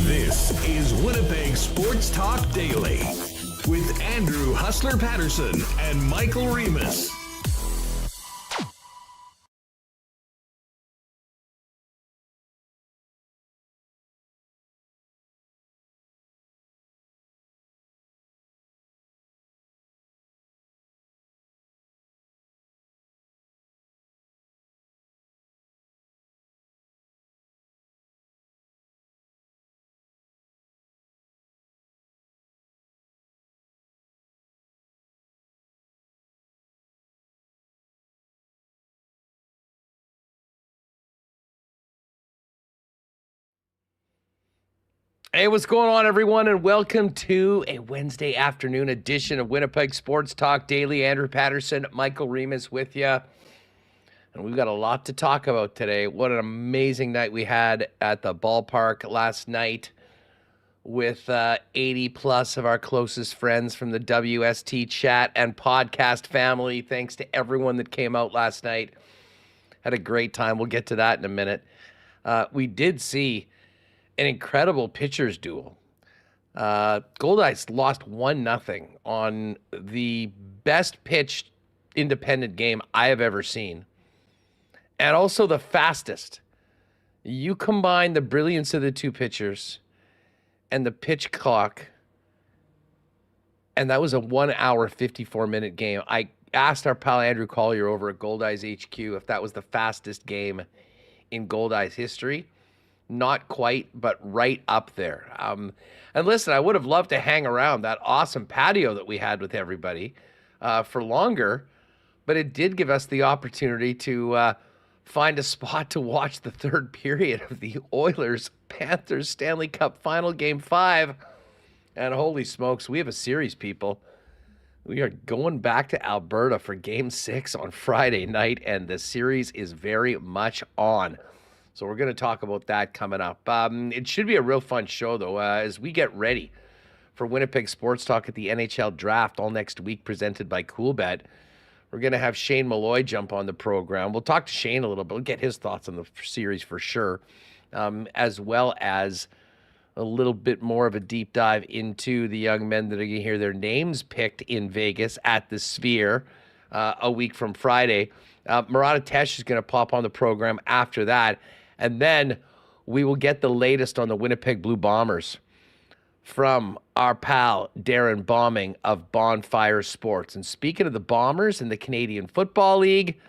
This is Winnipeg Sports Talk Daily with Andrew Hustler Paterson and Michael Remis. Hey, what's going on, everyone, and welcome to a Wednesday afternoon edition of Winnipeg Sports Talk Daily. Andrew Paterson, Michael Remis with you, and we've got a lot to talk about today. What an amazing night we had at the ballpark last night with 80-plus of our closest friends from the WST chat and podcast family. Thanks to everyone that came out last night. Had a great time. We'll get to that in a minute. We did see an incredible pitchers duel. Goldeyes lost 1-0 on the best pitched independent game I have ever seen. And also the fastest. You combine the brilliance of the two pitchers and the pitch clock, and that was a 1 hour, 54-minute game. I asked our pal Andrew Collier over at Goldeyes HQ if that was the fastest game in Goldeyes history. Not quite, but right up there. And listen, I would have loved to hang around that awesome patio that we had with everybody for longer, but it did give us the opportunity to find a spot to watch the third period of the Oilers Panthers Stanley Cup Final Game 5. And holy smokes, we have a series, people. We are going back to Alberta for Game 6 on Friday night, and the series is very much on. So we're going to talk about that coming up. It should be a real fun show, though, as we get ready for Winnipeg Sports Talk at the NHL Draft all next week, presented by Coolbet. We're going to have Shane Malloy jump on the program. We'll talk to Shane a little bit. We'll get his thoughts on the series for sure, as well as a little bit more of a deep dive into the young men that are going to hear their names picked in Vegas at the Sphere a week from Friday. Murat is going to pop on the program after that. And then we will get the latest on the Winnipeg Blue Bombers from our pal Darrin Bauming of Bonfire Sports. And speaking of the Bombers in the Canadian Football League,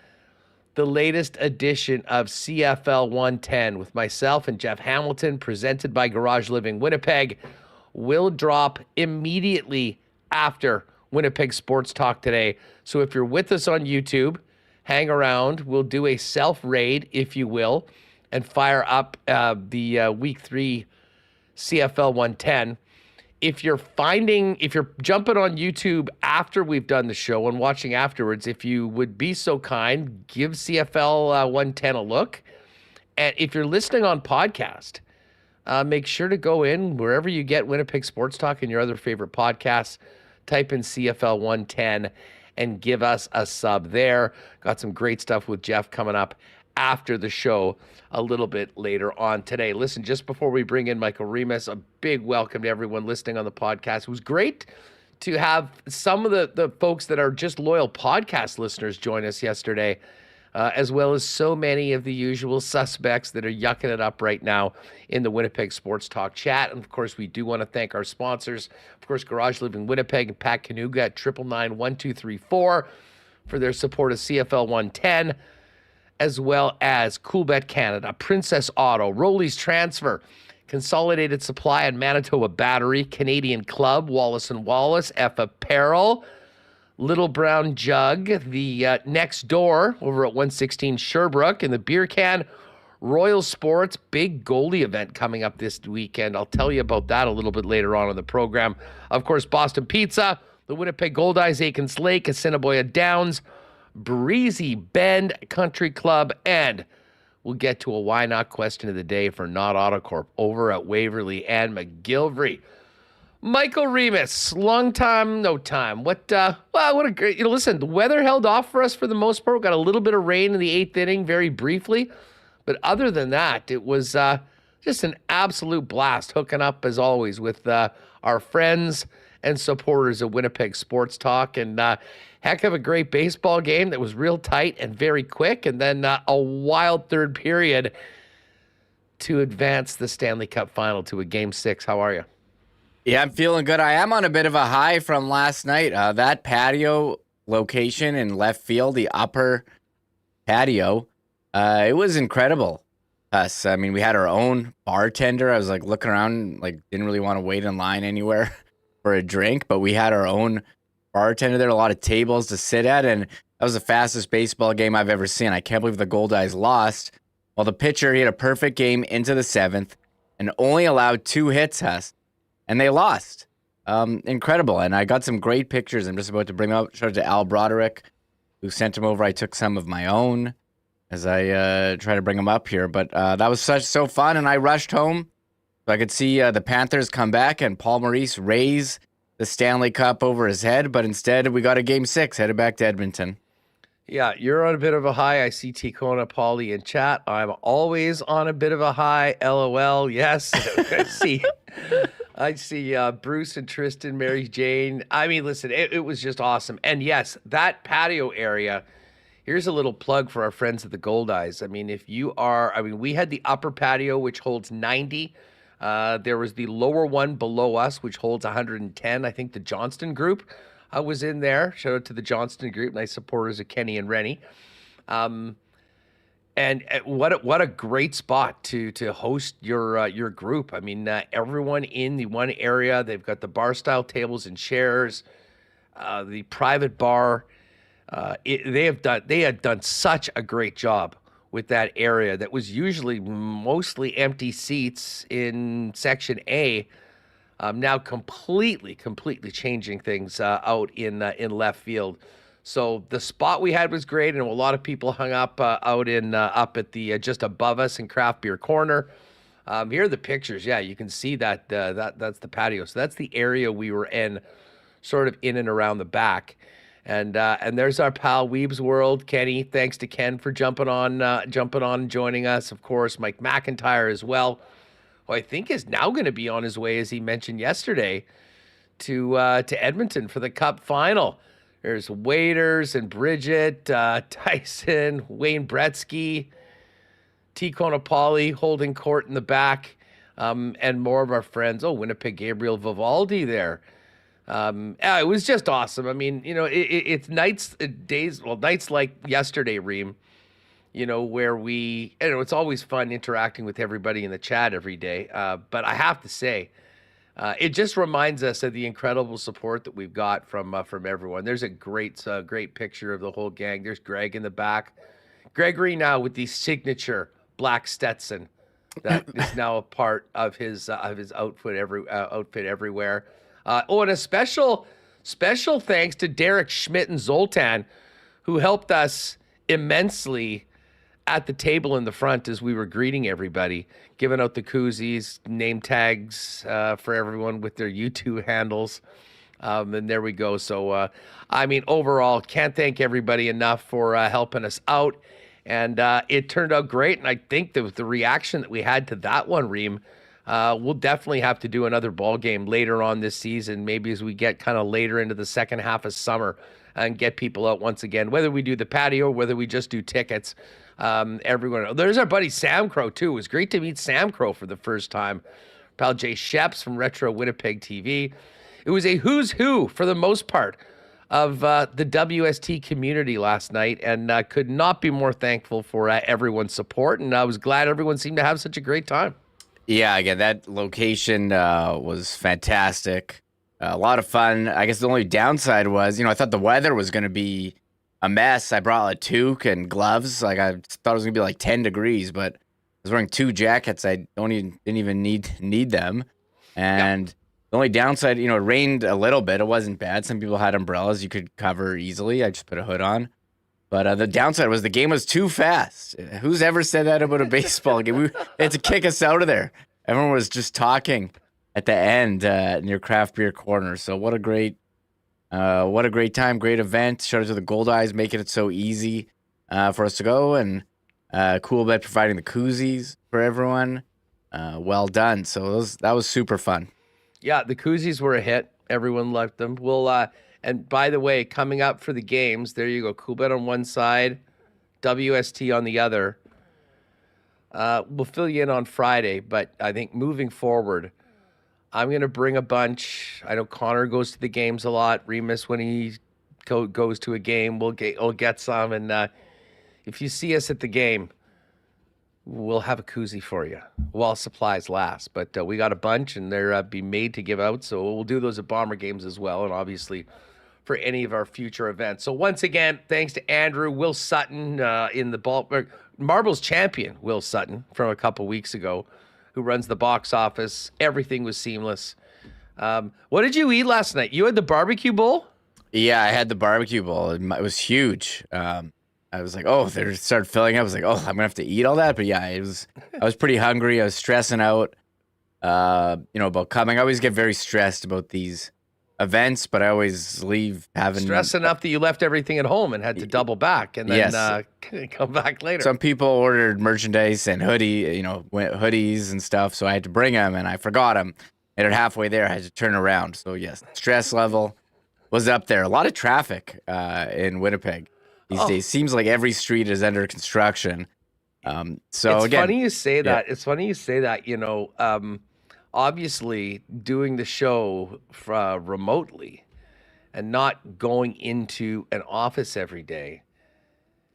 the latest edition of CFL 110 with myself and Jeff Hamilton, presented by Garage Living Winnipeg, will drop immediately after Winnipeg Sports Talk today. So if you're with us on YouTube, hang around. We'll do a self-raid, if you will, and fire up the Week 3 CFL 110. If you're jumping on YouTube after we've done the show and watching afterwards, if you would be so kind, give CFL 110 a look. And if you're listening on podcast, make sure to go in wherever you get Winnipeg Sports Talk and your other favorite podcasts, type in CFL 110 and give us a sub there. Got some great stuff with Jeff coming up after the show a little bit later on today. Listen, just before we bring in Michael Remis, a big welcome to everyone listening on the podcast. It was great to have some of the folks that are just loyal podcast listeners join us yesterday, as well as so many of the usual suspects that are yucking it up right now in the Winnipeg Sports Talk chat. And, of course, we do want to thank our sponsors, of course, Garage Living Winnipeg and Pat Kanuga at 999-1234 for their support of CFL 110, as well as Coolbet Canada, Princess Auto, Rollies Transfer, Consolidated Supply and Manitoba Battery, Canadian Club, Wallace & Wallace, F Apparel, Little Brown Jug, the Next Door over at 116 Sherbrooke, and the Beer Can Royal Sports big Goldie event coming up this weekend. I'll tell you about that a little bit later on in the program. Of course, Boston Pizza, the Winnipeg Goldeyes, Aikens Lake, Assiniboia Downs, Breezy Bend Country Club, and we'll get to a why not question of the day for Not Autocorp over at Waverly and McGillivray. Michael Remis, long time, no time. What a great, listen, the weather held off for us for the most part. We got a little bit of rain in the 8th inning very briefly. But other than that, it was just an absolute blast hooking up, as always, with our friends and supporters of Winnipeg Sports Talk. And heck of a great baseball game that was real tight and very quick. And then a wild third period to advance the Stanley Cup final to a Game 6. How are you? Yeah, I'm feeling good. I am on a bit of a high from last night. That patio location in left field, the upper patio, it was incredible. I mean, we had our own bartender. I was like looking around, like didn't really want to wait in line anywhere for a drink, but we had our own bartender there, a lot of tables to sit at, and that was the fastest baseball game I've ever seen. I can't believe the Goldeyes lost. Well, the pitcher, he had a perfect game into the 7th and only allowed 2 hits, and they lost. Incredible. And I got some great pictures. I'm just about to bring them up. Shout out to Al Broderick, who sent them over. I took some of my own as I try to bring them up here. But that was so fun, and I rushed home so I could see the Panthers come back and Paul Maurice raise the Stanley Cup over his head. But instead, we got a Game 6, headed back to Edmonton. Yeah, you're on a bit of a high. I see Tikona Pauly in chat. I'm always on a bit of a high. LOL. Yes. I see Bruce and Tristan, Mary Jane. I mean, listen, it was just awesome. And yes, that patio area, here's a little plug for our friends at the Goldeyes. I mean, we had the upper patio, which holds 90. There was the lower one below us, which holds 110. I think the Johnston group was in there. Shout out to the Johnston group, nice supporters of Kenny and Rennie. And what a great spot to host your group. I mean, everyone in the one area. They've got the bar style tables and chairs, the private bar. They had done such a great job with that area that was usually mostly empty seats in Section A. Now completely changing things out in left field. So the spot we had was great, and a lot of people hung up out up at the just above us in Craft Beer Corner. Here are the pictures. Yeah, you can see that that's the patio. So that's the area we were in, sort of in and around the back. And there's our pal Weeb's World, Kenny. Thanks to Ken for jumping on and joining us. Of course, Mike McIntyre as well, who I think is now going to be on his way, as he mentioned yesterday, to Edmonton for the Cup final. There's Waiters and Bridget, Tyson, Wayne Bretsky, T. Conopoli holding court in the back, and more of our friends. Oh, Winnipeg Gabriel Vivaldi there. It was just awesome. I mean, it's nights like yesterday, Reem, where it's always fun interacting with everybody in the chat every day. But I have to say, it just reminds us of the incredible support that we've got from everyone. There's a great picture of the whole gang. There's Greg in the back. Gregory now with the signature black Stetson that is now a part of his outfit everywhere. And a special thanks to Derek Schmidt and Zoltan, who helped us immensely at the table in the front as we were greeting everybody, giving out the koozies, name tags for everyone with their YouTube handles. And there we go. So, overall, can't thank everybody enough for helping us out. And it turned out great. And I think that the reaction that we had to that one, Reem, we'll definitely have to do another ball game later on this season, maybe as we get kind of later into the second half of summer and get people out once again, whether we do the patio or whether we just do tickets. Everyone, there's our buddy Sam Crow too. It was great to meet Sam Crow for the first time. Pal Jay Sheps from Retro Winnipeg TV. It was a who's who for the most part of the WST community last night, and could not be more thankful for everyone's support. And I was glad everyone seemed to have such a great time. Yeah, again, that location was fantastic. A lot of fun. I guess the only downside was, I thought the weather was going to be a mess. I brought a toque and gloves. Like I thought it was going to be like 10 degrees, but I was wearing 2 jackets. I didn't even need them. And the only downside, it rained a little bit. It wasn't bad. Some people had umbrellas you could cover easily. I just put a hood on. But the downside was the game was too fast. Who's ever said that about a baseball game? We had to kick us out of there. Everyone was just talking at the end near Craft Beer Corner. So what a great time, great event. Shout out to the Goldeyes making it so easy for us to go, and Coolbet providing the koozies for everyone. Well done. So that was super fun. Yeah, the koozies were a hit. Everyone liked them. We'll and by the way, coming up for the games, there you go. Coolbet on one side, WST on the other. We'll fill you in on Friday, but I think moving forward, I'm going to bring a bunch. I know Connor goes to the games a lot. Remis, when he goes to a game, we'll get some. And if you see us at the game, we'll have a koozie for you while supplies last. But we got a bunch, and they're be made to give out. So we'll do those at Bomber games as well, and obviously for any of our future events. So once again, thanks to Andrew, Will Sutton in the ballpark, Marbles champion Will Sutton from a couple weeks ago, who runs the box office. Everything was seamless. What did you eat last night? You had the barbecue bowl? Yeah, I had the barbecue bowl. It was huge. I was like, oh, they started filling up. I was like, oh, I'm gonna have to eat all that. But yeah, I was pretty hungry. I was stressing out, about coming. I always get very stressed about these events, but I always leave having stress enough that you left everything at home and had to double back and then come back later. Some people ordered merchandise and hoodies and stuff, so I had to bring them, and I forgot them. And at halfway there, I had to turn around. So yes, stress level was up there. A lot of traffic in Winnipeg these days. Seems like every street is under construction. It's funny you say that. It's funny you say that. Obviously, doing the show remotely and not going into an office every day,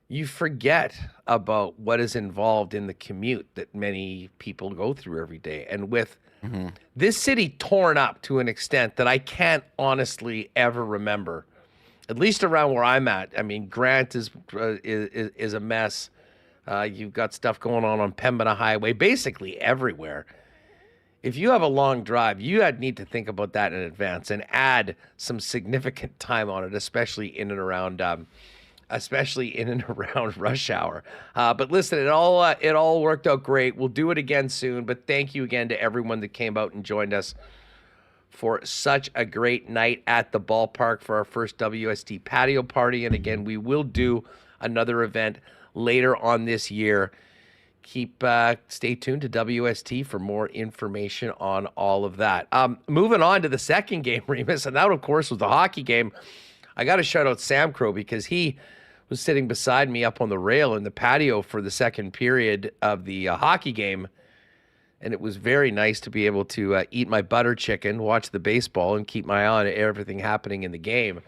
you forget about what is involved in the commute that many people go through every day. And with this city torn up to an extent that I can't honestly ever remember, at least around where I'm at. I mean, Grant is a mess. You've got stuff going on Pembina Highway, basically everywhere. If you have a long drive, you need to think about that in advance and add some significant time on it, especially in and around rush hour. But listen, it all worked out great. We'll do it again soon. But thank you again to everyone that came out and joined us for such a great night at the ballpark for our first WST patio party. And again, we will do another event later on this year. Stay tuned to WST for more information on all of that. Moving on to the second game, Remis, and that, of course, was the hockey game. I got to shout out Sam Crow because he was sitting beside me up on the rail in the patio for the second period of the hockey game, and it was very nice to be able to eat my butter chicken, watch the baseball, and keep my eye on everything happening in the game.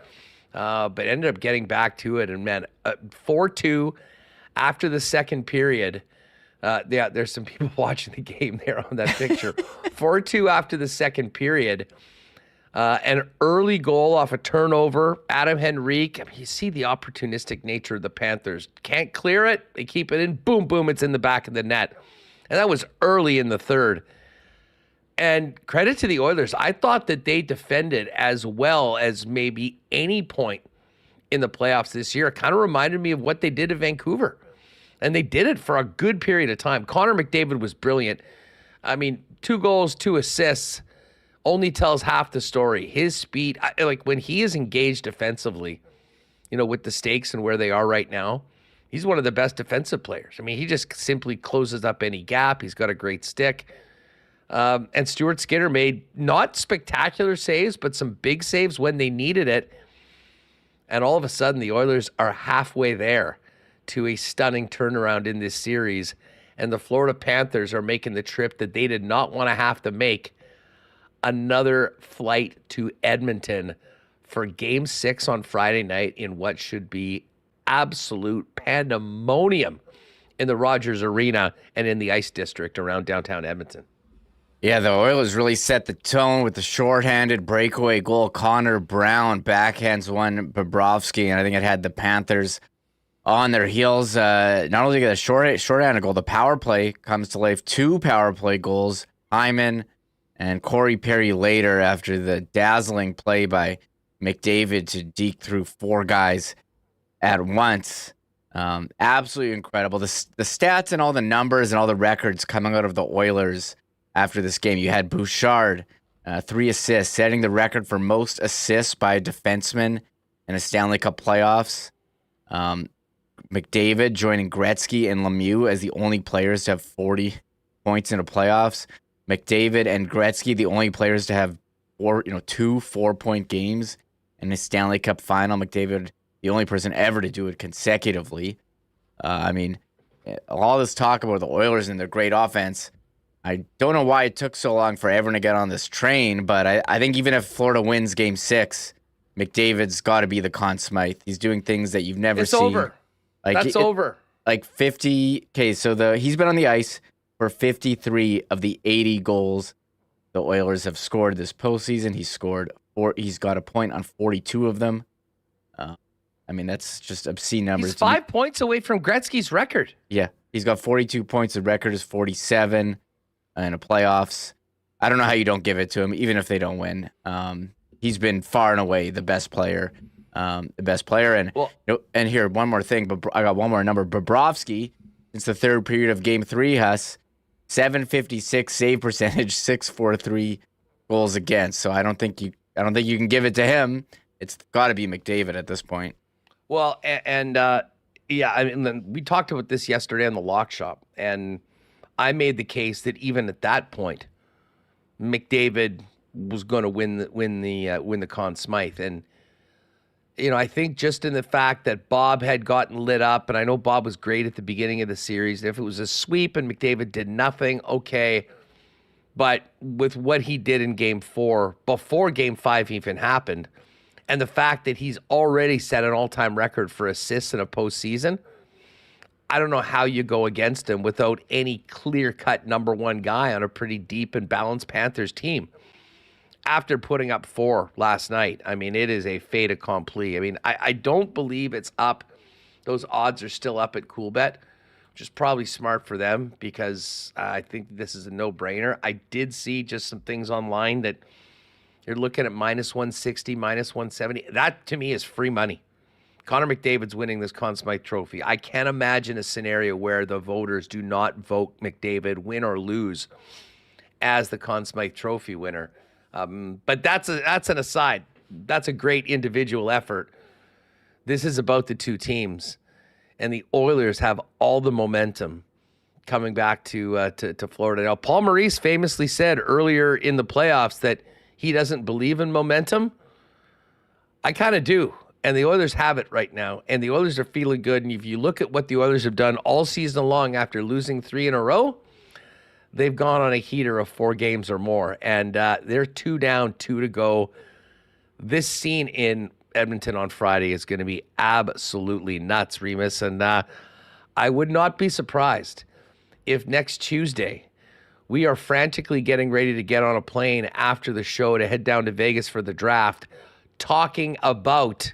But ended up getting back to it, and man, 4-2 after the second period. There's some people watching the game there on that picture. 4-2 after the second period. An early goal off a turnover. Adam Henrique. I mean, you see the opportunistic nature of the Panthers. Can't clear it. They keep it in. Boom, boom. It's in the back of the net. And that was early in the third. And credit to the Oilers. I thought that they defended as well as maybe any point in the playoffs this year. It kind of reminded me of what they did at Vancouver. And they did it for a good period of time. Connor McDavid was brilliant. I mean, 2 goals, 2 assists only tells half the story. His speed, like when he is engaged defensively, with the stakes and where they are right now, he's one of the best defensive players. I mean, he just simply closes up any gap. He's got a great stick. And Stuart Skinner made not spectacular saves, but some big saves when they needed it. And all of a sudden, the Oilers are halfway there to a stunning turnaround in this series, and the Florida Panthers are making the trip that they did not want to have to make, another flight to Edmonton for Game 6 on Friday night in what should be absolute pandemonium in the Rogers Arena and in the Ice District around downtown Edmonton. Yeah, the Oilers really set the tone with the shorthanded breakaway goal. Connor Brown backhands one Bobrovsky, and I think it had the Panthers on their heels. Not only get a shorthanded goal, the power play comes to life. 2 power play goals. Hyman and Corey Perry later after the dazzling play by McDavid to deke through 4 guys at once. Absolutely incredible. The stats and all the numbers and all the records coming out of the Oilers after this game. You had Bouchard, 3 assists, setting the record for most assists by a defenseman in a Stanley Cup playoffs. McDavid joining Gretzky and Lemieux as the only players to have 40 points in the playoffs. McDavid and Gretzky, the only players to have 2 4-point games in a Stanley Cup final. McDavid, the only person ever to do it consecutively. All this talk about the Oilers and their great offense, I don't know why it took so long for everyone to get on this train, but I think even if Florida wins Game 6, McDavid's got to be the Conn Smythe. He's doing things that you've never seen. It's over. That's over. Like 50. Okay, so he's been on the ice for 53 of the 80 goals the Oilers have scored this postseason. He's got a point on 42 of them. That's just obscene numbers. He's 5 points away from Gretzky's record. Yeah, he's got 42 points. The record is 47 in the playoffs. I don't know how you don't give it to him, even if they don't win. He's been far and away the best player. And here, one more thing. But I got one more number. Bobrovsky, since the third period of Game 3, has 756 save percentage, 643 goals against. So I don't think you can give it to him. It's got to be McDavid at this point. Well, we talked about this yesterday on the Lock Shop, and I made the case that even at that point, McDavid was going to win the Conn Smythe. And I think just in the fact that Bob had gotten lit up, and I know Bob was great at the beginning of the series. If it was a sweep and McDavid did nothing, okay. But with what he did in Game 4, before Game 5 even happened, and the fact that he's already set an all-time record for assists in a postseason, I don't know how you go against him without any clear-cut number one guy on a pretty deep and balanced Panthers team. After putting up 4 last night, it is a fait accompli. I don't believe it's up. Those odds are still up at Coolbet, which is probably smart for them because I think this is a no-brainer. I did see just some things online that you're looking at -160, -170. That, to me, is free money. Connor McDavid's winning this Conn Smythe Trophy. I can't imagine a scenario where the voters do not vote McDavid, win or lose, as the Conn Smythe Trophy winner. But that's an aside. That's a great individual effort. This is about the two teams, and the Oilers have all the momentum coming back to Florida. Now, Paul Maurice famously said earlier in the playoffs that he doesn't believe in momentum. I kind of do, and the Oilers have it right now, and the Oilers are feeling good. And if you look at what the Oilers have done all season long after losing 3 in a row, they've gone on a heater of 4 games or more, and they're 2 down, 2 to go. This scene in Edmonton on Friday is going to be absolutely nuts, Remis, and I would not be surprised if next Tuesday we are frantically getting ready to get on a plane after the show to head down to Vegas for the draft, talking about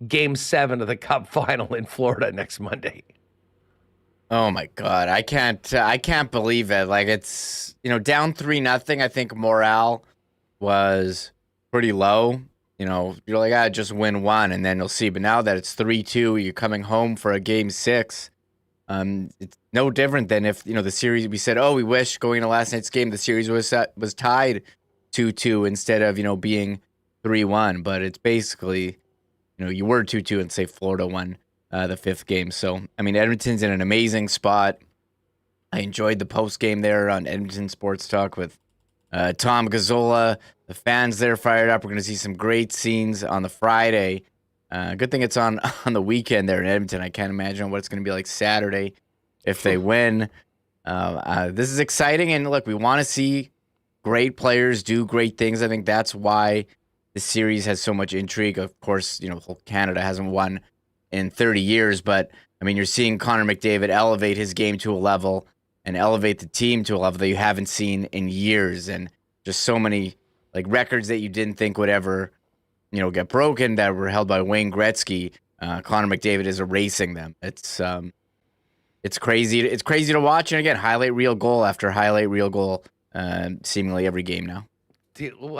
Game 7 of the Cup final in Florida next Monday. Oh my God, I can't believe it. Like, it's down 3-0. I think morale was pretty low. You're like, just win 1 and then you'll see. But now that it's 3-2, you're coming home for a Game 6. It's no different than if the series, we said, we wish going to last night's game the series was tied 2-2 instead of being 3-1. But it's basically you were 2-2 and say Florida won the 5th game. So Edmonton's in an amazing spot. I enjoyed the post game there on Edmonton Sports Talk with Tom Gazzola. The fans there fired up. We're going to see some great scenes on the Friday. Good thing it's on the weekend there in Edmonton. I can't imagine what it's going to be like Saturday if they win. This is exciting. And look, we want to see great players do great things. I think that's why the series has so much intrigue. Of course, whole Canada hasn't won in 30 years. But, you're seeing Connor McDavid elevate his game to a level and elevate the team to a level that you haven't seen in years, and just so many like records that you didn't think would ever, get broken that were held by Wayne Gretzky. Connor McDavid is erasing them. It's crazy. It's crazy to watch, and again, highlight reel goal after highlight reel goal, seemingly every game now.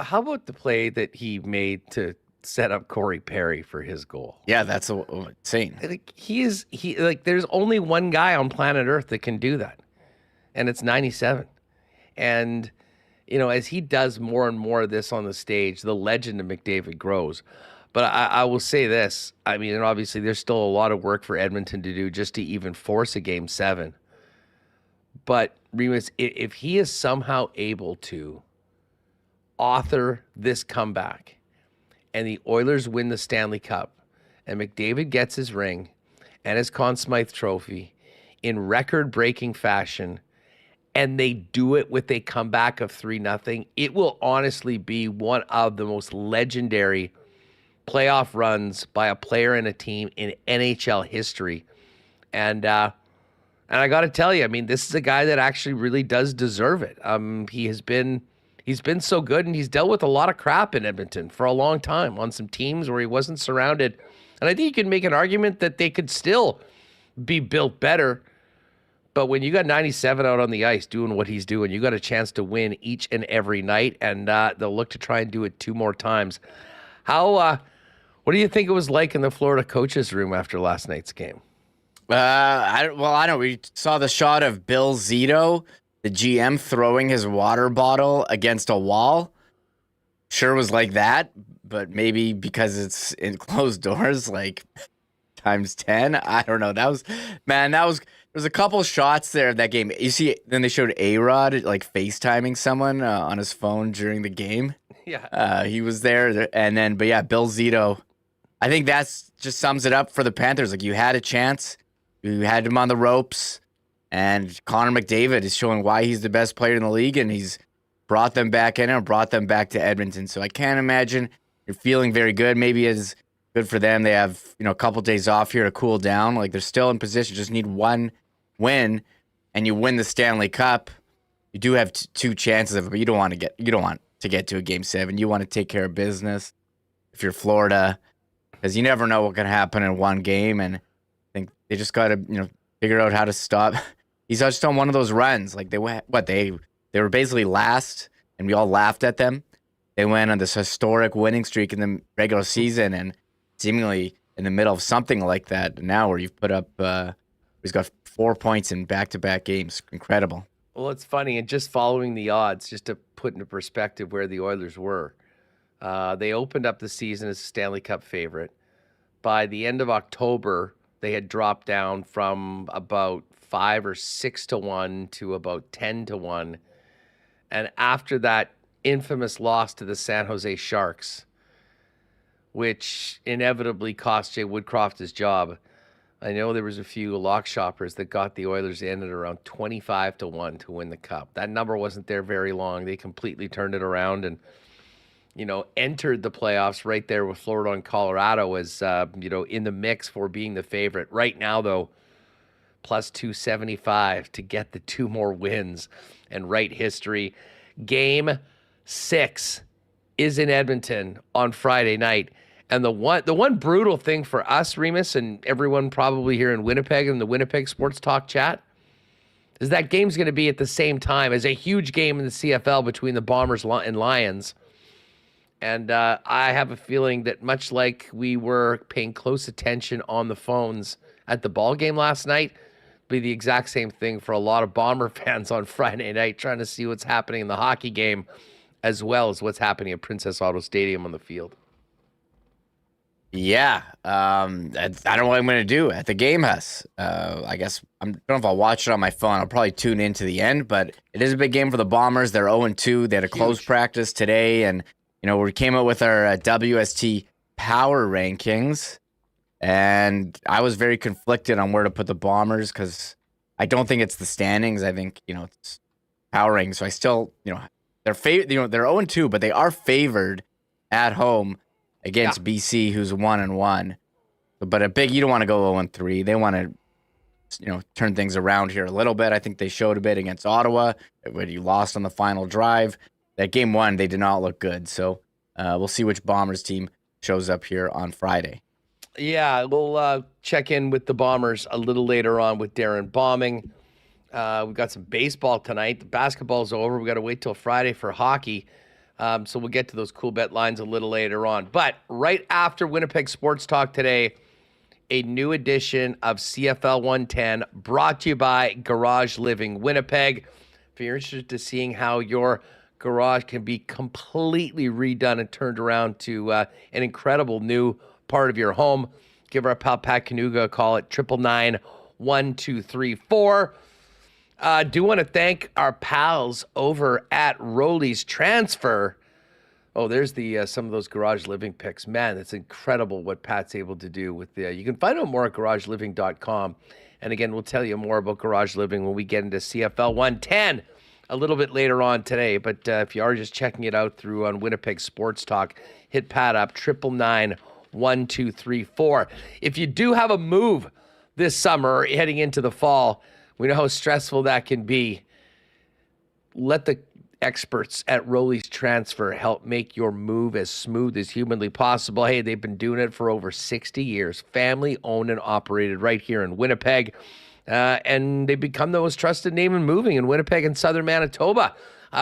How about the play that he made to set up Corey Perry for his goal? Yeah, that's insane. There's only one guy on planet Earth that can do that, and it's 97. And as he does more and more of this on the stage, the legend of McDavid grows. But I will say this. I mean, and obviously there's still a lot of work for Edmonton to do just to even force a Game 7. But Remis, if he is somehow able to author this comeback and the Oilers win the Stanley Cup and McDavid gets his ring and his Conn Smythe trophy in record-breaking fashion, and they do it with a comeback of 3-0, it will honestly be one of the most legendary playoff runs by a player and a team in NHL history. And I got to tell you, I mean, this is a guy that actually really does deserve it. He's been so good, and he's dealt with a lot of crap in Edmonton for a long time on some teams where he wasn't surrounded. And I think you can make an argument that they could still be built better. But when you got 97 out on the ice doing what he's doing, you got a chance to win each and every night, and they'll look to try and do it 2 more times. What do you think it was like in the Florida coaches' room after last night's game? I don't know. We saw the shot of Bill Zito, the GM, throwing his water bottle against a wall. Sure was like that, but maybe because it's in closed doors, like times 10. I don't know. There was a couple shots there of that game. You see, then they showed A-Rod like FaceTiming someone on his phone during the game. Yeah. He was there. And then, but yeah, Bill Zito. I think that's just sums it up for the Panthers. Like, you had a chance. You had him on the ropes. And Connor McDavid is showing why he's the best player in the league, and he's brought them back in and brought them back to Edmonton. So I can't imagine you're feeling very good. Maybe it's good for them. They have, a couple days off here to cool down. Like, they're still in position. Just need one win, and you win the Stanley Cup. You do have 2 chances of it, but you don't want to get to a Game 7. You want to take care of business if you're Florida, because you never know what can happen in one game. And I think they just got to, figure out how to stop. He's just on one of those runs. Like, they were basically last, and we all laughed at them. They went on this historic winning streak in the regular season, and seemingly in the middle of something like that now, where you've put up, he's got 4 points in back-to-back games. Incredible. Well, it's funny, and just following the odds, just to put into perspective where the Oilers were, they opened up the season as a Stanley Cup favorite. By the end of October, they had dropped down from about 5 or 6 to 1 to about 10 to 1. And after that infamous loss to the San Jose Sharks, which inevitably cost Jay Woodcroft his job, I know there was a few lock shoppers that got the Oilers in at around 25 to 1 to win the Cup. That number wasn't there very long. They completely turned it around and, entered the playoffs right there with Florida and Colorado as, in the mix for being the favorite. Right now, though, plus 275 to get the 2 more wins and write history. Game 6 is in Edmonton on Friday night. And the one brutal thing for us, Remis, and everyone probably here in Winnipeg and the Winnipeg Sports Talk chat, is that game's going to be at the same time as a huge game in the CFL between the Bombers and Lions. And I have a feeling that much like we were paying close attention on the phones at the ball game last night, be the exact same thing for a lot of Bomber fans on Friday night, trying to see what's happening in the hockey game as well as what's happening at Princess Auto Stadium on the field. Yeah, I don't know what I'm going to do at the game house. I guess I don't know if I'll watch it on my phone. I'll probably tune in to the end, but it is a big game for the Bombers. They're 0-2. They had a close practice today, and we came out with our WST power rankings, and I was very conflicted on where to put the Bombers because I don't think it's the standings. I think it's power rankings. So I still they're they're 0-2, but they are favored at home against BC, who's 1-1. But you don't want to go 0-3. They want to turn things around here a little bit. I think they showed a bit against Ottawa when you lost on the final drive. That game one, they did not look good. So we'll see which Bombers team shows up here on Friday. Yeah, we'll check in with the Bombers a little later on with Darrin Bauming. We've got some baseball tonight. The basketball's over. We got to wait till Friday for hockey. So we'll get to those Coolbet lines a little later on. But right after Winnipeg Sports Talk today, a new edition of CFL 110 brought to you by Garage Living Winnipeg. If you're interested in seeing how your garage can be completely redone and turned around to an incredible new part of your home, give our pal Pat Canuga a call at 999-1234. Do want to thank our pals over at Roley's Transfer. Oh, there's the some of those garage living picks. Man, it's incredible what Pat's able to do with the. You can find out more at garageliving.com. And again, we'll tell you more about garage living when we get into CFL 110 a little bit later on today. But if you are just checking it out through on Winnipeg Sports Talk, hit Pat up 999-1234. If you do have a move this summer or heading into the fall, we know how stressful that can be. Let the experts at Roley's Transfer help make your move as smooth as humanly possible. Hey, they've been doing it for over 60 years. Family owned and operated right here in Winnipeg. And they've become the most trusted name in moving in Winnipeg and southern Manitoba.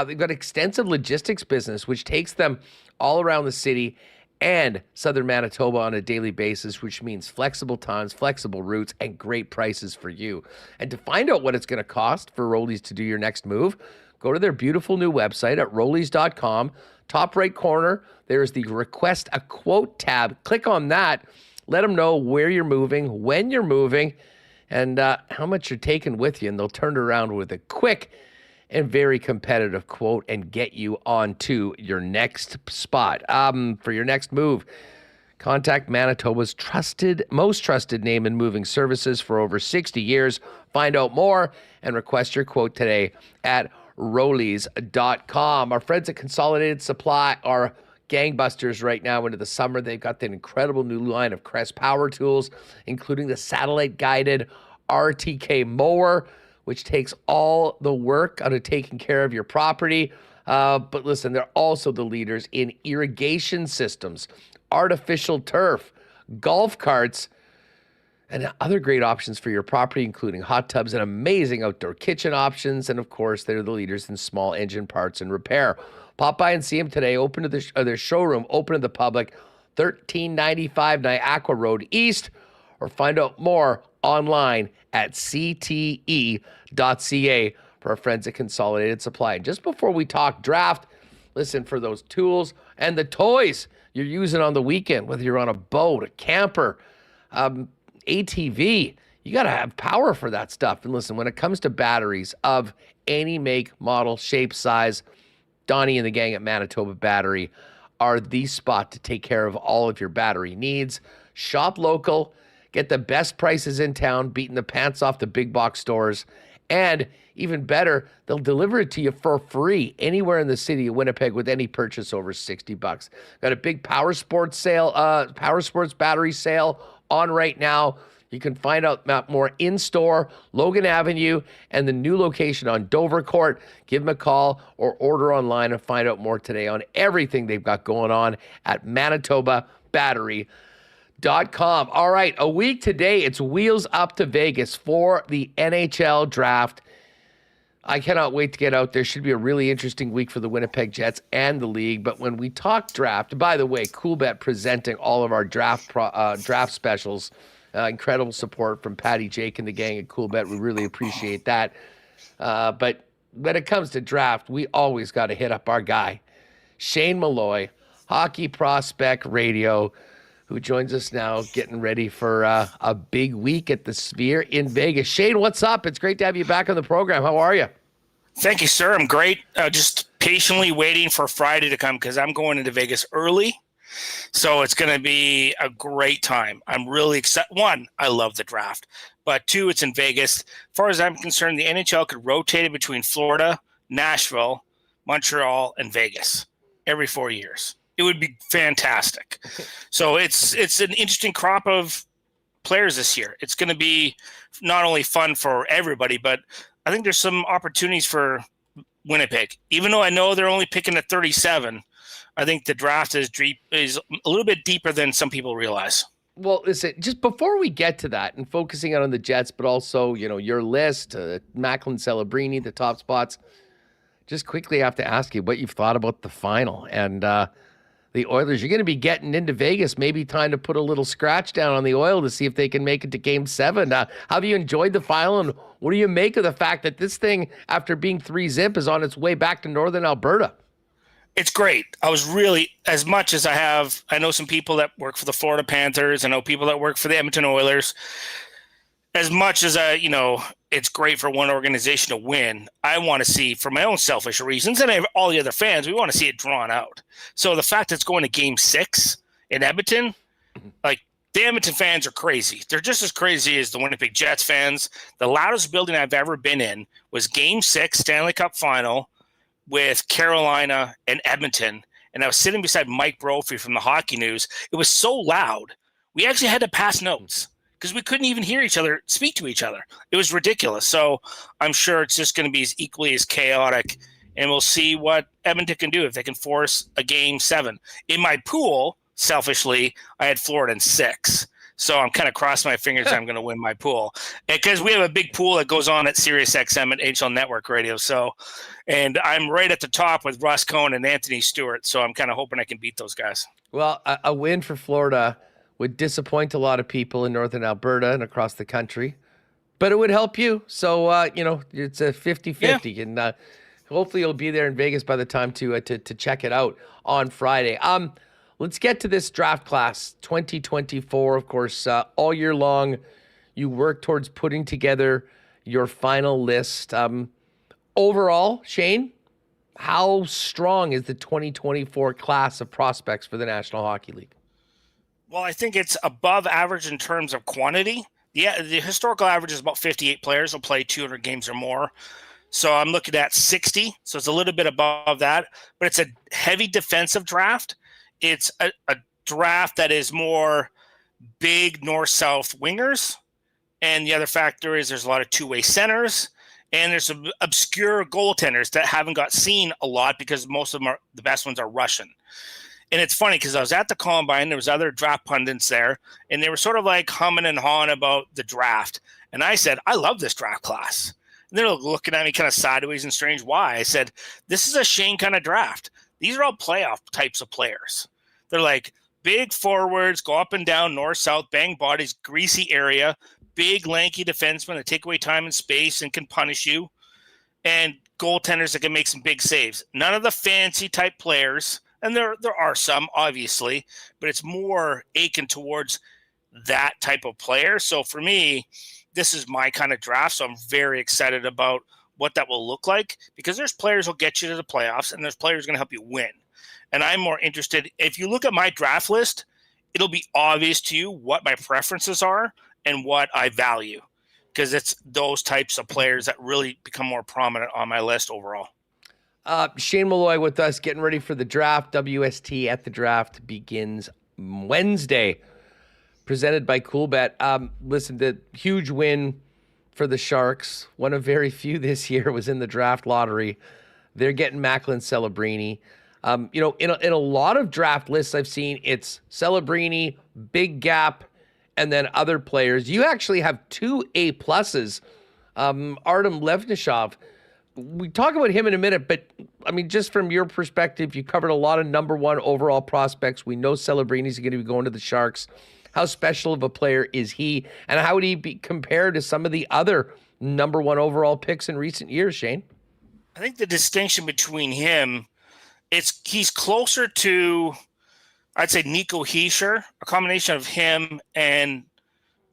They've got extensive logistics business, which takes them all around the city and southern Manitoba on a daily basis, which means flexible times, flexible routes, and great prices for you. And to find out what it's going to cost for Roley's to do your next move, go to their beautiful new website at roleys.com. Top right corner, there's the Request a Quote tab. Click on that. Let them know where you're moving, when you're moving, and how much you're taking with you. And they'll turn it around with a quick and very competitive quote and get you on to your next spot. For your next move, contact Manitoba's most trusted name in moving services for over 60 years. Find out more and request your quote today at roleys.com. Our friends at Consolidated Supply are gangbusters right now into the summer. They've got that incredible new line of Crest power tools, including the satellite-guided RTK mower, which takes all the work out of taking care of your property. But listen, they're also the leaders in irrigation systems, artificial turf, golf carts, and other great options for your property, including hot tubs and amazing outdoor kitchen options. And of course, they're the leaders in small engine parts and repair. Pop by and see them today. Open to their showroom, open to the public, 1395 Niagara Road East, or find out more online at cte.ca for our friends at Consolidated Supply. And just before we talk draft, listen, for those tools and the toys you're using on the weekend, whether you're on a boat, a camper, ATV, you got to have power for that stuff. And listen, when it comes to batteries of any make, model, shape, size, Donnie and the gang at Manitoba Battery are the spot to take care of all of your battery needs. Shop local, get the best prices in town, beating the pants off the big box stores. And even better, they'll deliver it to you for free anywhere in the city of Winnipeg with any purchase over $60. Got a big power sports battery sale on right now. You can find out more in-store, Logan Avenue, and the new location on Dover Court. Give them a call or order online and find out more today on everything they've got going on at ManitobaBattery.com. All right, a week today, it's wheels up to Vegas for the NHL draft. I cannot wait to get out there. Should be a really interesting week for the Winnipeg Jets and the league. But when we talk draft, by the way, Coolbet presenting all of our draft specials. Incredible support from Patty, Jake, and the gang at Coolbet. We really appreciate that. But when it comes to draft, we always got to hit up our guy, Shane Malloy, Hockey Prospect Radio, who joins us now getting ready for a big week at the Sphere in Vegas. Shane, what's up? It's great to have you back on the program. How are you? Thank you, sir. I'm great. Just patiently waiting for Friday to come because I'm going into Vegas early. So it's going to be a great time. I'm really excited. One, I love the draft. But two, it's in Vegas. As far as I'm concerned, the NHL could rotate it between Florida, Nashville, Montreal, and Vegas every 4 years. It would be fantastic. So it's an interesting crop of players this year. It's going to be not only fun for everybody, but I think there's some opportunities for Winnipeg. Even though I know they're only picking at 37, I think the draft is a little bit deeper than some people realize. Well, listen, just before we get to that and focusing on the Jets, but also, your list, Macklin, Celebrini, the top spots, just quickly have to ask you what you've thought about the final. And the Oilers, you're going to be getting into Vegas, maybe time to put a little scratch down on the Oil to see if they can make it to Game 7. How have you enjoyed the final, and what do you make of the fact that this thing, after being 3-zip, is on its way back to Northern Alberta? It's great. I was really, as much as I know some people that work for the Florida Panthers. I know people that work for the Edmonton Oilers. As much as it's great for one organization to win, I want to see, for my own selfish reasons, and all the other fans, we want to see it drawn out. So the fact that it's going to Game 6 in Edmonton, like, the Edmonton fans are crazy. They're just as crazy as the Winnipeg Jets fans. The loudest building I've ever been in was Game 6 Stanley Cup Final with Carolina and Edmonton, and I was sitting beside Mike Brophy from the Hockey News. It was so loud, we actually had to pass notes because we couldn't even hear each other speak to each other. It was ridiculous. So I'm sure it's just going to be equally as chaotic, and we'll see what Edmonton can do if they can force a Game 7. In my pool, selfishly, I had Florida in 6. So I'm kind of crossing my fingers I'm going to win my pool. Because we have a big pool that goes on at SiriusXM at HL Network Radio. So, and I'm right at the top with Russ Cohn and Anthony Stewart. So I'm kind of hoping I can beat those guys. Well, a win for Florida would disappoint a lot of people in Northern Alberta and across the country. But it would help you. So, it's a 50-50. Yeah. And hopefully you'll be there in Vegas by the time to check it out on Friday. Let's get to this draft class, 2024. Of course, all year long, you work towards putting together your final list. Overall, Shane, how strong is the 2024 class of prospects for the National Hockey League? Well, I think it's above average in terms of quantity. Yeah, the historical average is about 58 players will play 200 games or more. So I'm looking at 60. So it's a little bit above that, but it's a heavy defensive draft. It's a draft that is more big north-south wingers. And the other factor is there's a lot of two-way centers. And there's some obscure goaltenders that haven't got seen a lot because most of them the best ones are Russian. And it's funny because I was at the Combine. There was other draft pundits there. And they were sort of like humming and hawing about the draft. And I said, I love this draft class. And they're looking at me kind of sideways and strange. Why? I said, this is a Shane kind of draft. These are all playoff types of players. They're like big forwards, go up and down, north, south, bang bodies, greasy area, big, lanky defensemen that take away time and space and can punish you, and goaltenders that can make some big saves. None of the fancy type players, and there are some, obviously, but it's more aching towards that type of player. So for me, this is my kind of draft, so I'm very excited about what that will look like because there's players who will get you to the playoffs, and there's players going to help you win. And I'm more interested. If you look at my draft list, it'll be obvious to you what my preferences are and what I value because it's those types of players that really become more prominent on my list overall. Shane Malloy with us getting ready for the draft. WST at the draft begins Wednesday, presented by Coolbet. Listen, the huge win for the Sharks, one of very few this year, was in the draft lottery. They're getting Macklin Celebrini. In a lot of draft lists I've seen, it's Celebrini, big gap, and then other players. You actually have 2 A+. Artem Levnishov. We talk about him in a minute, but I mean, just from your perspective, you covered a lot of number 1 overall prospects. We know Celebrini's going to be going to the Sharks. How special of a player is he, and how would he be compared to some of the other number 1 overall picks in recent years, Shane? I think the distinction between him, he's closer to, I'd say, Nico Hischier, a combination of him and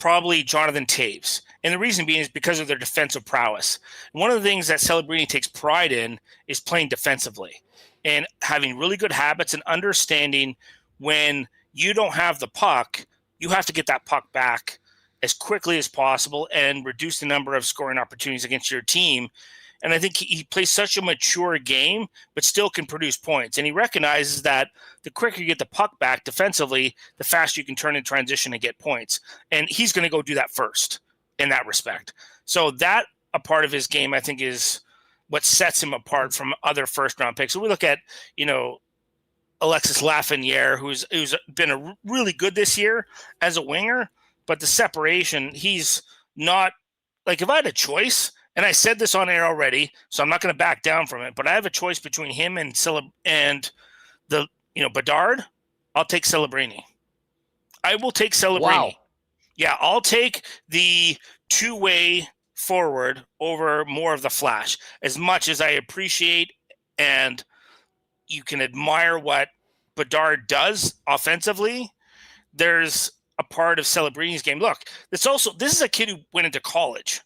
probably Jonathan Toews. And the reason being is because of their defensive prowess. And one of the things that Celebrini takes pride in is playing defensively and having really good habits and understanding when you don't have the puck, you have to get that puck back as quickly as possible and reduce the number of scoring opportunities against your team. And I think he plays such a mature game, but still can produce points. And he recognizes that the quicker you get the puck back defensively, the faster you can turn in transition and get points. And he's going to go do that first in that respect. So that a part of his game, I think, is what sets him apart from other first-round picks. So we look at, Alexis Lafreniere, who's been really good this year as a winger, but the separation, he's not – like if I had a choice – and I said this on air already, so I'm not going to back down from it. But I have a choice between him and Bedard. I'll take Celebrini. I will take Celebrini. Wow. Yeah, I'll take the two-way forward over more of the flash. As much as I appreciate and you can admire what Bedard does offensively, there's a part of Celebrini's game. Look, this is a kid who went into college.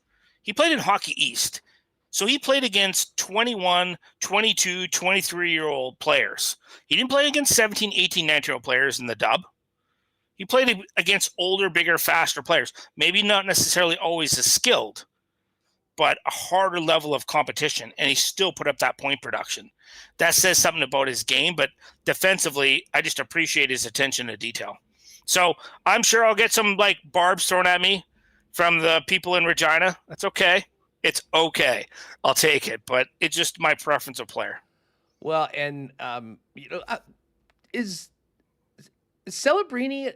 He played in Hockey East. So he played against 21, 22, 23-year-old players. He didn't play against 17, 18, 19-year-old players in the dub. He played against older, bigger, faster players. Maybe not necessarily always as skilled, but a harder level of competition, and he still put up that point production. That says something about his game, but defensively, I just appreciate his attention to detail. So I'm sure I'll get some barbs thrown at me from the people in Regina. That's okay. It's okay. I'll take it, but it's just my preference of player. Well, and is Celebrini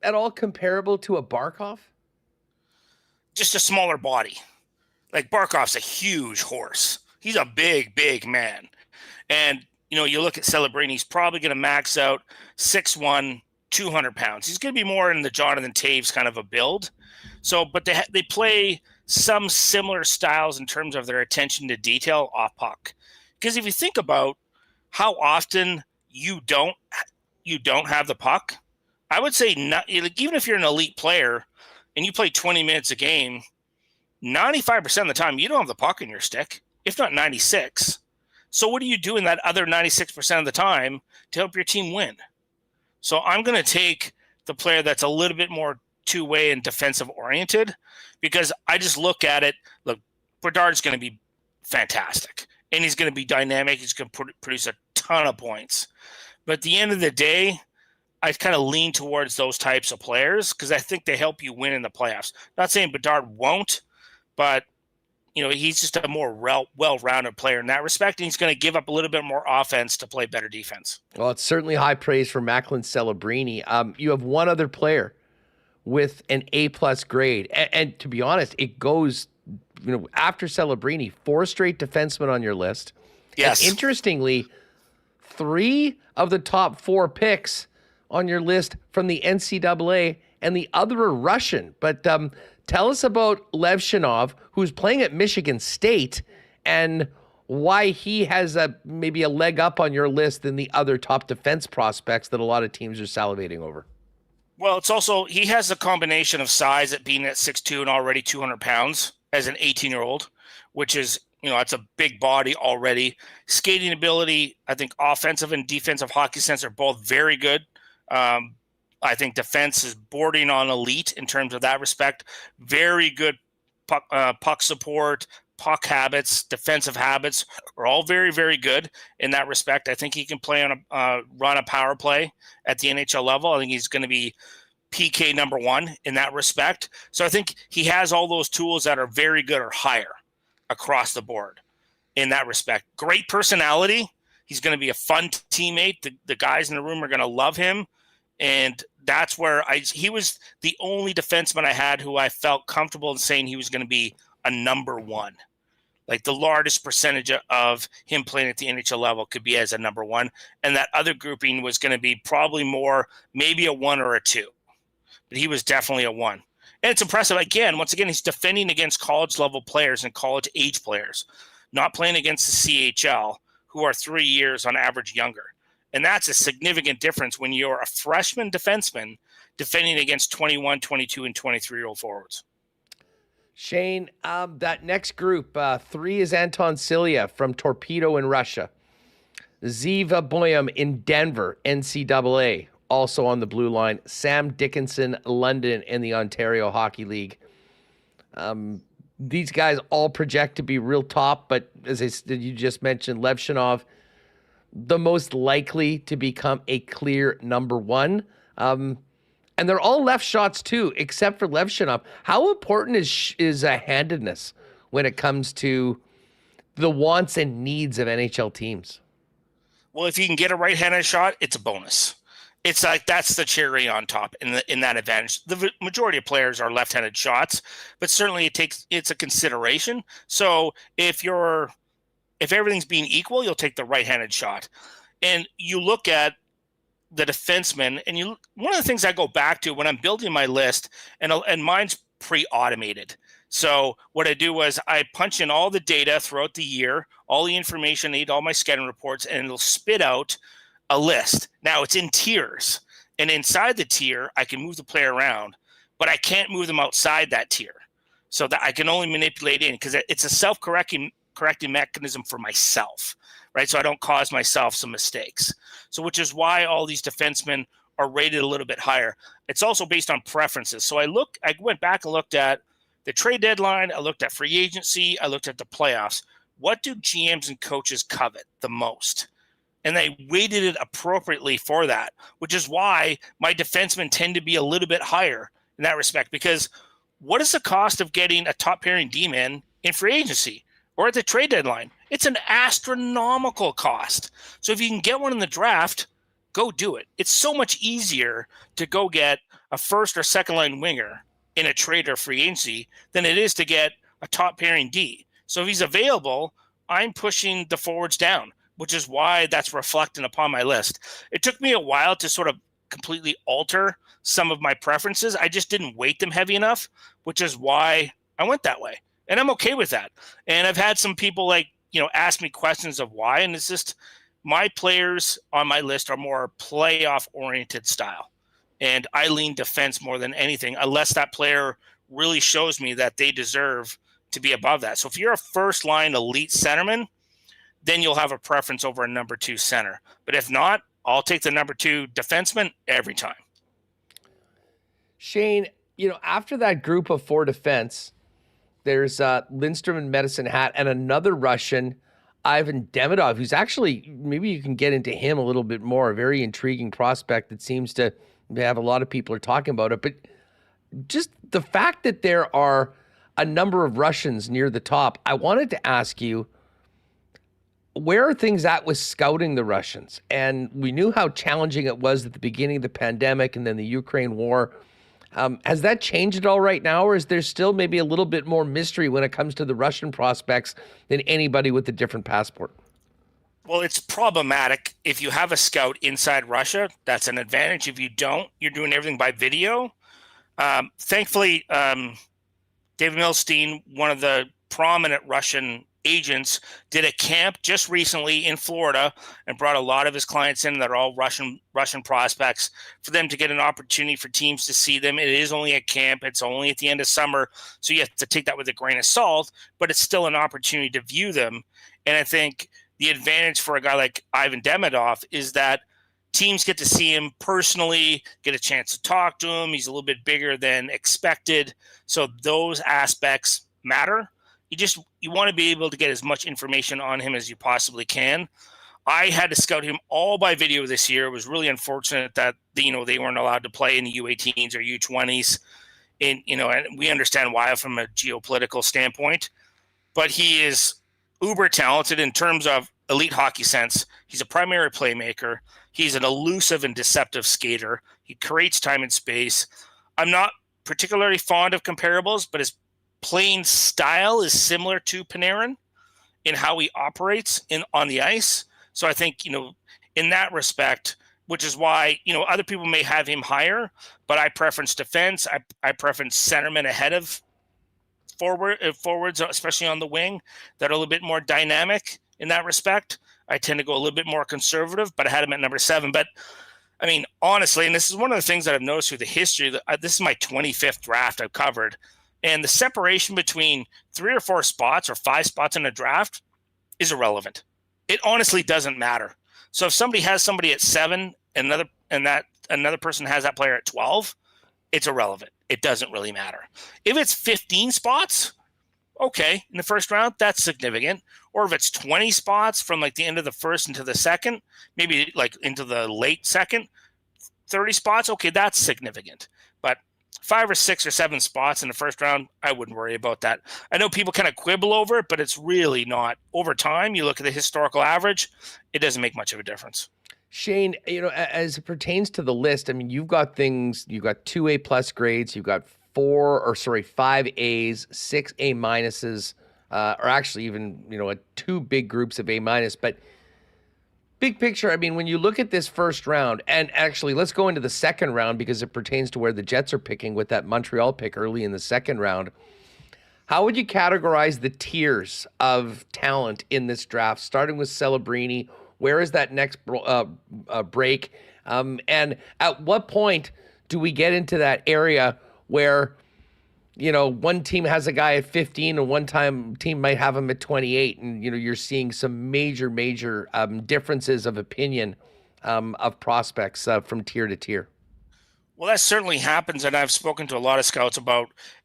at all comparable to a Barkov? Just a smaller body. Like Barkov's a huge horse. He's a big, big man. And, you look at Celebrini, he's probably going to max out 6'1", 200 pounds. He's going to be more in the Jonathan Taves kind of a build. So, but they play some similar styles in terms of their attention to detail off puck. Because if you think about how often you don't have the puck, I would say even if you're an elite player and you play 20 minutes a game, 95% of the time you don't have the puck in your stick, if not 96. So what are you doing that other 96% of the time to help your team win? So I'm going to take the player that's a little bit more two-way and defensive oriented, because I just look at it. Look, Bedard's going to be fantastic, and he's going to be dynamic. He's going to produce a ton of points. But at the end of the day, I kind of lean towards those types of players because I think they help you win in the playoffs. Not saying Bedard won't, but he's just a more well-rounded player in that respect, and he's going to give up a little bit more offense to play better defense. Well, it's certainly high praise for Macklin Celebrini. You have one other player with an A+ grade. And to be honest, it goes, after Celebrini, 4 straight defensemen on your list. Yes. And interestingly, 3 of the top 4 picks on your list from the NCAA, and the other are Russian. But tell us about Levshinov, who's playing at Michigan State, and why he has maybe a leg up on your list than the other top defense prospects that a lot of teams are salivating over. Well, it's also, he has a combination of size at being at 6'2" and already 200 pounds as an 18-year-old, which is, that's a big body already. Skating ability, I think offensive and defensive hockey sense are both very good. I think defense is bordering on elite in terms of that respect. Very good puck support, puck habits, defensive habits are all very, very good in that respect. I think he can play on run a power play at the NHL level. I think he's going to be PK number 1 in that respect. So I think he has all those tools that are very good or higher across the board in that respect. Great personality. He's going to be a fun teammate. The guys in the room are going to love him. And that's where he was the only defenseman I had who I felt comfortable in saying he was going to be a number 1. Like the largest percentage of him playing at the NHL level could be as a number 1. And that other grouping was going to be probably more, maybe a 1 or a 2. But he was definitely a 1. And it's impressive. Once again, he's defending against college level players and college age players, not playing against the CHL, who are 3 years on average younger. And that's a significant difference when you're a freshman defenseman defending against 21, 22, and 23-year-old forwards. Shane, that next group, 3 is Anton Silya from Torpedo in Russia. Ziva Boyum in Denver, NCAA, also on the blue line. Sam Dickinson, London, in the Ontario Hockey League. these guys all project to be real top, but as you just mentioned, Levshunov, the most likely to become a clear number one. And they're all left shots too, except for Levshunov. How important is handedness when it comes to the wants and needs of NHL teams? Well, if you can get a right-handed shot, it's a bonus. It's like that's the cherry on top in that advantage. The majority of players are left-handed shots, but certainly it's a consideration. So if everything's being equal, you'll take the right-handed shot. And you look at the defenseman, and one of the things I go back to when I'm building my list, and mine's pre-automated. So what I do was I punch in all the data throughout the year, all the information I need, all my scouting reports, and it'll spit out a list. Now it's in tiers, and inside the tier, I can move the player around, but I can't move them outside that tier. So that I can only manipulate in because it's a self-correcting mechanism for myself, right? So I don't cause myself some mistakes. So which is why all these defensemen are rated a little bit higher. It's also based on preferences. So I went back and looked at the trade deadline. I looked at free agency. I looked at the playoffs. What do GMs and coaches covet the most? And they weighted it appropriately for that, which is why my defensemen tend to be a little bit higher in that respect. Because what is the cost of getting a top pairing D-man in free agency or at the trade deadline? It's an astronomical cost. So if you can get one in the draft, go do it. It's so much easier to go get a first or second line winger in a trade or free agency than it is to get a top pairing D. So if he's available, I'm pushing the forwards down, which is why that's reflecting upon my list. It took me a while to sort of completely alter some of my preferences. I just didn't weight them heavy enough, which is why I went that way. And I'm okay with that. And I've had some people ask me questions of why. And it's just my players on my list are more playoff oriented style. And I lean defense more than anything, unless that player really shows me that they deserve to be above that. So if you're a first line elite centerman, then you'll have a preference over a number two center. But if not, I'll take the number two defenseman every time. Shane, after that group of four defense, there's Lindstrom and Medicine Hat and another Russian, Ivan Demidov, who's actually, maybe you can get into him a little bit more, a very intriguing prospect that seems to have a lot of people are talking about it. But just the fact that there are a number of Russians near the top, I wanted to ask you, where are things at with scouting the Russians? And we knew how challenging it was at the beginning of the pandemic and then the Ukraine war. Has that changed at all right now, or is there still maybe a little bit more mystery when it comes to the Russian prospects than anybody with a different passport? Well, it's problematic. If you have a scout inside Russia, that's an advantage. If you don't, you're doing everything by video. Thankfully, David Milstein, one of the prominent Russian agents, did a camp just recently in Florida and brought a lot of his clients in that are all Russian prospects for them to get an opportunity for teams to see them. It is only a camp. It's only at the end of summer. So you have to take that with a grain of salt, but it's still an opportunity to view them. And I think the advantage for a guy like Ivan Demidov is that teams get to see him personally, get a chance to talk to him. He's a little bit bigger than expected. So those aspects matter. You want to be able to get as much information on him as you possibly can. I had to scout him all by video this year. It was really unfortunate that they weren't allowed to play in the U18s or U20s, and we understand why from a geopolitical standpoint. But he is uber talented in terms of elite hockey sense. He's a primary playmaker. He's an elusive and deceptive skater. He creates time and space. I'm not particularly fond of comparables, but his playing style is similar to Panarin in how he operates on the ice. So I think, in that respect, which is why, other people may have him higher, but I preference defense. I preference centermen ahead of forwards, especially on the wing, that are a little bit more dynamic in that respect. I tend to go a little bit more conservative, but I had him at number 7. But I mean, honestly, and this is one of the things that I've noticed through the history, this is my 25th draft I've covered. And the separation between 3 or 4 spots or 5 spots in a draft is irrelevant. It honestly doesn't matter. So if somebody has somebody at 7 and another person has that player at 12, it's irrelevant. It doesn't really matter. If it's 15 spots, okay, in the first round, that's significant. Or if it's 20 spots from like the end of the first into the second, maybe like into the late second, 30 spots, okay, that's significant. But 5 or 6 or 7 spots in the first round, I wouldn't worry about that. I know people kind of quibble over it, but it's really not. Over time, you look at the historical average, it doesn't make much of a difference. Shane, as it pertains to the list, I mean, you've got 2 A+ grades, you've got 5 A's, 6 A minuses, or actually even, 2 big groups of A minus. But big picture, I mean, when you look at this first round, and actually let's go into the second round because it pertains to where the Jets are picking with that Montreal pick early in the second round. How would you categorize the tiers of talent in this draft, starting with Celebrini? Where is that next break? And at what point do we get into that area where, one team has a guy at 15 and one team might have him at 28, and, you're seeing some major differences of opinion of prospects from tier to tier? Well, that certainly happens, and I've spoken to a lot of scouts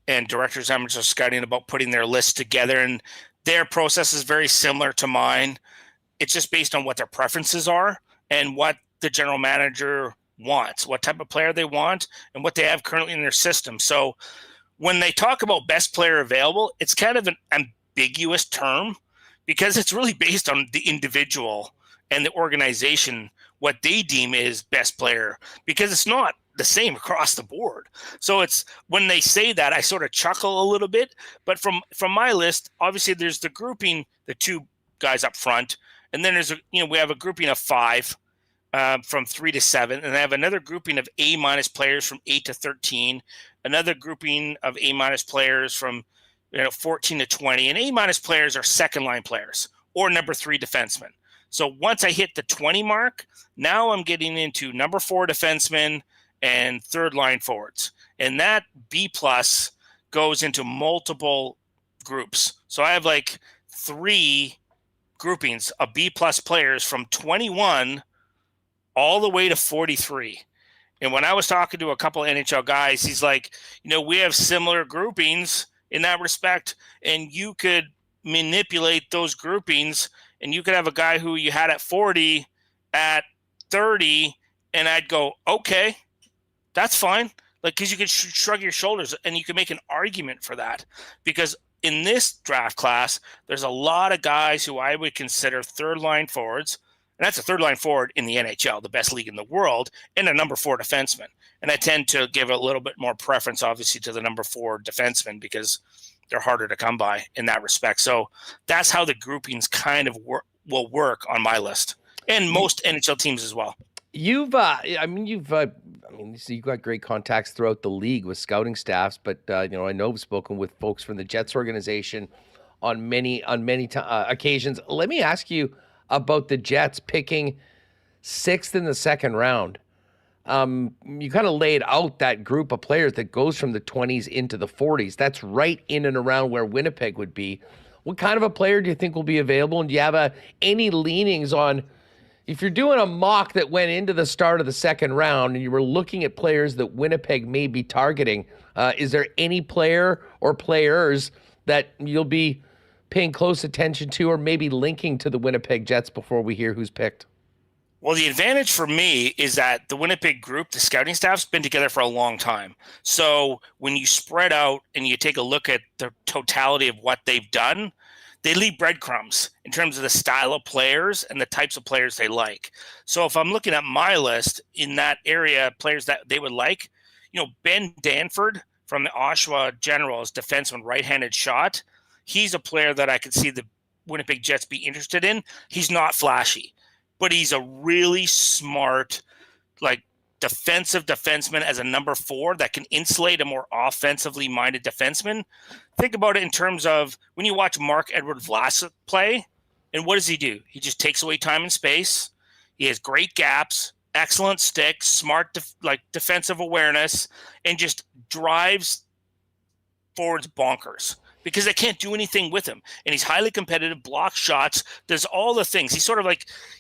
and directors of scouting about putting their lists together, and their process is very similar to mine. It's just based on what their preferences are and what the general manager wants, what type of player they want, and what they have currently in their system. So when they talk about best player available, it's kind of an ambiguous term because it's really based on the individual and the organization, what they deem is best player, because it's not the same across the board. So it's when they say that, I sort of chuckle a little bit. But from my list, obviously there's the grouping, the 2 guys up front. And then we have a grouping of 5 from 3 to 7. And I have another grouping of A- players from 8 to 13. Another grouping of A- players from 14 to 20. And A- players are second line players or number 3 defensemen. So once I hit the 20 mark, now I'm getting into number 4 defensemen and third line forwards. And that B+ goes into multiple groups. So I have like 3 groupings of B+ players from 21 all the way to 43. And when I was talking to a couple of NHL guys, he's like, we have similar groupings in that respect, and you could manipulate those groupings, and you could have a guy who you had at 40 at 30, and I'd go, okay, that's fine. Like, because you could shrug your shoulders and you can make an argument for that, because in this draft class, there's a lot of guys who I would consider third-line forwards, and that's a third-line forward in the NHL, the best league in the world, and a number 4 defenseman. And I tend to give a little bit more preference, obviously, to the number 4 defenseman because they're harder to come by in that respect. So that's how the groupings kind of will work on my list, and most NHL teams as well. You've got great contacts throughout the league with scouting staffs, but I know I've spoken with folks from the Jets organization on many occasions. Let me ask you about the Jets picking 6th in the second round. You kind of laid out that group of players that goes from the 20s into the 40s. That's right in and around where Winnipeg would be. What kind of a player do you think will be available? And do you have any leanings on, if you're doing a mock that went into the start of the second round and you were looking at players that Winnipeg may be targeting, is there any player or players that you'll be paying close attention to or maybe linking to the Winnipeg Jets before we hear who's picked? Well, the advantage for me is that the Winnipeg group, the scouting staff's been together for a long time. So when you spread out and you take a look at the totality of what they've done, they leave breadcrumbs in terms of the style of players and the types of players they like. So if I'm looking at my list in that area, players that they would like, Ben Danford from the Oshawa Generals, defenseman, right-handed shot. He's a player that I could see the Winnipeg Jets be interested in. He's not flashy, but he's a really smart, defensive defenseman as a number 4 that can insulate a more offensively minded defenseman. Think about it in terms of when you watch Marc-Edouard Vlasic play, and what does he do? He just takes away time and space. He has great gaps, excellent stick, smart defensive awareness, and just drives forwards bonkers because they can't do anything with him. And he's highly competitive, blocks shots, does all the things. He's sort of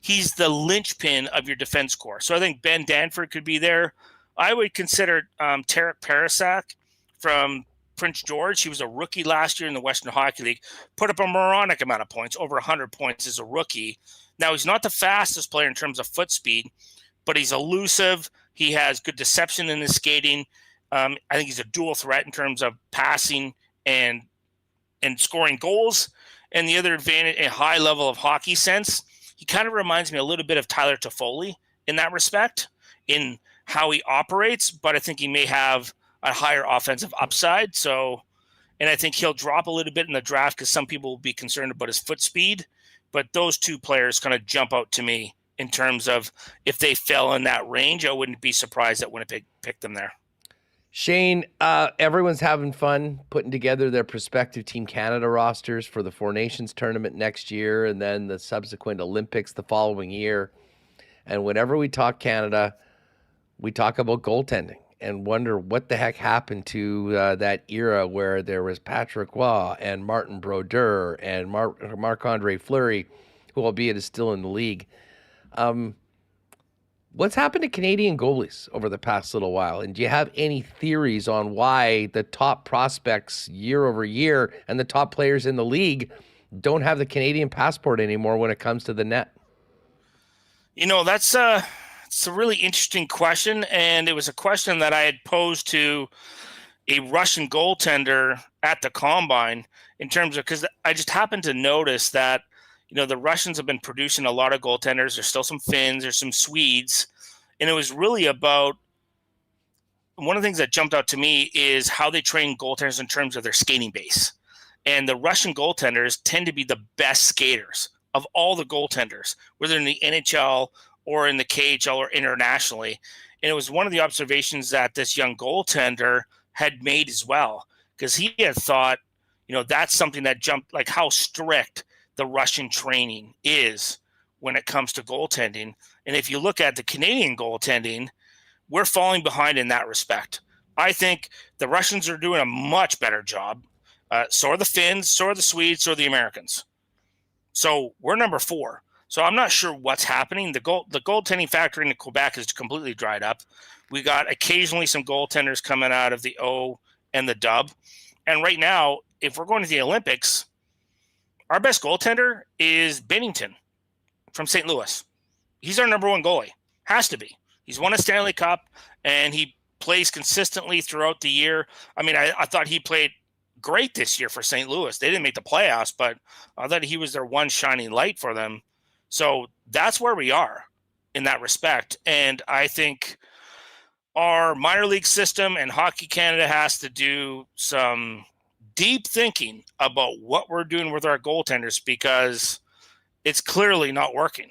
he's the linchpin of your defense core. So I think Ben Danford could be there. I would consider Tarek Parasak from Prince George. He was a rookie last year in the Western Hockey League, put up a moronic amount of points, over 100 points as a rookie. Now, he's not the fastest player in terms of foot speed, but he's elusive. He has good deception in his skating. I think he's a dual threat in terms of passing and scoring goals. And the other advantage, a high level of hockey sense, he kind of reminds me a little bit of Tyler Toffoli in that respect, in how he operates, but I think he may have a higher offensive upside. So, and I think he'll drop a little bit in the draft because some people will be concerned about his foot speed. But those two players kind of jump out to me in terms of if they fell in that range, I wouldn't be surprised that Winnipeg picked them there. Shane, everyone's having fun putting together their prospective Team Canada rosters for the Four Nations tournament next year and then the subsequent Olympics the following year. And whenever we talk Canada, we talk about goaltending and wonder what the heck happened to that era where there was Patrick Roy and Martin Brodeur and Marc-Andre Fleury, who albeit is still in the league. What's happened to Canadian goalies over the past little while? And do you have any theories on why the top prospects year over year and the top players in the league don't have the Canadian passport anymore when it comes to the net? You know, it's a really interesting question. And it was a question that I had posed to a Russian goaltender at the Combine in terms of, because I just happened to notice that, you know, the Russians have been producing a lot of goaltenders. There's still some Finns, there's some Swedes. And it was really about, one of the things that jumped out to me is how they train goaltenders in terms of their skating base. And the Russian goaltenders tend to be the best skaters of all the goaltenders, whether in the NHL or in the KHL or internationally. And it was one of the observations that this young goaltender had made as well, because he had thought, you know, that's something that jumped, like how strict the Russian training is when it comes to goaltending. And if you look at the Canadian goaltending, we're falling behind in that respect. I think the Russians are doing a much better job. So are the Finns, so are the Swedes, so are the Americans. So we're number 4. So I'm not sure what's happening. The goaltending factory in Quebec is completely dried up. We got occasionally some goaltenders coming out of the O and the Dub. And right now, if we're going to the Olympics, our best goaltender is Binnington from St. Louis. He's our number 1 goalie. Has to be. He's won a Stanley Cup, and he plays consistently throughout the year. I mean, I thought he played great this year for St. Louis. They didn't make the playoffs, but I thought he was their one shining light for them. So that's where we are in that respect. And I think our minor league system and Hockey Canada has to do some deep thinking about what we're doing with our goaltenders, because it's clearly not working.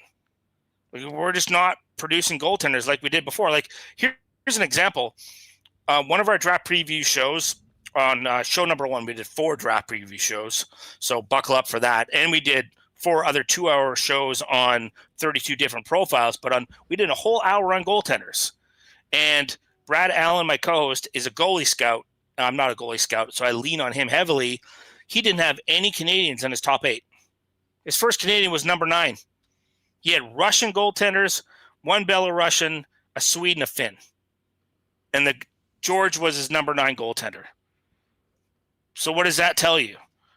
We're just not producing goaltenders like we did before. Like here's an example. One of our draft preview shows on show number 1, we did 4 draft preview shows. So buckle up for that. And we did 4 other 2-hour shows on 32 different profiles, but we did a whole hour on goaltenders. And Brad Allen, my co-host, is a goalie scout. I'm not a goalie scout, so I lean on him heavily. He didn't have any Canadians in his top 8. His first Canadian was number 9. He had Russian goaltenders, 1 Belarusian, a Swede, and a Finn. And the George was his number 9 goaltender. So what does that tell you?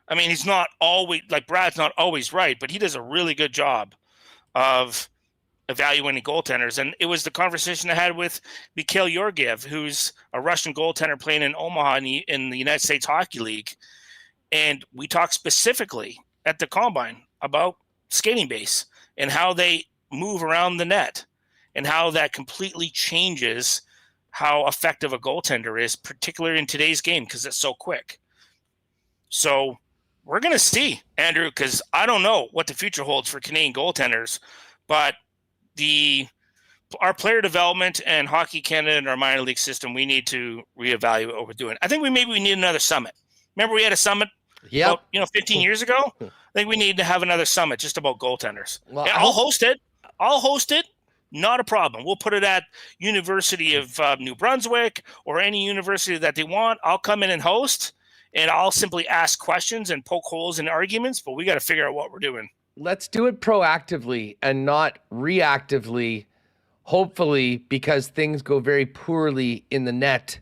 I mean, he's not always, like Brad's not always right, but he does a really good job of evaluating goaltenders. And it was the conversation I had with Mikhail Georgiev, who's a Russian goaltender playing in Omaha in the United States Hockey League. And we talked specifically at the Combine about skating base and how they move around the net and how that completely changes how effective a goaltender is, particularly in today's game, because it's so quick. So we're going to see, Andrew, because I don't know what the future holds for Canadian goaltenders, but our player development and Hockey Canada and our minor league system, we need to reevaluate what we're doing. I think we need another summit. Remember we had a summit 15 years ago? I think we need to have another summit just about goaltenders. Well, I'll host it. Not a problem. We'll put it at University of New Brunswick or any university that they want. I'll come in and host, and I'll simply ask questions and poke holes in arguments, but we got to figure out what we're doing. Let's do it proactively and not reactively, hopefully, because things go very poorly in the net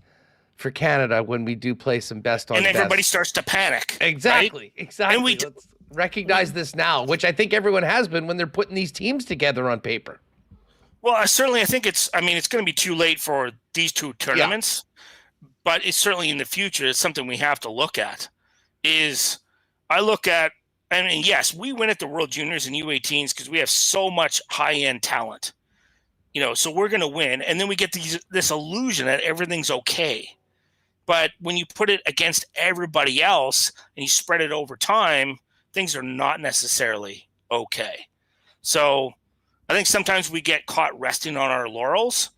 for Canada when we do play some best on and best. everybody starts to panic. Exactly. Right? Exactly. And Let's recognize this now, which I think everyone has been when they're putting these teams together on paper. Well, I think it's going to be too late for these two tournaments, but it's certainly in the future. It's something we have to look at. Yes, we win at the World Juniors and U18s because we have so much high-end talent. So we're going to win, and then we get this illusion that everything's okay. But when you put it against everybody else and you spread it over time, things are not necessarily okay. So I think sometimes we get caught resting on our laurels,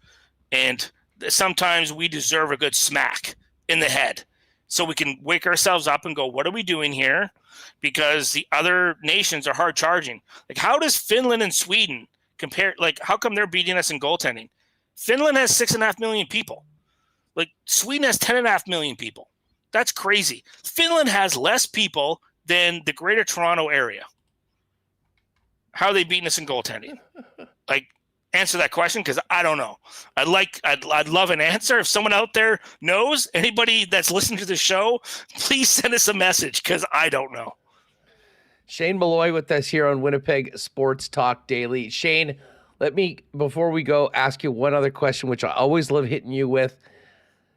and sometimes we deserve a good smack in the head so we can wake ourselves up and go, what are we doing here? Because the other nations are hard charging. Like, how does Finland and Sweden compare? Like, how come they're beating us in goaltending? Finland has 6.5 million people. Like, Sweden has 10.5 million people. That's crazy. Finland has less people than the Greater Toronto area. How are they beating us in goaltending? Like, answer that question, because I don't know. I'd love an answer. If someone out there knows, anybody that's listening to the show, please send us a message, because I don't know. Shane Malloy with us here on Winnipeg Sports Talk Daily. Shane, let me, before we go, ask you one other question, which I always love hitting you with.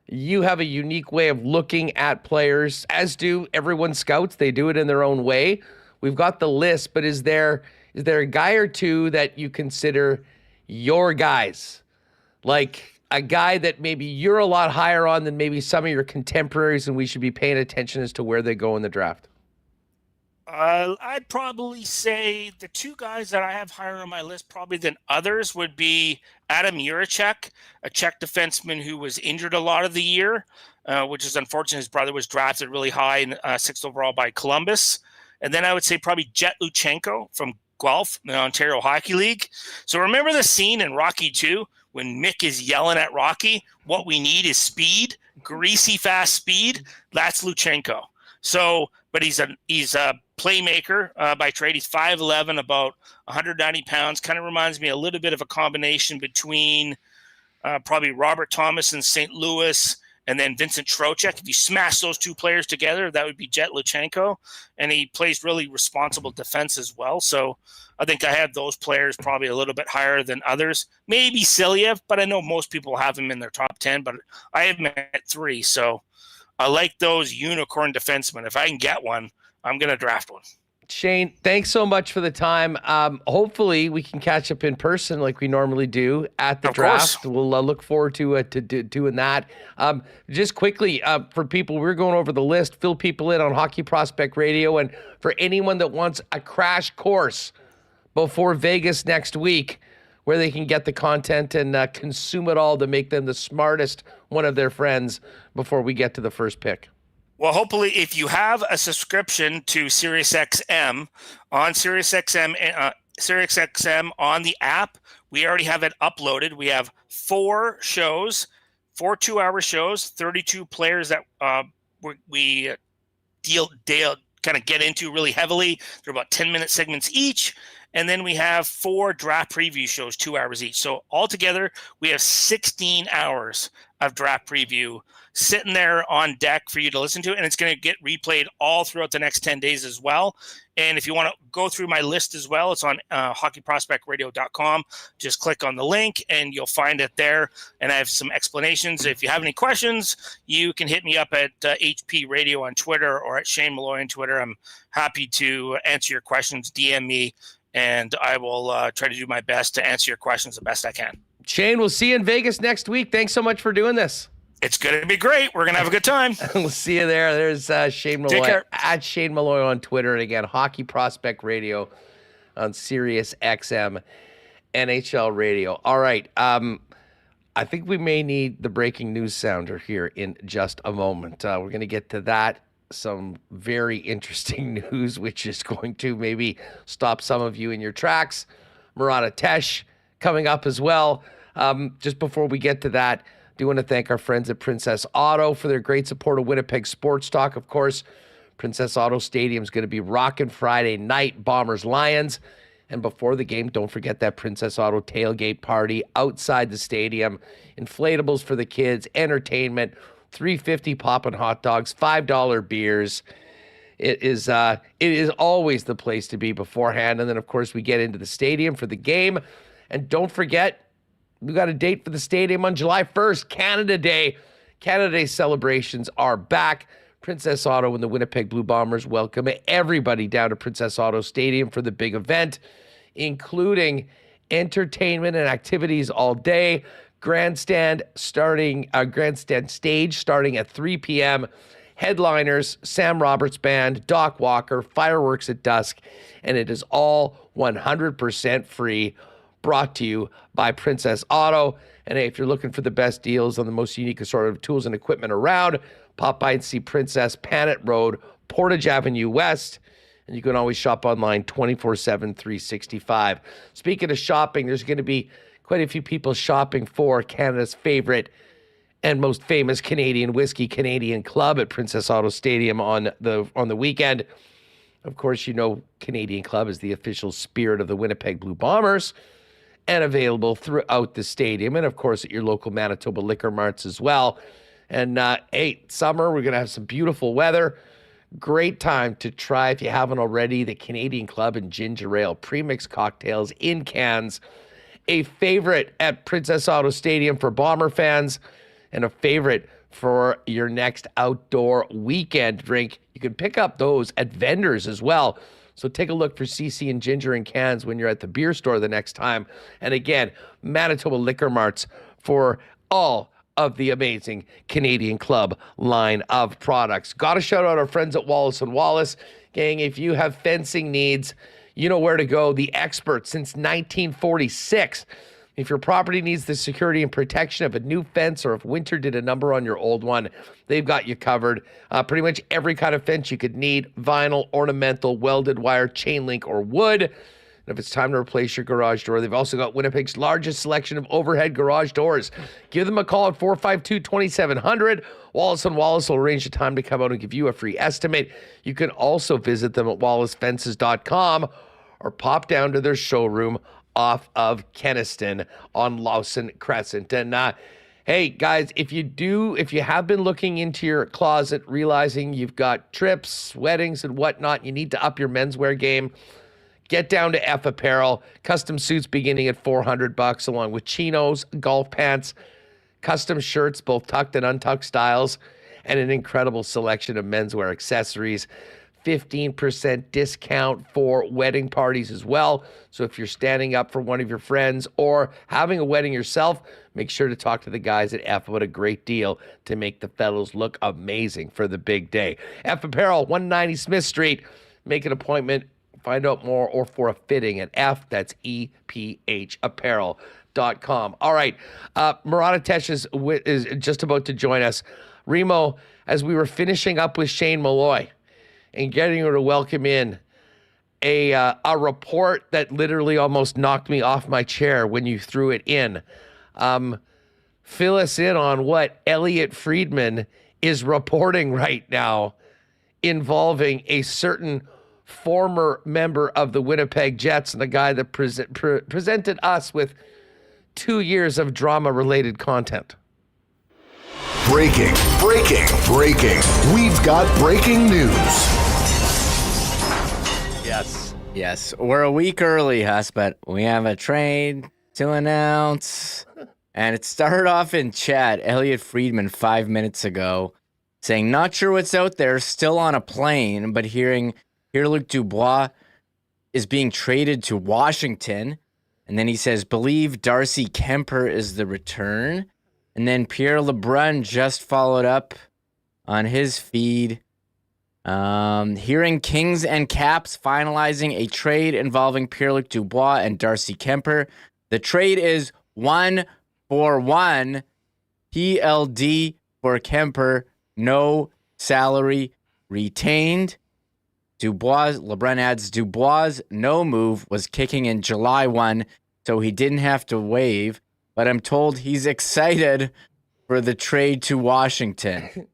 You have a unique way of looking at players, as do everyone scouts. They do it in their own way. We've got the list, but is there a guy or two that you consider your guys? Like a guy that maybe you're a lot higher on than maybe some of your contemporaries, and we should be paying attention as to where they go in the draft? I'd probably say the two guys that I have higher on my list probably than others would be Adam Juracek, a Czech defenseman who was injured a lot of the year, which is unfortunate. His brother was drafted really high in 6th overall by Columbus. And then I would say probably Jet Luchenko from Guelph, the Ontario Hockey League. So remember the scene in Rocky 2 when Mick is yelling at Rocky, what we need is speed, greasy, fast speed? That's Luchenko. So, but he's a playmaker by trade. He's 5'11", about 190 pounds. Kind of reminds me a little bit of a combination between probably Robert Thomas in St. Louis and then Vincent Trocheck. If you smash those two players together, that would be Jet Luchenko. And he plays really responsible defense as well. So I think I have those players probably a little bit higher than others. Maybe Silyev, but I know most people have him in their top 10, but I have him at 3. So I like those unicorn defensemen. If I can get one, I'm going to draft one. Shane, thanks so much for the time. Hopefully we can catch up in person like we normally do at the draft. Course. We'll look forward to doing that. Just quickly, for people, we're going over the list, fill people in on Hockey Prospect Radio. And for anyone that wants a crash course before Vegas next week, where they can get the content and consume it all to make them the smartest one of their friends before we get to the first pick. Well, hopefully, if you have a subscription to SiriusXM on SiriusXM on the app, we already have it uploaded. We have 4 shows, 4 2-hour shows, 32 players that we kind of get into really heavily. They're about 10-minute segments each. And then we have 4 draft preview shows, 2 hours each. So altogether, we have 16 hours of draft preview sitting there on deck for you to listen to. And it's going to get replayed all throughout the next 10 days as well. And if you want to go through my list as well, it's on hockeyprospectradio.com. Just click on the link and you'll find it there. And I have some explanations. If you have any questions, you can hit me up at HP Radio on Twitter or at Shane Malloy on Twitter. I'm happy to answer your questions. DM me. And I will try to do my best to answer your questions the best I can. Shane, we'll see you in Vegas next week. Thanks so much for doing this. It's going to be great. We're going to have a good time. We'll see you there. There's Shane Malloy. Take care. At Shane Malloy on Twitter. And again, Hockey Prospect Radio on Sirius XM NHL Radio. All right. I think we may need the breaking news sounder here in just a moment. We're going to get to that. Some very interesting news, which is going to maybe stop some of you in your tracks. Murat coming up as well. Just before we get to that, I do want to thank our friends at Princess Auto for their great support of Winnipeg Sports Talk. Of course, Princess Auto Stadium is going to be rocking Friday night, Bombers-Lions. And before the game, don't forget that Princess Auto tailgate party outside the stadium. Inflatables for the kids, entertainment, $3.50 poppin' hot dogs, $5 beers. It is always the place to be beforehand. And then, of course, we get into the stadium for the game. And don't forget, we got a date for the stadium on July 1st, Canada Day. Canada Day celebrations are back. Princess Auto and the Winnipeg Blue Bombers welcome everybody down to Princess Auto Stadium for the big event, including entertainment and activities all day. Grandstand stage starting at 3 p.m. Headliners, Sam Roberts Band, Doc Walker, fireworks at dusk, and it is all 100% free, brought to you by Princess Auto. And hey, if you're looking for the best deals on the most unique assortment of tools and equipment around, pop by and see Princess, Panet Road, Portage Avenue West. And you can always shop online 24/7, 365. Speaking of shopping, there's going to be quite a few people shopping for Canada's favorite and most famous Canadian whiskey, Canadian Club, at Princess Auto Stadium on the weekend. Of course, you know Canadian Club is the official spirit of the Winnipeg Blue Bombers, and available throughout the stadium, and of course at your local Manitoba liquor marts as well. And hey, summer, we're going to have some beautiful weather. Great time to try, if you haven't already, the Canadian Club and Ginger Ale premix cocktails in cans. A favorite at Princess Auto Stadium for Bomber fans, and a favorite for your next outdoor weekend drink. You can pick up those at vendors as well. So take a look for CC and Ginger in cans when you're at the beer store the next time. And again, Manitoba Liquor Marts for all of the amazing Canadian Club line of products. Got to shout out our friends at Wallace & Wallace. Gang, if you have fencing needs, you know where to go. The experts since 1946. If your property needs the security and protection of a new fence, or if winter did a number on your old one, they've got you covered. Pretty much every kind of fence you could need: vinyl, ornamental, welded wire, chain link, or wood. And if it's time to replace your garage door, they've also got Winnipeg's largest selection of overhead garage doors. Give them a call at 452-2700. Wallace & Wallace will arrange a time to come out and give you a free estimate. You can also visit them at wallacefences.com or pop down to their showroom off of Kenniston on Lawson Crescent. And hey, guys, if you have been looking into your closet, realizing you've got trips, weddings, and whatnot, you need to up your menswear game, get down to F Apparel. Custom suits beginning at $400, along with chinos, golf pants, custom shirts, both tucked and untucked styles, and an incredible selection of menswear accessories. 15% discount for wedding parties as well. So if you're standing up for one of your friends or having a wedding yourself, make sure to talk to the guys at F about a great deal to make the fellows look amazing for the big day. F Apparel, 190 Smith Street. Make an appointment, find out more, or for a fitting at F, that's EPHapparel.com. All right, Murat is just about to join us. Remo, as we were finishing up with Shane Malloy and getting her to welcome in a report that literally almost knocked me off my chair when you threw it in. Fill us in on what Elliotte Friedman is reporting right now involving a certain former member of the Winnipeg Jets and the guy that presented us with 2 years of drama-related content. Breaking. We've got breaking news. Yes, we're a week early, Huss, but we have a trade to announce. And it started off in chat, Elliotte Friedman 5 minutes ago, saying, not sure what's out there, still on a plane, but hearing Pierre-Luc Dubois is being traded to Washington. And then he says, believe Darcy Kemper is the return. And then Pierre LeBrun just followed up on his feed. Hearing Kings and Caps finalizing a trade involving Pierre-Luc Dubois and Darcy Kemper. The trade is 1-for-1. PLD for Kemper. No salary retained. LeBrun adds, Dubois' no move was kicking in July 1, so he didn't have to waive. But I'm told he's excited for the trade to Washington.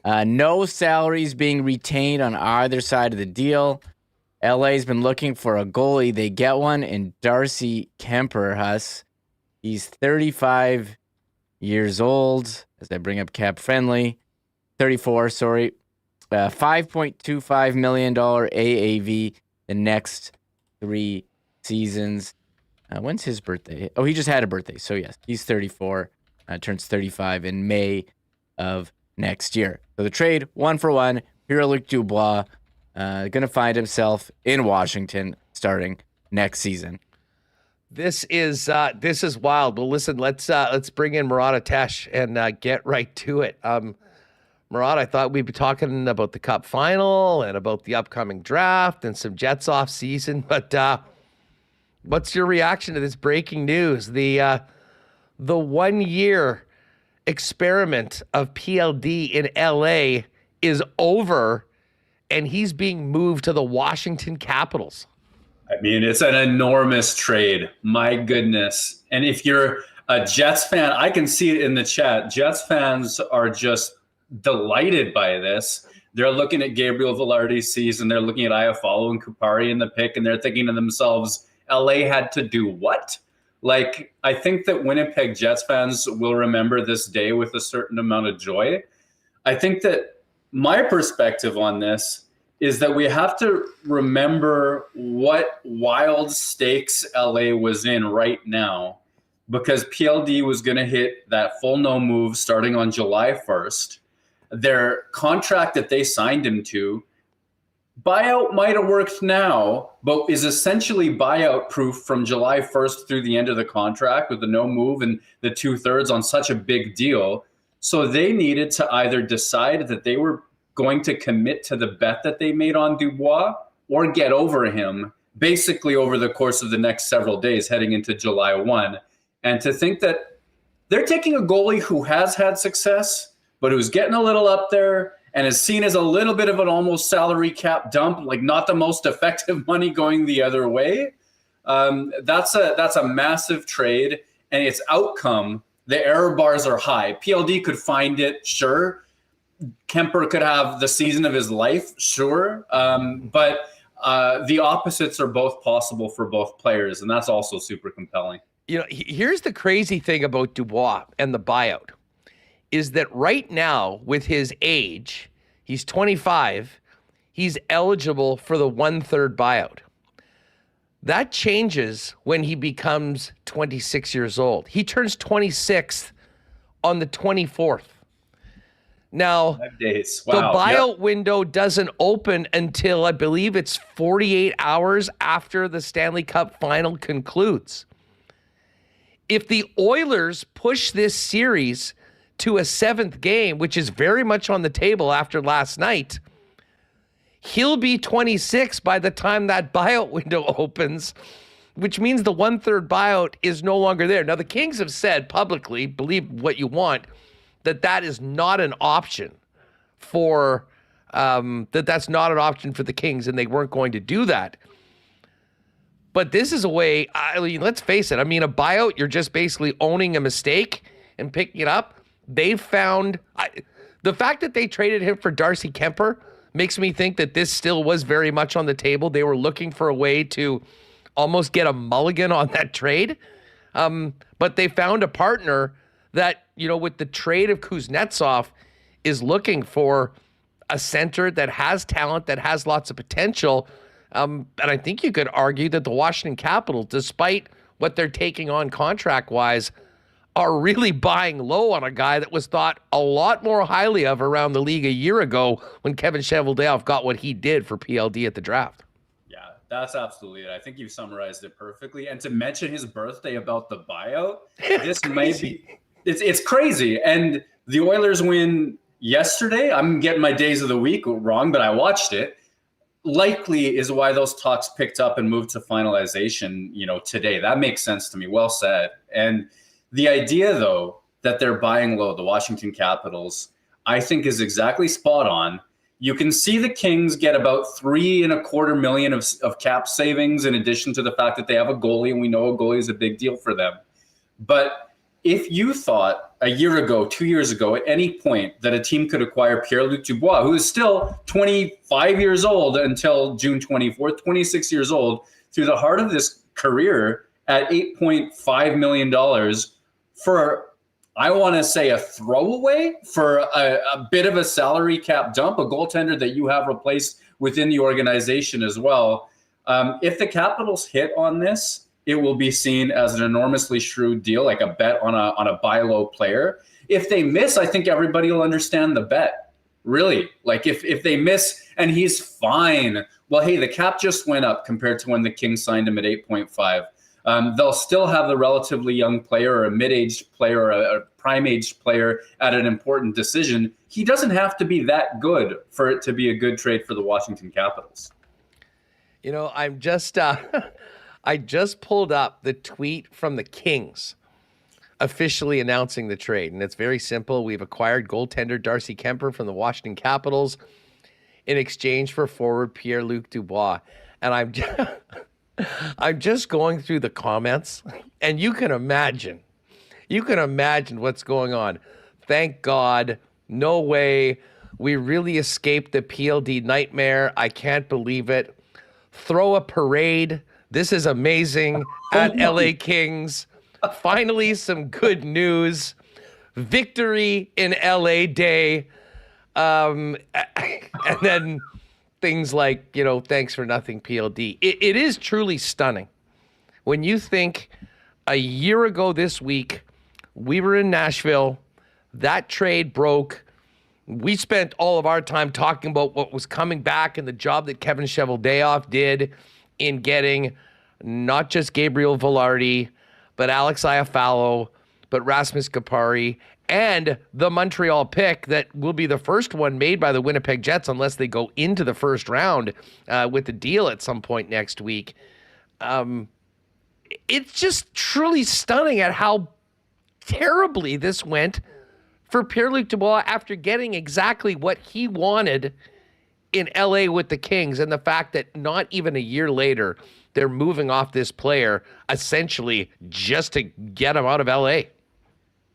No salaries being retained on either side of the deal. LA's been looking for a goalie. They get one in Darcy Kemper, Huss. He's 35 years old. as I bring up cap friendly. 34, sorry. $5.25 million AAV the next 3 seasons. When's his birthday? Oh, he just had a birthday. So, yes, he's 34. Turns 35 in May of next year. So the trade, 1-for-1. Pierre-Luc Dubois going to find himself in Washington starting next season. This is wild. Well, listen, let's bring in Murat and get right to it. Murat, I thought we'd be talking about the Cup final and about the upcoming draft and some Jets off season, but what's your reaction to this breaking news? The 1-year experiment of PLD in LA is over, and he's being moved to the Washington Capitals. I mean, it's an enormous trade. My goodness. And if you're a Jets fan, I can see it in the chat. Jets fans are just delighted by this. They're looking at Gabriel Velarde's season. They're looking at Iafallo and Kupari in the pick, and they're thinking to themselves, LA had to do what? Like, I think that Winnipeg Jets fans will remember this day with a certain amount of joy. I think that my perspective on this is that we have to remember what wild stakes LA was in right now, because PLD was going to hit that full no move starting on July 1st. Their contract that they signed him to, buyout might have worked now, but is essentially buyout proof from July 1st through the end of the contract with the no move and the 2/3 on such a big deal. So they needed to either decide that they were going to commit to the bet that they made on Dubois or get over him basically over the course of the next several days heading into July 1. And to think that they're taking a goalie who has had success, but who's getting a little up there and is seen as a little bit of an almost salary cap dump, like not the most effective money going the other way. That's a massive trade, and its outcome, the error bars are high. PLD could find it, sure. Kemper could have the season of his life, sure. But the opposites are both possible for both players, and that's also super compelling. You know, here's the crazy thing about Dubois and the buyout is that right now, with his age, he's 25, he's eligible for the 1/3 buyout. That changes when he becomes 26 years old. He turns 26 on the 24th. Now, 5 days. The Wow. buyout window doesn't open until I believe it's 48 hours after the Stanley Cup final concludes. If the Oilers push this series to a 7th game, which is very much on the table after last night, he'll be 26 by the time that buyout window opens, which means the 1/3 buyout is no longer there. Now, the Kings have said publicly, believe what you want, that is not an option for that's not an option for the Kings, and they weren't going to do that. But this is a way, I mean, let's face it. I mean, a buyout, you're just basically owning a mistake and picking it up. They found the fact that they traded him for Darcy Kemper makes me think that this still was very much on the table. They were looking for a way to almost get a mulligan on that trade. But they found a partner that, you know, with the trade of Kuznetsov is looking for a center that has talent, that has lots of potential. And I think you could argue that the Washington Capitals, despite what they're taking on contract-wise, are really buying low on a guy that was thought a lot more highly of around the league a year ago when Kevin Cheveldayoff got what he did for PLD at the draft. Yeah, that's absolutely it. I think you've summarized it perfectly. And to mention his birthday about the buyout, this might be it's crazy. And the Oilers win yesterday. I'm getting my days of the week wrong, but I watched it. Likely is why those talks picked up and moved to finalization, you know, today. That makes sense to me. Well said. And the idea, though, that they're buying low, the Washington Capitals, I think is exactly spot on. You can see the Kings get about $3.25 million of cap savings in addition to the fact that they have a goalie, and we know a goalie is a big deal for them. But if you thought a year ago, 2 years ago, at any point that a team could acquire Pierre-Luc Dubois, who is still 25 years old until June 24th, 26 years old, through the heart of this career at $8.5 million for I want to say a throwaway for a bit of a salary cap dump, a goaltender that you have replaced within the organization as well. If the Capitals hit on this, it will be seen as an enormously shrewd deal, like a bet on a buy low player. If they miss, I think everybody will understand the bet. Really, like if they miss and he's fine, well, hey, the cap just went up compared to when the Kings signed him at 8.5. They'll still have the relatively young player or a mid-aged player or a prime-aged player at an important decision. He doesn't have to be that good for it to be a good trade for the Washington Capitals. You know, I'm just I just pulled up the tweet from the Kings officially announcing the trade, and it's very simple. We've acquired goaltender Darcy Kemper from the Washington Capitals in exchange for forward Pierre-Luc Dubois. And I'm just going through the comments, and you can imagine what's going on. Thank God. No way. We really escaped the PLD nightmare. I can't believe it. Throw a parade. This is amazing. At LA Kings. Finally, some good news. Victory in LA Day. And then things like, you know, thanks for nothing, PLD. It is truly stunning. When you think a year ago this week, we were in Nashville, that trade broke. We spent all of our time talking about what was coming back and the job that Kevin Cheveldayoff did in getting not just Gabriel Velarde, but Alex Iafallo, but Rasmus Kupari, and the Montreal pick that will be the first one made by the Winnipeg Jets unless they go into the first round with the deal at some point next week. It's just truly stunning at how terribly this went for Pierre-Luc Dubois after getting exactly what he wanted in LA with the Kings, and the fact that not even a year later, they're moving off this player essentially just to get him out of LA.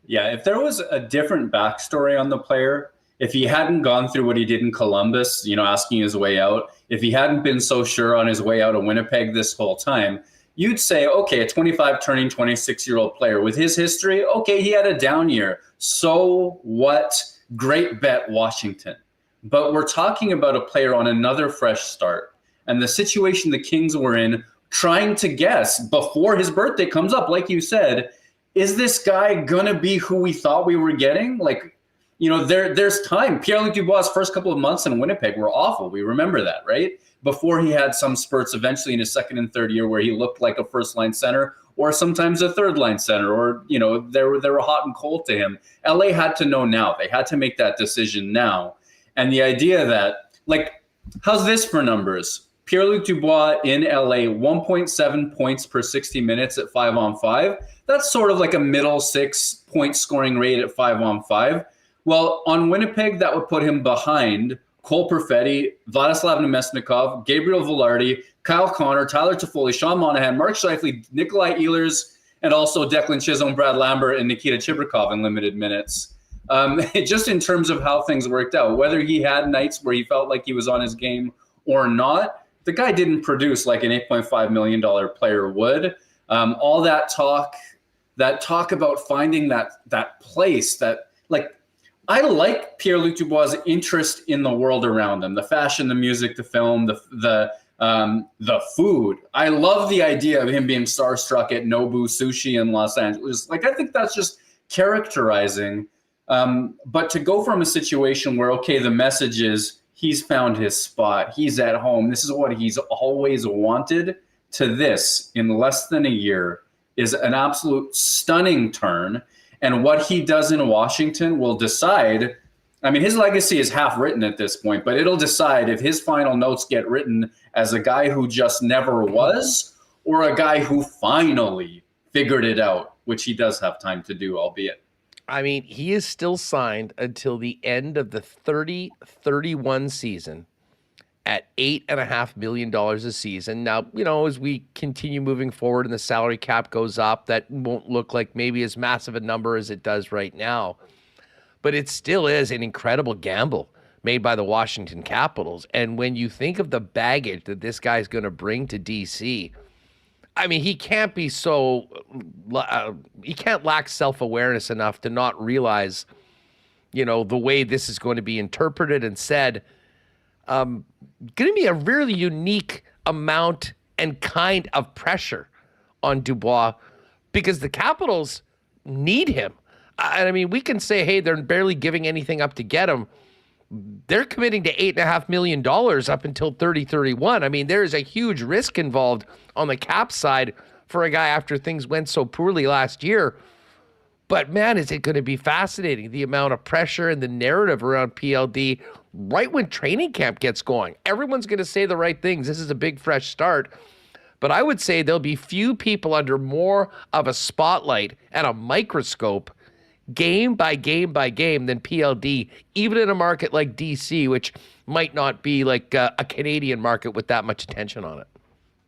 Yeah, if there was a different backstory on the player, if he hadn't gone through what he did in Columbus, you know, asking his way out, if he hadn't been so sure on his way out of Winnipeg this whole time, you'd say, okay, a 25 turning 26-year-old player with his history, okay, he had a down year. So what? Great bet, Washington. But we're talking about a player on another fresh start. And the situation the Kings were in, trying to guess before his birthday comes up, like you said, is this guy going to be who we thought we were getting? Like, you know, there's time. Pierre-Luc Dubois' first couple of months in Winnipeg were awful. We remember that, right? Before he had some spurts eventually in his second and third year where he looked like a first-line center or sometimes a third-line center, or, you know, they were hot and cold to him. LA had to know now. They had to make that decision now. And the idea that, like, how's this for numbers? Pierre-Luc Dubois in LA, 1.7 points per 60 minutes at 5-on-5. That's sort of like a middle 6-point scoring rate at 5-on-5. Well, on Winnipeg, that would put him behind Cole Perfetti, Vladislav Nemesnikov, Gabriel Velarde, Kyle Connor, Tyler Toffoli, Sean Monahan, Mark Scheifele, Nikolai Ehlers, and also Declan Chisholm, Brad Lambert, and Nikita Chibrikov in limited minutes. Just in terms of how things worked out, whether he had nights where he felt like he was on his game or not, the guy didn't produce like an $8.5 million player would. All that talk about finding that place that, like, I like Pierre-Luc Dubois' interest in the world around him, the fashion, the music, the film, the food. I love the idea of him being starstruck at Nobu Sushi in Los Angeles. Like, I think that's just characterizing. But to go from a situation where, okay, the message is he's found his spot, he's at home, this is what he's always wanted, to this in less than a year is an absolute stunning turn. And what he does in Washington will decide. I mean, his legacy is half written at this point, but it'll decide if his final notes get written as a guy who just never was or a guy who finally figured it out, which he does have time to do, albeit. I mean, he is still signed until the end of the 30-31 season at $8.5 million a season. Now, you know, as we continue moving forward and the salary cap goes up, that won't look like maybe as massive a number as it does right now. But it still is an incredible gamble made by the Washington Capitals. And when you think of the baggage that this guy's going to bring to DC, I mean, he can't be so, he can't lack self-awareness enough to not realize, the way this is going to be interpreted and said. Going to be a really unique amount and kind of pressure on Dubois because the Capitals need him. And I mean, we can say, hey, they're barely giving anything up to get him. They're committing to $8.5 million up until 30-31. I mean, there is a huge risk involved on the cap side for a guy after things went so poorly last year. But man, is it going to be fascinating, the amount of pressure and the narrative around PLD right when training camp gets going. Everyone's going to say the right things. This is a big, fresh start. But I would say there'll be few people under more of a spotlight and a microscope game by game by game than PLD, even in a market like DC, which might not be like a Canadian market with that much attention on it.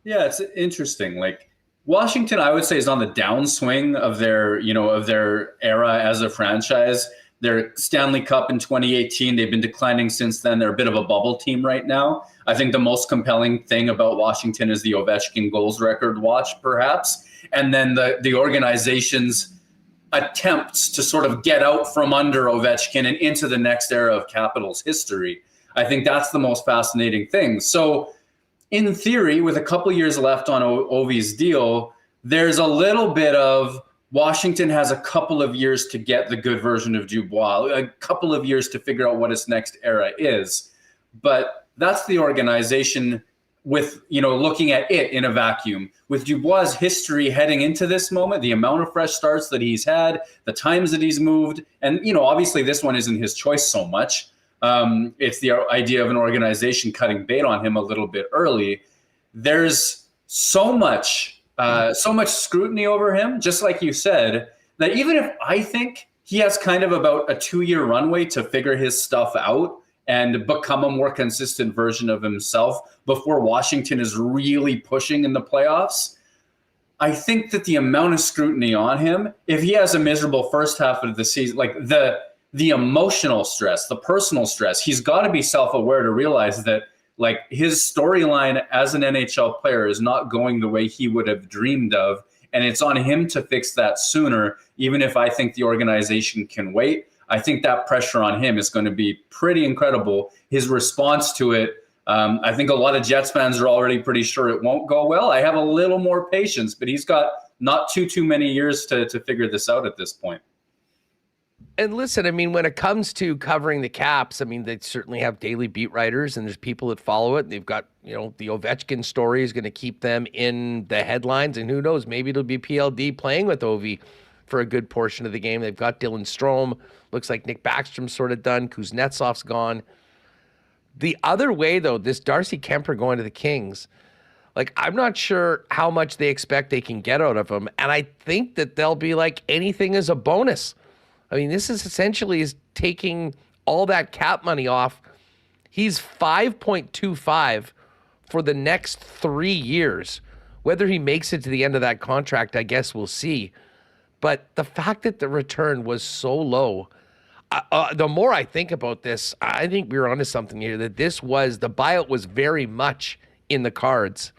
Yeah, it's interesting. Like Washington, I would say, is on the downswing of their era as a franchise. Their Stanley Cup in 2018, they've been declining since then. They're a bit of a bubble team right now. I think the most compelling thing about Washington is the Ovechkin goals record watch, perhaps, and then the organization's attempts to sort of get out from under Ovechkin and into the next era of Capitals history. I think that's the most fascinating thing. So in theory, with a couple years left on Ovi's deal, there's a little bit of Washington has a couple of years to get the good version of Dubois, a couple of years to figure out what its next era is. But that's the organization with, looking at it in a vacuum. With Dubois' history heading into this moment, the amount of fresh starts that he's had, the times that he's moved, and, obviously this one isn't his choice so much. It's the idea of an organization cutting bait on him a little bit early. There's so much scrutiny over him, just like you said, that even if I think he has kind of about a 2-year runway to figure his stuff out and become a more consistent version of himself before Washington is really pushing in the playoffs, I think that the amount of scrutiny on him, if he has a miserable first half of the season, like the emotional stress, the personal stress, he's got to be self-aware to realize that like his storyline as an NHL player is not going the way he would have dreamed of. And it's on him to fix that sooner, even if I think the organization can wait. I think that pressure on him is going to be pretty incredible. His response to it, I think a lot of Jets fans are already pretty sure it won't go well. I have a little more patience, but he's got not too many years to figure this out at this point. And listen, I mean, when it comes to covering the Caps, I mean, they certainly have daily beat writers and there's people that follow it. They've got, the Ovechkin story is going to keep them in the headlines. And who knows, maybe it'll be PLD playing with Ovi for a good portion of the game. They've got Dylan Strome. Looks like Nick Backstrom's sort of done. Kuznetsov's gone. The other way, though, this Darcy Kemper going to the Kings, like, I'm not sure how much they expect they can get out of him. And I think that they'll be like, anything is a bonus. I mean, this is essentially is taking all that cap money off. He's 5.25 for the next 3 years. Whether he makes it to the end of that contract, I guess we'll see. But the fact that the return was so low, the more I think about this, I think we're onto something here, that the buyout was very much in the cards.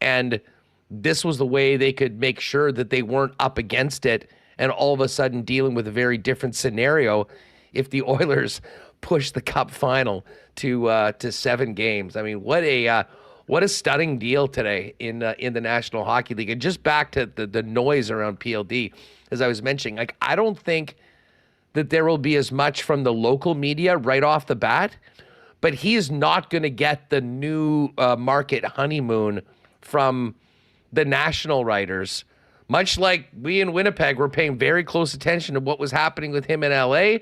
And this was the way they could make sure that they weren't up against it and all of a sudden dealing with a very different scenario if the Oilers push the Cup final to 7 games. I mean, what a stunning deal today in the National Hockey League. And just back to the noise around PLD, as I was mentioning, like, I don't think that there will be as much from the local media right off the bat, but he is not going to get the new market honeymoon from the national writers. Much like we in Winnipeg were paying very close attention to what was happening with him in LA,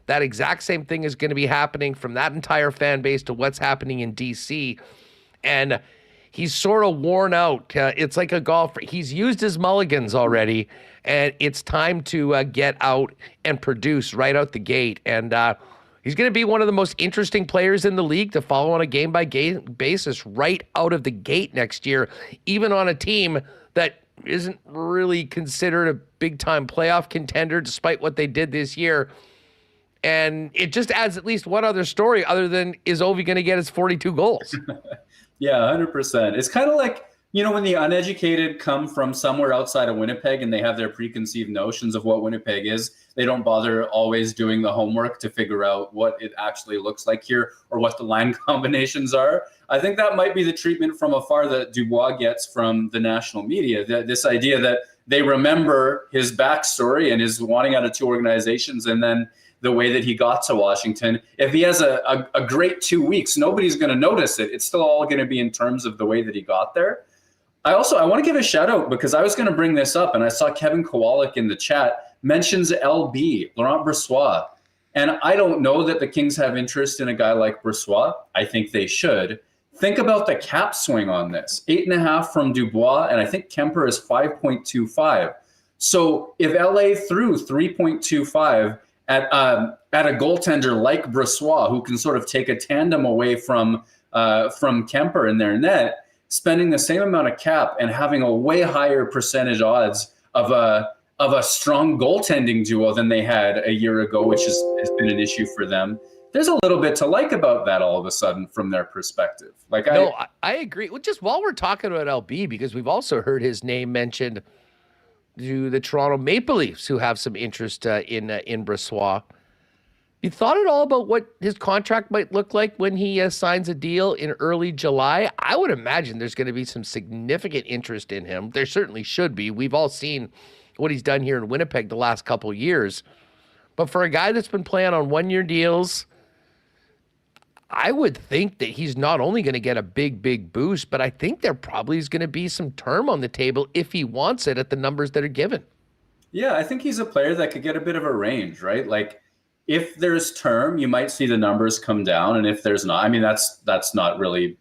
that exact same thing is going to be happening from that entire fan base to what's happening in DC. And he's sort of worn out. It's like a golfer. He's used his mulligans already, and it's time to get out and produce right out the gate. And he's going to be one of the most interesting players in the league to follow on a game-by-game basis right out of the gate next year, even on a team that isn't really considered a big-time playoff contender despite what they did this year. And it just adds at least one other story other than, is Ovi going to get his 42 goals? Yeah, 100%. It's kind of like You know, when the uneducated come from somewhere outside of Winnipeg and they have their preconceived notions of what Winnipeg is, they don't bother always doing the homework to figure out what it actually looks like here or what the line combinations are. I think that might be the treatment from afar that Dubois gets from the national media. This idea that they remember his backstory and his wanting out of two organizations and then the way that he got to Washington. If he has a great 2 weeks, nobody's going to notice it. It's still all going to be in terms of the way that he got there. I want to give a shout out because I was going to bring this up and I saw Kevin Kowalik in the chat mentions LB, Laurent Brossoit. And I don't know that the Kings have interest in a guy like Brossoit. I think they should. Think about the cap swing on this. 8.5 from Dubois, and I think Kemper is 5.25. So if LA threw 3.25 at a goaltender like Brossoit, who can sort of take a tandem away from Kemper in their net, spending the same amount of cap and having a way higher percentage odds of a strong goaltending duo than they had a year ago, which has been an issue for them. There's a little bit to like about that all of a sudden from their perspective. I agree. Well, just while we're talking about LB, because we've also heard his name mentioned to the Toronto Maple Leafs, who have some interest in Brossoit. You thought at all about what his contract might look like when he signs a deal in early July? I would imagine there's going to be some significant interest in him. There certainly should be. We've all seen what he's done here in Winnipeg the last couple of years. But for a guy that's been playing on one-year deals, I would think that he's not only going to get a big, big boost, but I think there probably is going to be some term on the table if he wants it at the numbers that are given. Yeah, I think he's a player that could get a bit of a range, right? Like, if there's term, you might see the numbers come down. And if there's not, I mean, that's not really,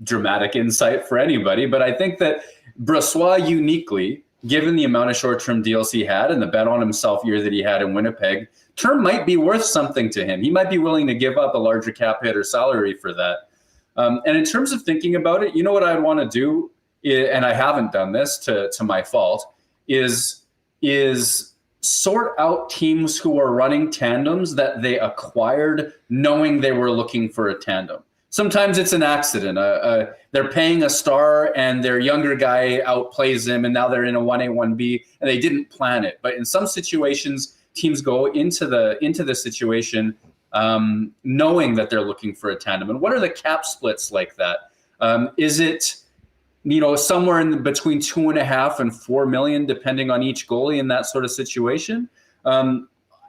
dramatic insight for anybody. But I think that Brossoit uniquely, given the amount of short-term deals he had and the bet on himself year that he had in Winnipeg, term might be worth something to him. He might be willing to give up a larger cap hit or salary for that. And in terms of thinking about it, you know what I'd want to do, and I haven't done this to my fault, is sort out teams who are running tandems that they acquired knowing they were looking for a tandem. Sometimes it's an accident. They're paying a star and their younger guy outplays him and now they're in a 1A, 1B and they didn't plan it. But in some situations, teams go into the situation knowing that they're looking for a tandem. And what are the cap splits like that? Is it somewhere in between 2.5 and 4 million, depending on each goalie in that sort of situation?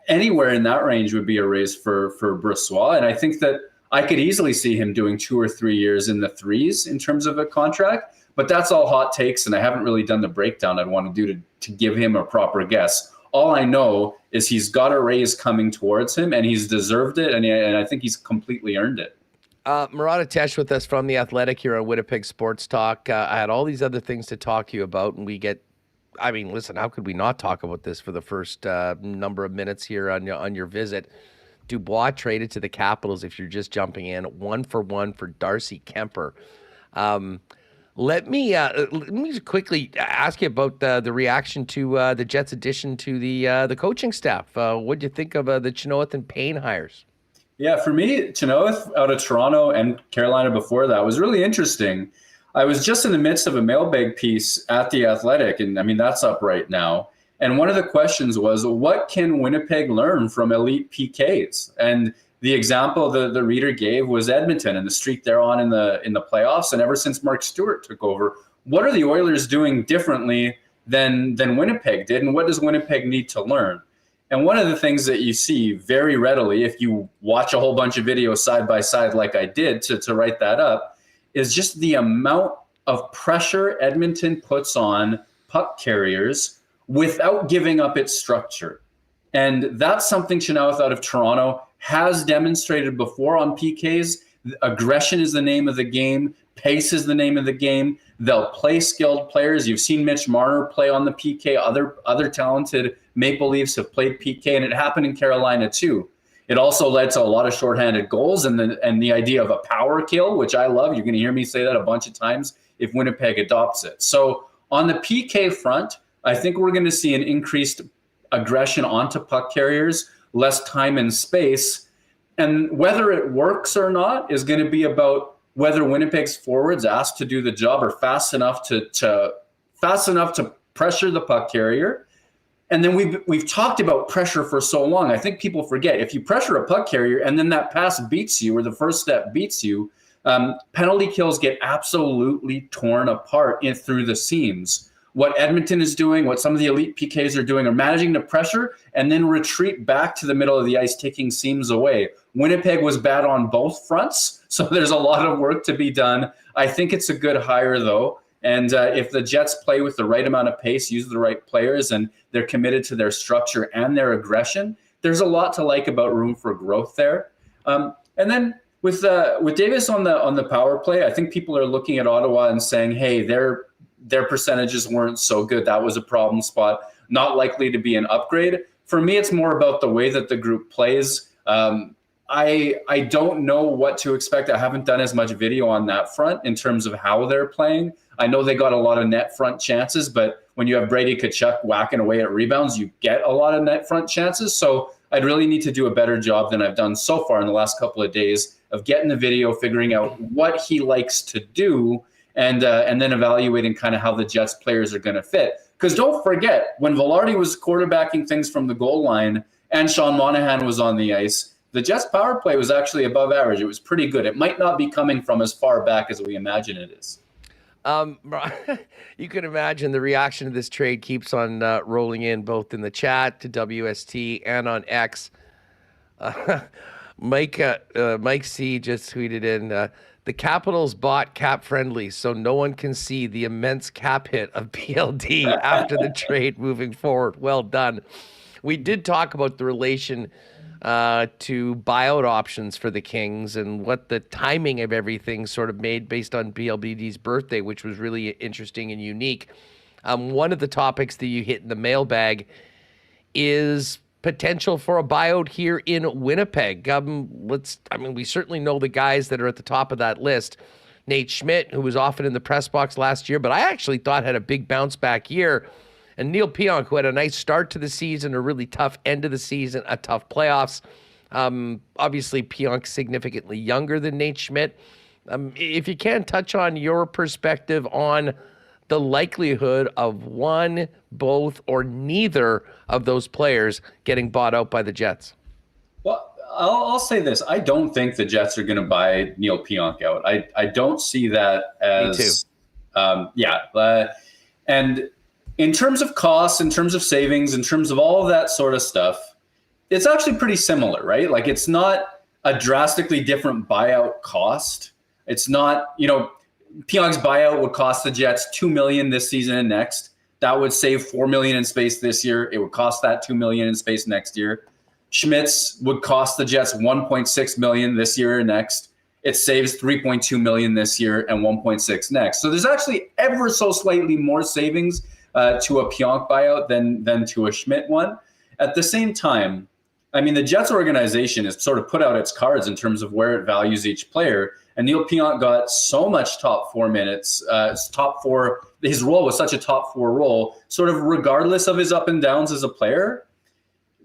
Anywhere in that range would be a raise for Brossoit. And I think that I could easily see him doing 2 or 3 years in the threes in terms of a contract, but that's all hot takes. And I haven't really done the breakdown I'd want to do to give him a proper guess. All I know is he's got a raise coming towards him and he's deserved it. And I think he's completely earned it. Murat with us from The Athletic here on Winnipeg Sports Talk. I had all these other things to talk to you about, and listen, how could we not talk about this for the first number of minutes here on your visit? Dubois traded to the Capitals, if you're just jumping in, 1-for-1 for Darcy Kemper. Let me just quickly ask you about the reaction to the Jets' addition to the coaching staff. What do you think of the Chenoweth and Payne hires? Yeah, for me, Chenoweth out of Toronto and Carolina before that was really interesting. I was just in the midst of a mailbag piece at The Athletic, and I mean, that's up right now. And one of the questions was, what can Winnipeg learn from elite PKs? And the example the reader gave was Edmonton and the streak they're on in the playoffs. And ever since Mark Stewart took over, what are the Oilers doing differently than Winnipeg did? And what does Winnipeg need to learn? And one of the things that you see very readily, if you watch a whole bunch of videos side by side like I did to write that up, is just the amount of pressure Edmonton puts on puck carriers without giving up its structure. And that's something Chenoweth out of Toronto has demonstrated before on PKs. Aggression is the name of the game. Pace is the name of the game. They'll play skilled players. You've seen Mitch Marner play on the PK. Other talented Maple Leafs have played PK, and it happened in Carolina too. It also led to a lot of shorthanded goals and the idea of a power kill, which I love. You're going to hear me say that a bunch of times if Winnipeg adopts it. So on the PK front, I think we're going to see an increased aggression onto puck carriers, less time and space. And whether it works or not is going to be about whether Winnipeg's forwards asked to do the job are fast enough to pressure the puck carrier. And then we've talked about pressure for so long. I think people forget, if you pressure a puck carrier and then that pass beats you, or the first step beats you, penalty kills get absolutely torn apart through the seams. What Edmonton is doing, what some of the elite PKs are doing, are managing to pressure and then retreat back to the middle of the ice, taking seams away. Winnipeg was bad on both fronts, so there's a lot of work to be done. I think it's a good hire, though. And if the Jets play with the right amount of pace, use the right players, and they're committed to their structure and their aggression, there's a lot to like about room for growth there. And then with Davis on the power play, I think people are looking at Ottawa and saying, hey, their percentages weren't so good. That was a problem spot. Not likely to be an upgrade. For me, it's more about the way that the group plays. I don't know what to expect. I haven't done as much video on that front in terms of how they're playing. I know they got a lot of net front chances, but when you have Brady Tkachuk whacking away at rebounds, you get a lot of net front chances. So I'd really need to do a better job than I've done so far in the last couple of days of getting the video, figuring out what he likes to do, and then evaluating kind of how the Jets players are going to fit. Because don't forget, when Velarde was quarterbacking things from the goal line and Sean Monahan was on the ice, the Jets' power play was actually above average. It was pretty good. It might not be coming from as far back as we imagine it is. You can imagine the reaction to this trade keeps on rolling in, both in the chat to WST and on X. Mike C just tweeted in, the Capitals bought cap friendly, so no one can see the immense cap hit of PLD after the trade moving forward. Well done. We did talk about the relation to buyout options for the Kings and what the timing of everything sort of made based on PLBD's birthday, which was really interesting and unique. One of the topics that you hit in the mailbag is potential for a buyout here in Winnipeg. We certainly know the guys that are at the top of that list. Nate Schmidt, who was often in the press box last year, but I actually thought had a big bounce back year. And Neil Pionk, who had a nice start to the season, a really tough end of the season, a tough playoffs. Obviously, Pionk significantly younger than Nate Schmidt. If you can touch on your perspective on the likelihood of one, both, or neither of those players getting bought out by the Jets. Well, I'll say this. I don't think the Jets are going to buy Neil Pionk out. I don't see that as... Me too. And in terms of costs, in terms of savings, in terms of all of that sort of stuff, it's actually pretty similar, right? Like, it's not a drastically different buyout cost. It's not, Pionk's buyout would cost the Jets $2 million this season and next. That would save $4 million in space this year. It would cost that $2 million in space next year. Schmidt's would cost the Jets $1.6 million this year and next. It saves $3.2 million this year and $1.6 next. So there's actually ever so slightly more savings to a Pionk buyout than to a Schmidt one. At the same time, the Jets organization has sort of put out its cards in terms of where it values each player. And Neil Pionk got so much top four minutes, his role was such a top four role, sort of regardless of his up and downs as a player.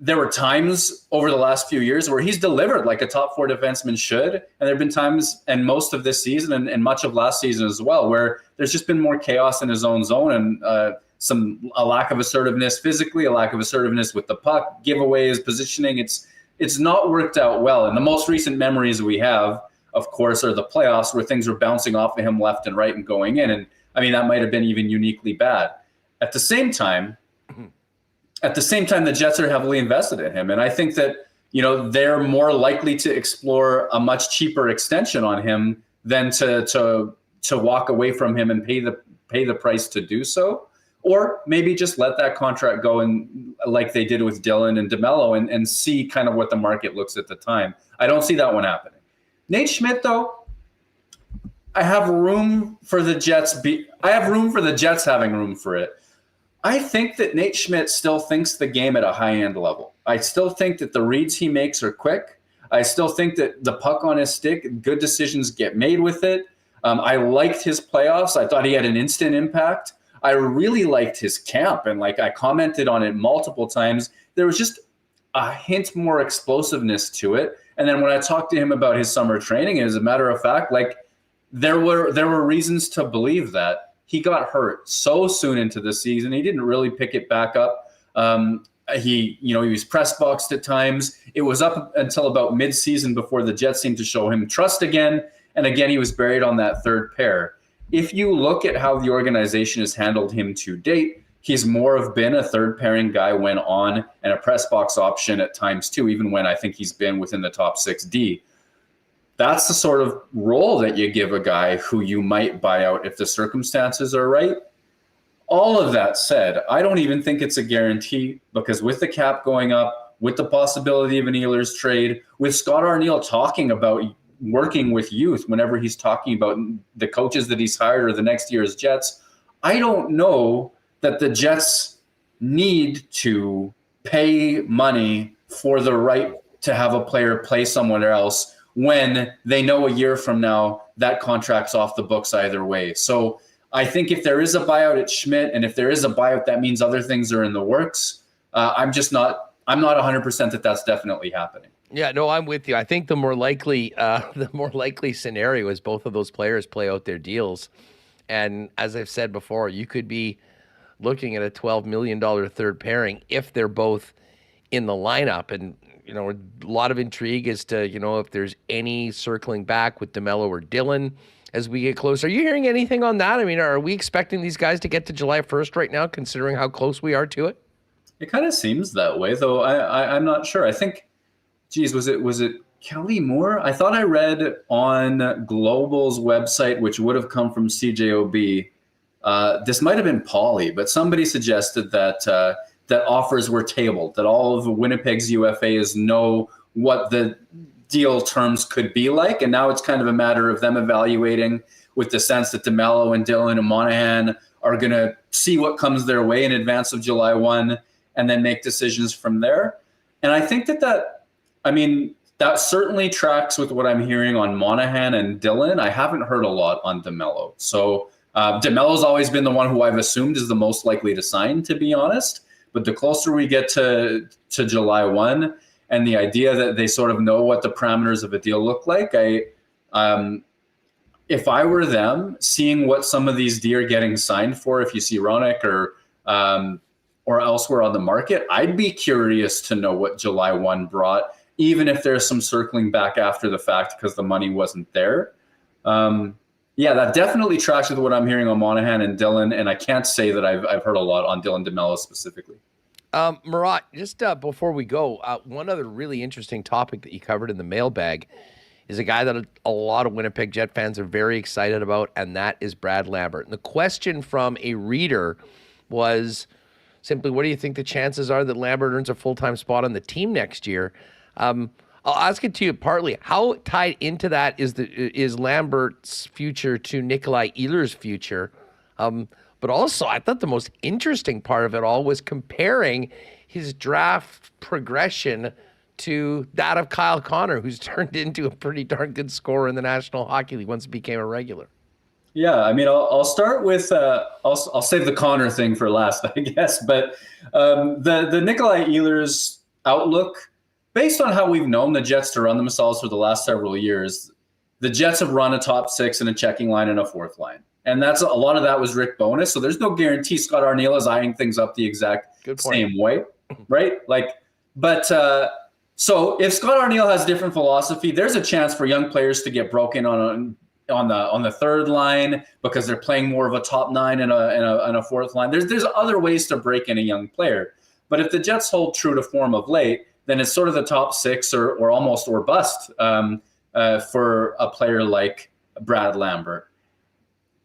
There were times over the last few years where he's delivered like a top four defenseman should. And there have been times, and most of this season and much of last season as well, where there's just been more chaos in his own zone and a lack of assertiveness physically, a lack of assertiveness with the puck, giveaways, positioning. It's not worked out well. And the most recent memories we have, of course, are the playoffs where things were bouncing off of him left and right and going in. And that might have been even uniquely bad. At the same time, the Jets are heavily invested in him. And I think that, they're more likely to explore a much cheaper extension on him than to walk away from him and pay the price to do so. Or maybe just let that contract go and like they did with Dylan and DeMello and see kind of what the market looks at the time. I don't see that one happening. Nate Schmidt, though, I have room for the Jets having room for it. I think that Nate Schmidt still thinks the game at a high-end level. I still think that the reads he makes are quick. I still think that the puck on his stick, good decisions get made with it. I liked his playoffs. I thought he had an instant impact. I really liked his camp, and I commented on it multiple times. There was just a hint more explosiveness to it. And then when I talked to him about his summer training, as a matter of fact, there were reasons to believe that. He got hurt so soon into the season. He didn't really pick it back up. He was press boxed at times. It was up until about mid-season before the Jets seemed to show him trust again. And again, he was buried on that third pair. If you look at how the organization has handled him to date, he's more of been a third pairing guy when on and a press box option at times too, even when I think he's been within the top 6D. That's the sort of role that you give a guy who you might buy out if the circumstances are right. All of that said, I don't even think it's a guarantee, because with the cap going up, with the possibility of an Oilers trade, with Scott Arniel talking about working with youth whenever he's talking about the coaches that he's hired or the next year's Jets, I don't know that the Jets need to pay money for the right to have a player play somewhere else when they know a year from now that contract's off the books either way. So I think if there is a buyout, it's Schmidt, and if there is a buyout, that means other things are in the works. I'm not 100% that that's definitely happening. Yeah, no, I'm with you. I think the more likely scenario is both of those players play out their deals. And as I've said before, you could be looking at a $12 million third pairing if they're both in the lineup. And, a lot of intrigue as to, if there's any circling back with DeMello or Dylan as we get closer. Are you hearing anything on that? I mean, are we expecting these guys to get to July 1st right now, considering how close we are to it? It kind of seems that way, though. I'm not sure. I think, was it Kelly Moore? I thought I read on Global's website, which would have come from CJOB. This might have been Pauly, but somebody suggested that that offers were tabled, that all of Winnipeg's UFAs know what the deal terms could be like, and now it's kind of a matter of them evaluating, with the sense that DeMello and Dylan and Monahan are going to see what comes their way in advance of July 1 and then make decisions from there. And I think that certainly tracks with what I'm hearing on Monahan and Dylan. I haven't heard a lot on DeMello. So DeMello's always been the one who I've assumed is the most likely to sign, to be honest. But the closer we get to July 1 and the idea that they sort of know what the parameters of a deal look like, if I were them, seeing what some of these D are getting signed for, if you see Roenick or elsewhere on the market, I'd be curious to know what July 1 brought, even if there's some circling back after the fact because the money wasn't there. That definitely tracks with what I'm hearing on Monahan and Dylan, and I can't say that I've heard a lot on Dylan DeMello specifically. Murat, just before we go, one other really interesting topic that you covered in the mailbag is a guy that a lot of Winnipeg Jet fans are very excited about, and that is Brad Lambert. And the question from a reader was simply, what do you think the chances are that Lambert earns a full-time spot on the team next year? I'll ask it to you partly. How tied into that is Lambert's future to Nikolai Ehlers' future? But also, I thought the most interesting part of it all was comparing his draft progression to that of Kyle Connor, who's turned into a pretty darn good scorer in the National Hockey League once he became a regular. Yeah, I'll start with I'll save the Connor thing for last, I guess. But the Nikolai Ehlers outlook, based on how we've known the Jets to run themselves for the last several years, the Jets have run a top six and a checking line and a fourth line. And a lot of that was Rick Bowness. So there's no guarantee Scott Arniel is eyeing things up the exact same way, right? So if Scott Arniel has different philosophy, there's a chance for young players to get broken on the third line because they're playing more of a top nine and a fourth line. There's other ways to break in a young player. But if the Jets hold true to form of late, then it's sort of the top six or almost or bust for a player like Brad Lambert.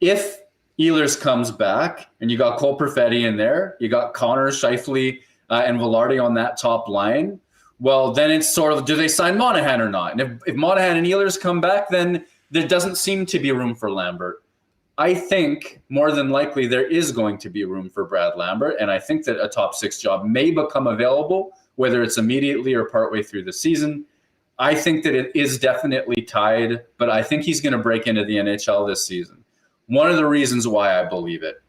If Ehlers comes back and you got Cole Perfetti in there, you got Connor, Scheifele, and Velarde on that top line, well, then it's sort of, do they sign Monahan or not? And if Monahan and Ehlers come back, then there doesn't seem to be room for Lambert. I think more than likely there is going to be room for Brad Lambert, and I think that a top six job may become available, whether it's immediately or partway through the season. I think that it is definitely tied, but I think he's going to break into the NHL this season. One of the reasons why I believe it,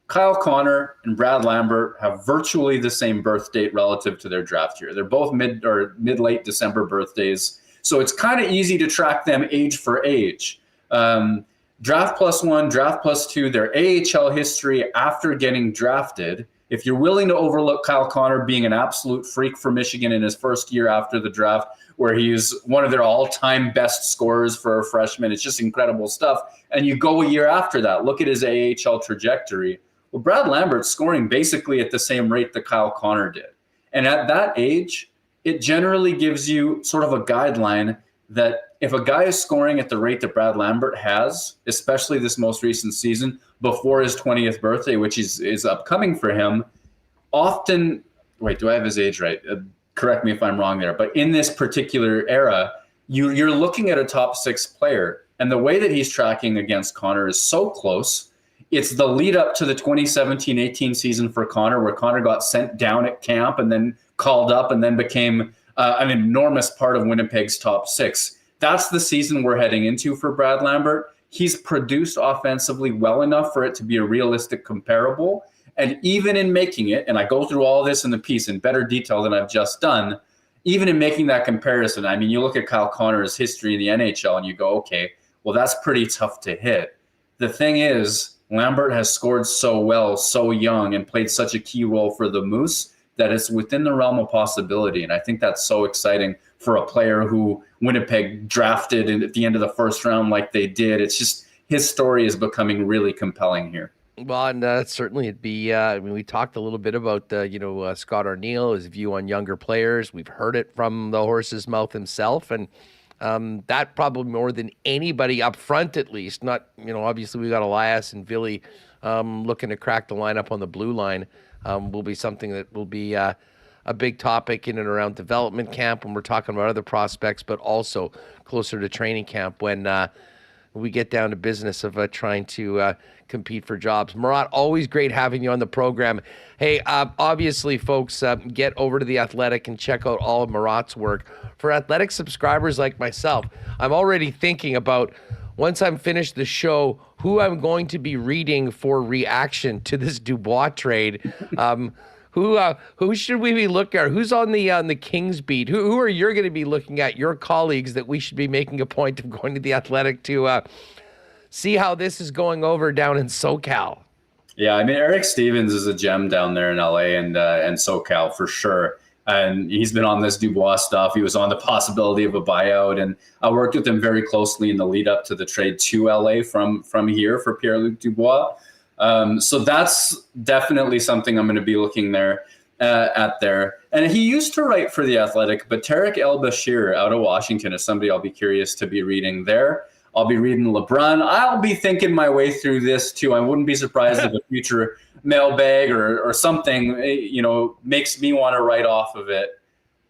Kyle Connor and Brad Lambert have virtually the same birth date relative to their draft year. They're both mid-late December birthdays, so it's kind of easy to track them age for age. Draft +1, draft +2, their AHL history after getting drafted. If you're willing to overlook Kyle Connor being an absolute freak for Michigan in his first year after the draft, where he's one of their all-time best scorers for a freshman, it's just incredible stuff. And you go a year after that, look at his AHL trajectory. Well, Brad Lambert's scoring basically at the same rate that Kyle Connor did. And at that age, it generally gives you sort of a guideline that if a guy is scoring at the rate that Brad Lambert has, especially this most recent season, before his 20th birthday, which is upcoming for him, often, wait, do I have his age right? Correct me if I'm wrong there. But in this particular era, you're looking at a top 6 player. And the way that he's tracking against Connor is so close. It's the lead up to the 2017-18 season for Connor, where Connor got sent down at camp and then called up and then became an enormous part of Winnipeg's top 6. That's the season we're heading into for Brad Lambert. He's produced offensively well enough for it to be a realistic comparable. And even in making it, and I go through all this in the piece in better detail than I've just done, even in making that comparison, I mean, you look at Kyle Connor's history in the NHL and you go, okay, well, that's pretty tough to hit. The thing is, Lambert has scored so well, so young, and played such a key role for the Moose that it's within the realm of possibility. And I think that's so exciting for a player who Winnipeg drafted at the end of the first round like they did. It's just his story is becoming really compelling here. Well, and certainly it'd be, I mean, we talked a little bit about, Scott Arniel, his view on younger players. We've heard it from the horse's mouth himself. And that probably more than anybody up front, at least. Not, obviously we got Elias and Billy looking to crack the lineup on the blue line. Will be something that will be a big topic in and around development camp when we're talking about other prospects, but also closer to training camp when we get down to business of trying to compete for jobs. Murat, always great having you on the program. Hey, obviously, folks, get over to The Athletic and check out all of Murat's work. For Athletic subscribers like myself, I'm already thinking about, once I'm finished the show, who I'm going to be reading for reaction to this Dubois trade. Who should we be looking at? Who's on the Kings beat? Who are you going to be looking at, your colleagues, that we should be making a point of going to The Athletic to see how this is going over down in SoCal? Yeah, I mean, Eric Stevens is a gem down there in LA and SoCal for sure. And he's been on this Dubois stuff. He was on the possibility of a buyout, and I worked with him very closely in the lead up to the trade to LA from here for Pierre-Luc Dubois. So that's definitely something I'm going to be looking at there. And he used to write for The Athletic, but Tarek El-Bashir out of Washington is somebody I'll be curious to be reading there. I'll be reading LeBron. I'll be thinking my way through this too. I wouldn't be surprised if a future mailbag or something, makes me want to write off of it.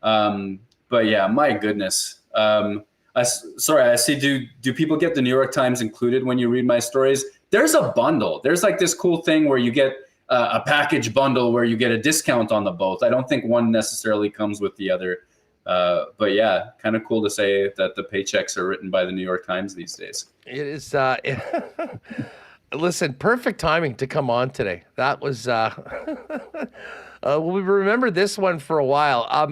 But yeah, my goodness. I see. Do people get the New York Times included when you read my stories? There's a bundle. There's like this cool thing where you get a package bundle where you get a discount on the both. I don't think one necessarily comes with the other. But yeah, kind of cool to say that the paychecks are written by the New York Times these days. It is. Listen, perfect timing to come on today. That was. We remember this one for a while. Are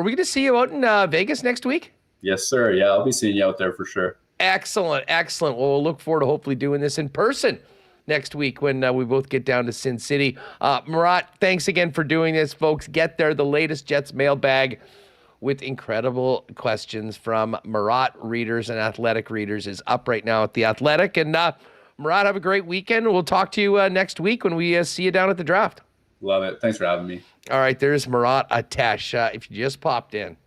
we going to see you out in Vegas next week? Yes, sir. Yeah, I'll be seeing you out there for sure. Excellent. Well, we'll look forward to hopefully doing this in person next week when we both get down to Sin City. Murat, thanks again for doing this, folks. Get there. The latest Jets mailbag with incredible questions from Murat readers and Athletic readers is up right now at The Athletic. And Murat, have a great weekend. We'll talk to you next week when we see you down at the draft. Love it. Thanks for having me. All right, there's Murat Atesh. If you just popped in,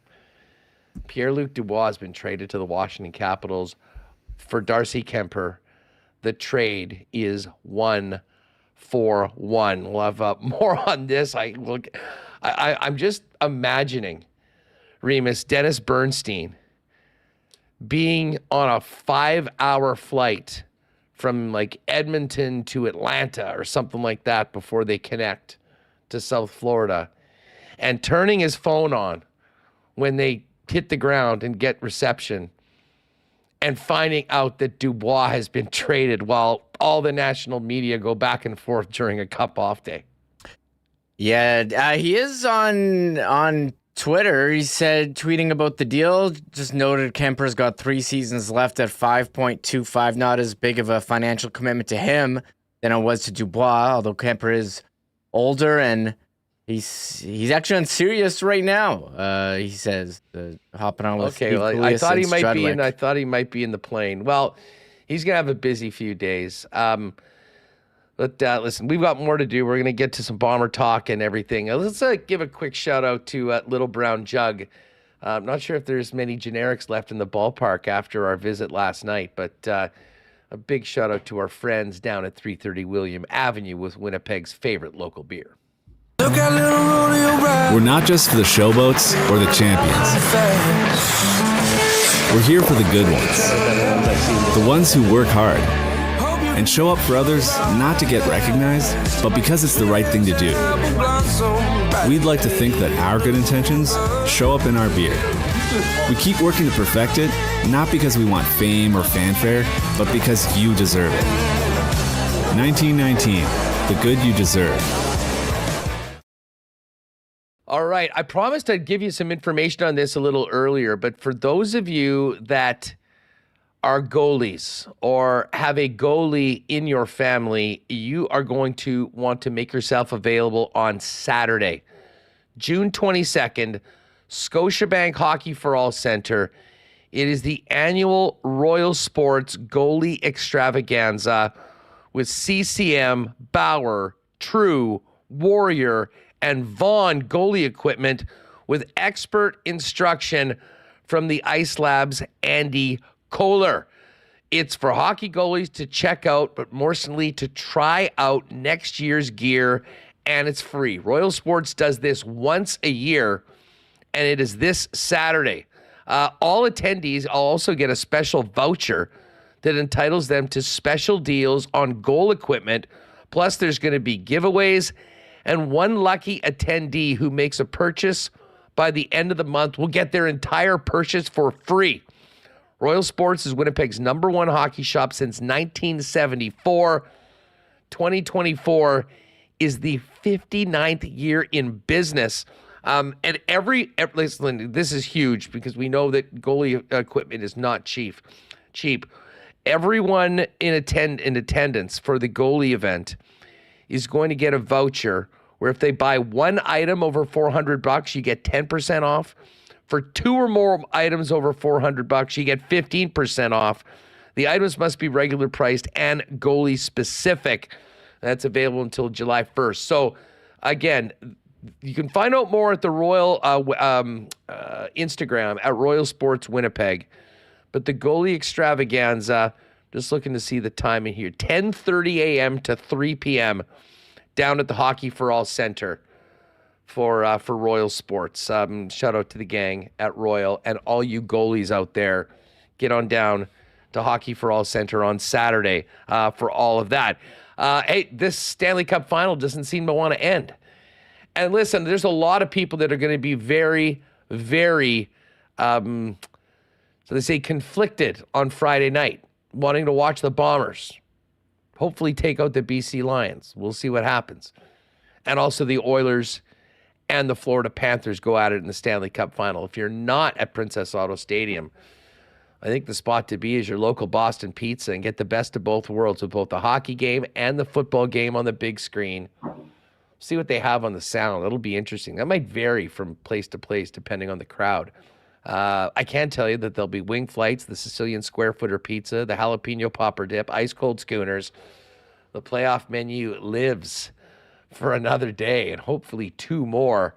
Pierre-Luc Dubois has been traded to the Washington Capitals for Darcy Kemper. The trade is 1-for-1. We'll have more on this. I'm just imagining Remis, Dennis Bernstein, being on a 5-hour flight from like Edmonton to Atlanta or something like that before they connect to South Florida, and turning his phone on when they hit the ground and get reception, and finding out that Dubois has been traded while all the national media go back and forth during a cup off day. Yeah, he is on Twitter, he said, tweeting about the deal, just noted Kemper's got 3 seasons left at 5.25. Not as big of a financial commitment to him than it was to Dubois, although Kemper is older and he's actually on Sirius right now. He says hopping on with Okay, well, I thought he might be in. I thought he might be in the plane. Well, he's gonna have a busy few days. But listen, we've got more to do. We're gonna get to some Bomber talk and everything. Let's give a quick shout out to Little Brown Jug. I'm not sure if there's many generics left in the ballpark after our visit last night, but a big shout out to our friends down at 330 William Avenue with Winnipeg's favorite local beer. We're not just for the showboats or the champions. We're here for the good ones. The ones who work hard and show up for others, not to get recognized, but because it's the right thing to do. We'd like to think that our good intentions show up in our beer. We keep working to perfect it, not because we want fame or fanfare, but because you deserve it. 1919, the good you deserve. All right. I promised I'd give you some information on this a little earlier, but for those of you that are goalies or have a goalie in your family, you are going to want to make yourself available on Saturday, June 22nd, Scotiabank Hockey for All Center. It is the annual Royal Sports Goalie Extravaganza with CCM, Bauer, True, Warrior, and Vaughn goalie equipment with expert instruction from the Ice Lab's Andy Kohler. It's for hockey goalies to check out, but more simply to try out next year's gear, and it's free. Royal Sports does this once a year, and it is this Saturday. All attendees also get a special voucher that entitles them to special deals on goal equipment. Plus, there's going to be giveaways, and one lucky attendee who makes a purchase by the end of the month will get their entire purchase for free. Royal Sports is Winnipeg's #1 hockey shop since 1974. 2024 is the 59th year in business. And listen, this is huge because we know that goalie equipment is not cheap. Everyone in attendance for the goalie event is going to get a voucher where if they buy one item over $400, you get 10% off. For 2 or more items over $400, you get 15% off. The items must be regular priced and goalie specific. That's available until July 1st. So again, you can find out more at the Royal Instagram at Royal Sports Winnipeg. But the goalie extravaganza, just looking to see the timing here, 10:30 a.m. to 3 p.m. down at the Hockey for All Center for Royal Sports. Shout out to the gang at Royal and all you goalies out there. Get on down to Hockey for All Center on Saturday for all of that. Hey, this Stanley Cup final doesn't seem to want to end. And listen, there's a lot of people that are going to be very, very, so they say, conflicted on Friday night, wanting to watch the Bombers hopefully take out the BC Lions. We'll see what happens. And also the Oilers and the Florida Panthers go at it in the Stanley Cup final. If you're not at Princess Auto Stadium, I think the spot to be is your local Boston Pizza and get the best of both worlds with both the hockey game and the football game on the big screen. See what they have on the sound. It'll be interesting. That might vary from place to place depending on the crowd. I can tell you that there'll be wing flights, the Sicilian square footer pizza, the jalapeno popper dip, ice cold schooners. The playoff menu lives for another day and hopefully 2 more.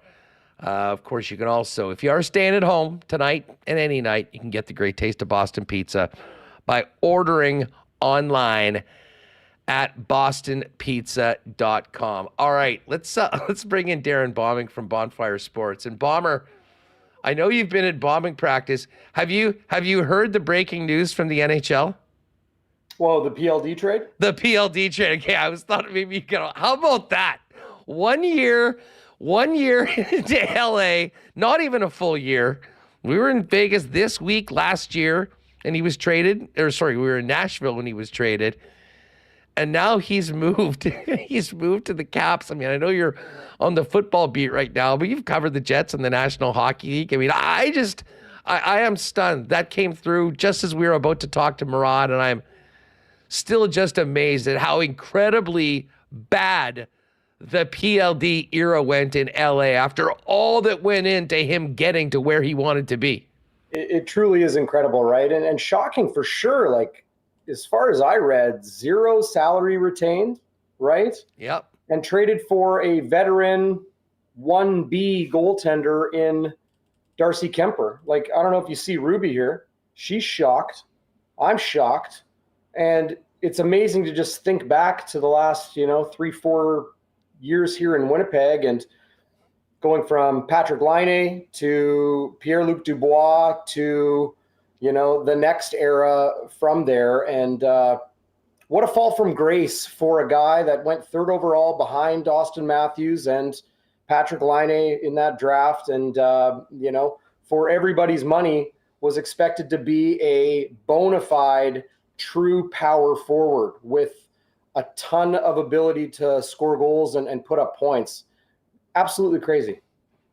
Of course, you can also, if you are staying at home tonight and any night, you can get the great taste of Boston Pizza by ordering online at bostonpizza.com. All right, let's bring in Darrin Bauming from Bonfire Sports. And Bomber, I know you've been at bombing practice. Have you heard the breaking news from the NHL? Whoa, the PLD trade? The PLD trade. Okay, I was thought maybe you could. How about that? 1 year into LA, not even a full year. We were in Vegas this week last year, and he was traded. We were in Nashville when he was traded. And now he's moved. He's moved to the Caps. I mean, I know you're on the football beat right now, but you've covered the Jets in the National Hockey League. I mean, I am stunned. That came through just as we were about to talk to Murat, and I'm still just amazed at how incredibly bad the PLD era went in LA after all that went into him getting to where he wanted to be. It truly is incredible, right? And shocking for sure. Like, as far as I read, 0 salary retained, right? Yep. And traded for a veteran 1B goaltender in Darcy Kemper. Like, I don't know if you see Ruby here. She's shocked. I'm shocked. And it's amazing to just think back to the last, 3-4 years here in Winnipeg, and going from Patrick Laine to Pierre-Luc Dubois to, the next era from there. And what a fall from grace for a guy that went 3rd overall behind Austin Matthews and Patrick Laine in that draft. And, for everybody's money, was expected to be a bona fide true power forward with a ton of ability to score goals and put up points. Absolutely crazy,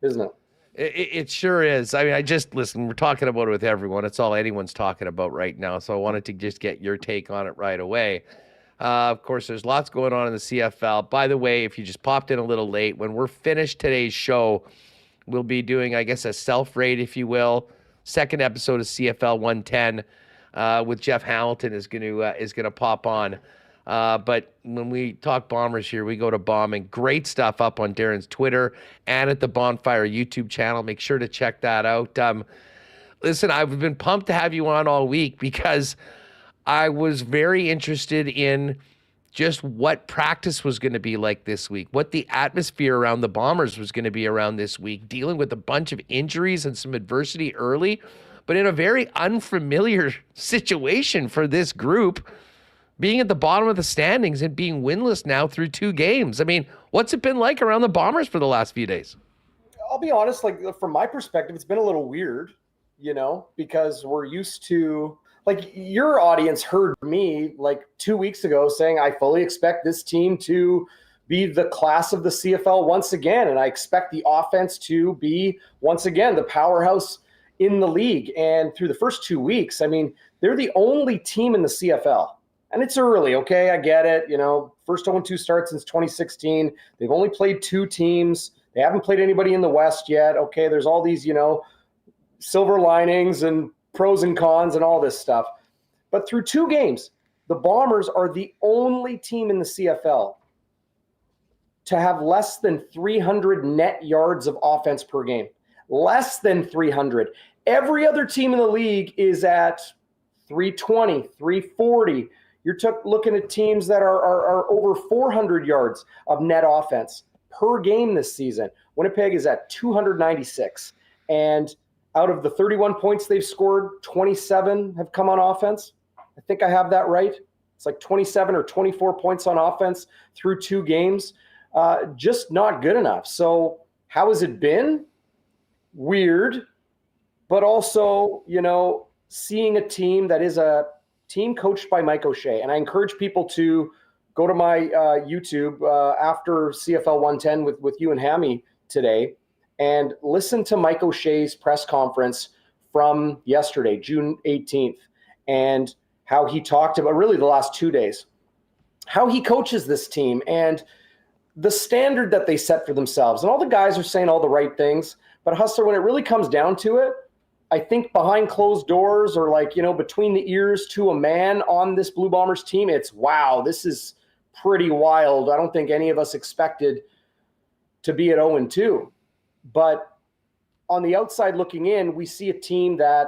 isn't it? It sure is. I mean, listen, we're talking about it with everyone. It's all anyone's talking about right now. So I wanted to just get your take on it right away. Of course, there's lots going on in the CFL. By the way, if you just popped in a little late, when we're finished today's show, we'll be doing, I guess, a self-rate, if you will. Second episode of CFL 110 with Jeff Hamilton is going to pop on. But when we talk Bombers here, we go to Bauming. Great stuff up on Darrin's Twitter and at the Bonfire YouTube channel. Make sure to check that out. Listen, I've been pumped to have you on all week because I was very interested in just what practice was going to be like this week, what the atmosphere around the Bombers was going to be around this week, dealing with a bunch of injuries and some adversity early, but in a very unfamiliar situation for this group, being at the bottom of the standings and being winless now through 2 games. I mean, what's it been like around the Bombers for the last few days? I'll be honest, like, from my perspective, it's been a little weird, because we're used to, like, your audience heard me like 2 weeks ago saying I fully expect this team to be the class of the CFL once again, and I expect the offense to be once again the powerhouse in the league. And through the first 2 weeks, I mean, they're the only team in the CFL. And it's early, okay? I get it. First 0-2 start since 2016. They've only played 2 teams. They haven't played anybody in the West yet. Okay, there's all these, silver linings and pros and cons and all this stuff. But through 2 games, the Bombers are the only team in the CFL to have less than 300 net yards of offense per game. Less than 300. Every other team in the league is at 320, 340. You're looking at teams that are over 400 yards of net offense per game this season. Winnipeg is at 296. And out of the 31 points they've scored, 27 have come on offense. I think I have that right. It's like 27 or 24 points on offense through 2 games. Just not good enough. So how has it been? Weird. But also, seeing a team that is a team coached by Mike O'Shea. And I encourage people to go to my YouTube after CFL 110 with you and Hammy today and listen to Mike O'Shea's press conference from yesterday, June 18th, and how he talked about really the last 2 days, how he coaches this team and the standard that they set for themselves. And all the guys are saying all the right things, but Hustler, when it really comes down to it, I think behind closed doors or between the ears to a man on this Blue Bombers team, it's, wow, this is pretty wild. I don't think any of us expected to be at 0-2. But on the outside looking in, we see a team that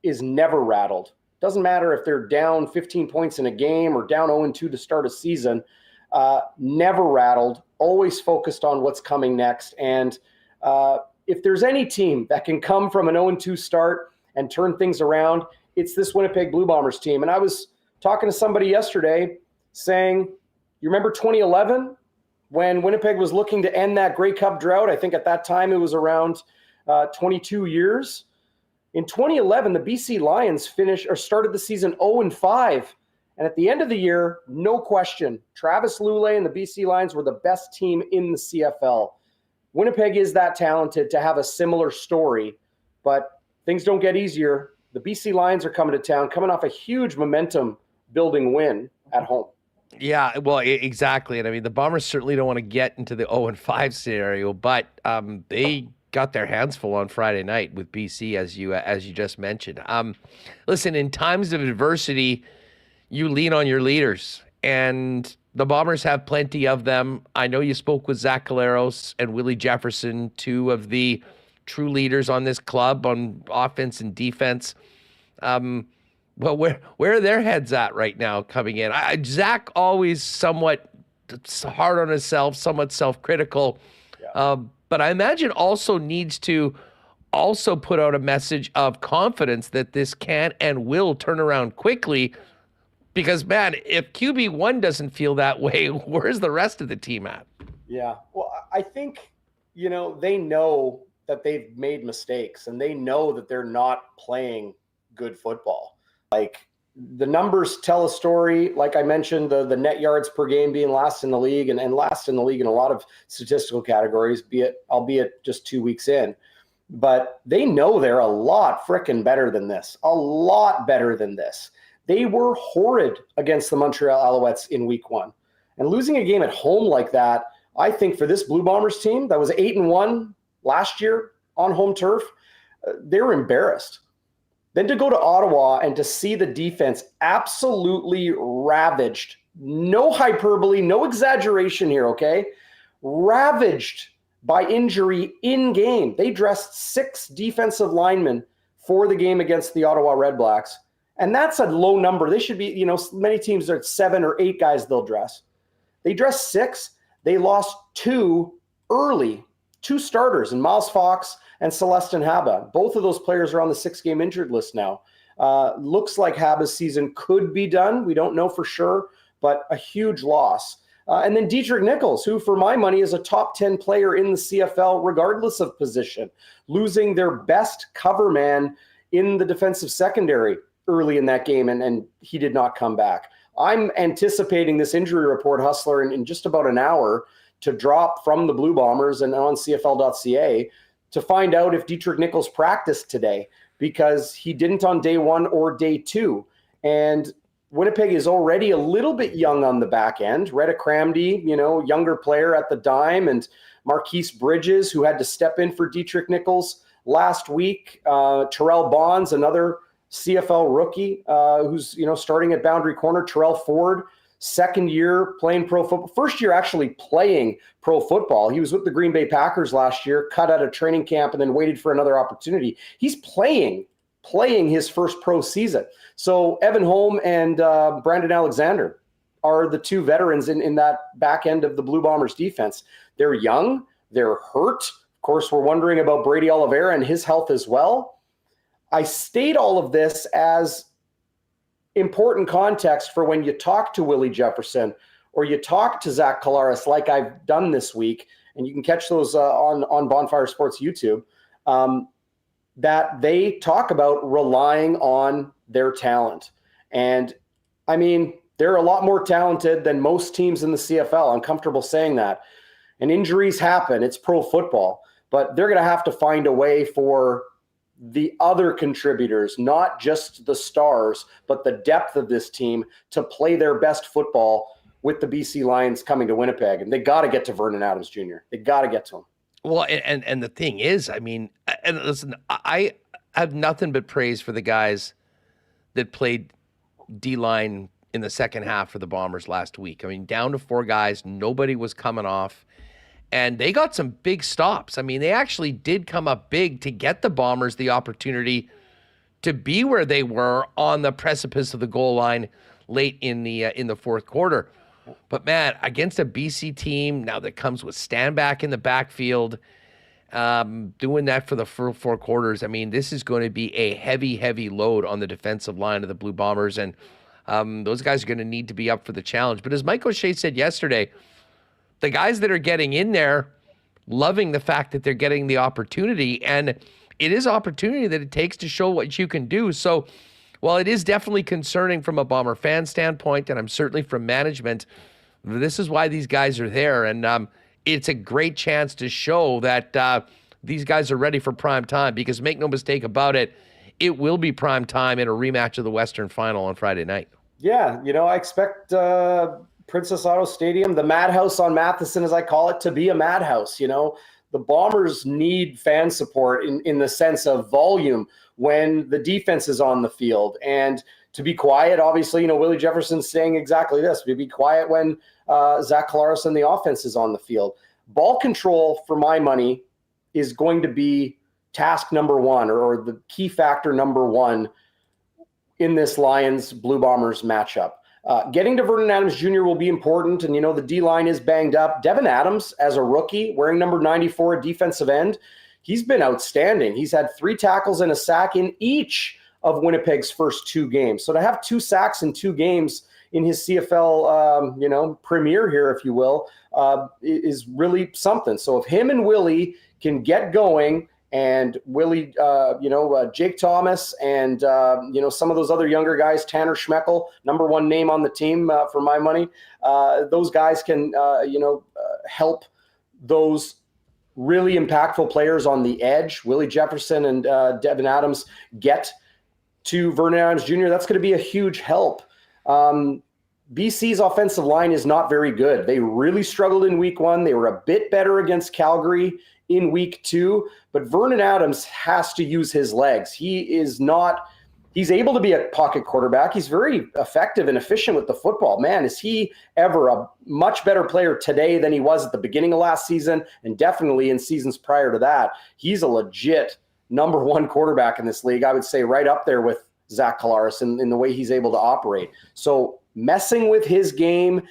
is never rattled. Doesn't matter if they're down 15 points in a game or down 0-2 to start a season. Never rattled, always focused on what's coming next. And if there's any team that can come from an 0-2 start and turn things around, it's this Winnipeg Blue Bombers team. And I was talking to somebody yesterday saying, you remember 2011 when Winnipeg was looking to end that Grey Cup drought? I think at that time it was around 22 years. In 2011, the BC Lions started the season 0-5 And at the end of the year, no question, Travis Lulay and the BC Lions were the best team in the CFL. Winnipeg is that talented to have a similar story, but things don't get easier. The BC Lions are coming to town, coming off a huge momentum-building win at home. Yeah, well, exactly. And I mean, the Bombers certainly don't want to get into the 0-5 scenario, but they got their hands full on Friday night with BC, as you just mentioned. Listen, in times of adversity, you lean on your leaders, and the Bombers have plenty of them. I know you spoke with Zach Collaros and Willie Jefferson, two of the true leaders on this club on offense and defense. Well, where are their heads at right now coming in? Zach always somewhat hard on himself, somewhat self-critical, but I imagine also needs to also put out a message of confidence that this can and will turn around quickly. Because, man, if QB1 doesn't feel that way, where's the rest of the team at? Yeah, well, I think, they know that they've made mistakes, and they know that they're not playing good football. Like, the numbers tell a story. Like I mentioned, the net yards per game being last in the league and last in the league in a lot of statistical categories, albeit just 2 weeks in. But they know they're a lot frickin' better than this, a lot better than this. They were horrid against the Montreal Alouettes in week 1. And losing a game at home like that, I think for this Blue Bombers team that was 8-1 last year on home turf, they were embarrassed. Then to go to Ottawa and to see the defense absolutely ravaged, no hyperbole, no exaggeration here, okay? Ravaged by injury in game. They dressed 6 defensive linemen for the game against the Ottawa Red Blacks. And that's a low number. They should be, many teams are at 7 or 8 guys they'll dress. They dressed 6. They lost 2 early, 2 starters, and Miles Fox and Celestin Haba. Both of those players are on the 6-game injured list now. Looks like Haba's season could be done. We don't know for sure, but a huge loss. And then Dietrich Nichols, who for my money is a top 10 player in the CFL, regardless of position, losing their best cover man in the defensive secondary early in that game, and he did not come back. I'm anticipating this injury report, Hustler, in just about an hour to drop from the Blue Bombers and on CFL.ca to find out if Dietrich Nichols practiced today, because he didn't on day 1 or day 2. And Winnipeg is already a little bit young on the back end. Retta Cramdy, younger player at the dime, and Marquise Bridges, who had to step in for Dietrich Nichols last week. Terrell Bonds, another CFL rookie who's starting at boundary corner. Terrell Ford, second year playing pro football, first year actually playing pro football. He was with the Green Bay Packers last year, cut out of training camp, and then waited for another opportunity. He's playing his first pro season. So Evan Holm and Brandon Alexander are the 2 veterans in that back end of the Blue Bombers defense. They're young, they're hurt. Of course, we're wondering about Brady Oliveira and his health as well. I state all of this as important context for when you talk to Willie Jefferson or you talk to Zach Collaros, like I've done this week, and you can catch those on Bonfire Sports YouTube, that they talk about relying on their talent. And I mean, they're a lot more talented than most teams in the CFL. I'm comfortable saying that. And injuries happen. It's pro football. But they're going to have to find a way for the other contributors, not just the stars, but the depth of this team to play their best football with the BC Lions coming to Winnipeg. And they got to get to Vernon Adams Jr. They got to get to him. Well, and the thing is, I mean, and listen, I have nothing but praise for the guys that played D-line in the second half for the Bombers last week. I mean, down to 4 guys, nobody was coming off. And they got some big stops. I mean, they actually did come up big to get the Bombers the opportunity to be where they were on the precipice of the goal line late in the fourth quarter. But, man, against a BC team now that comes with stand back in the backfield, doing that for the 4 quarters, I mean, this is going to be a heavy, heavy load on the defensive line of the Blue Bombers. And those guys are going to need to be up for the challenge. But as Mike O'Shea said yesterday, the guys that are getting in there, loving the fact that they're getting the opportunity, and it is opportunity that it takes to show what you can do. So Well, it is definitely concerning from a Bomber fan standpoint, and I'm certainly from management. This is why these guys are there, and it's a great chance to show that these guys are ready for prime time, because make no mistake about it, it will be prime time in a rematch of the Western Final on Friday night. Yeah, I expect Princess Auto Stadium, the madhouse on Matheson, as I call it, to be a madhouse. The Bombers need fan support in the sense of volume when the defense is on the field, and to be quiet. Obviously, Willie Jefferson's saying exactly this: we be quiet when Zach Collaros and the offense is on the field. Ball control, for my money, is going to be task number one, or the key factor number one in this Lions Blue Bombers matchup. Getting to Vernon Adams Jr. will be important, and the D-line is banged up. Devin Adams, as a rookie, wearing number 94 at defensive end, he's been outstanding. He's had 3 tackles and a sack in each of Winnipeg's first 2 games. So to have 2 sacks in 2 games in his CFL, premiere here, if you will, is really something. So if him and Willie can get going, and Willie, Jake Thomas, and some of those other younger guys, Tanner Schmeckel, number 1 name on the team for my money, those guys can help those really impactful players on the edge, Willie Jefferson and Devin Adams, get to Vernon Adams Jr. That's going to be a huge help. BC's offensive line is not very good. They really struggled in week 1. They were a bit better against Calgary in week 2, but Vernon Adams has to use his legs. He's able to be a pocket quarterback. He's very effective and efficient with the football. Man, is he ever a much better player today than he was at the beginning of last season, and definitely in seasons prior to that. He's a legit number 1 quarterback in this league. I would say right up there with Zach Collaros in the way he's able to operate. So messing with his game,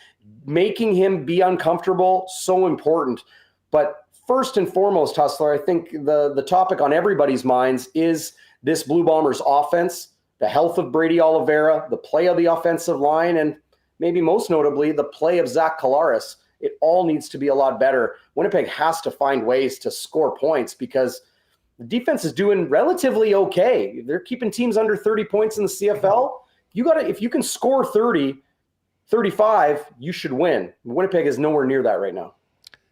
making him be uncomfortable, so important. But first and foremost, Hustler, I think the topic on everybody's minds is this Blue Bombers offense, the health of Brady Oliveira, the play of the offensive line, and maybe most notably, the play of Zach Collaros. It all needs to be a lot better. Winnipeg has to find ways to score points, because the defense is doing relatively okay. They're keeping teams under 30 points in the CFL. If you can score 30, 35, you should win. Winnipeg is nowhere near that right now.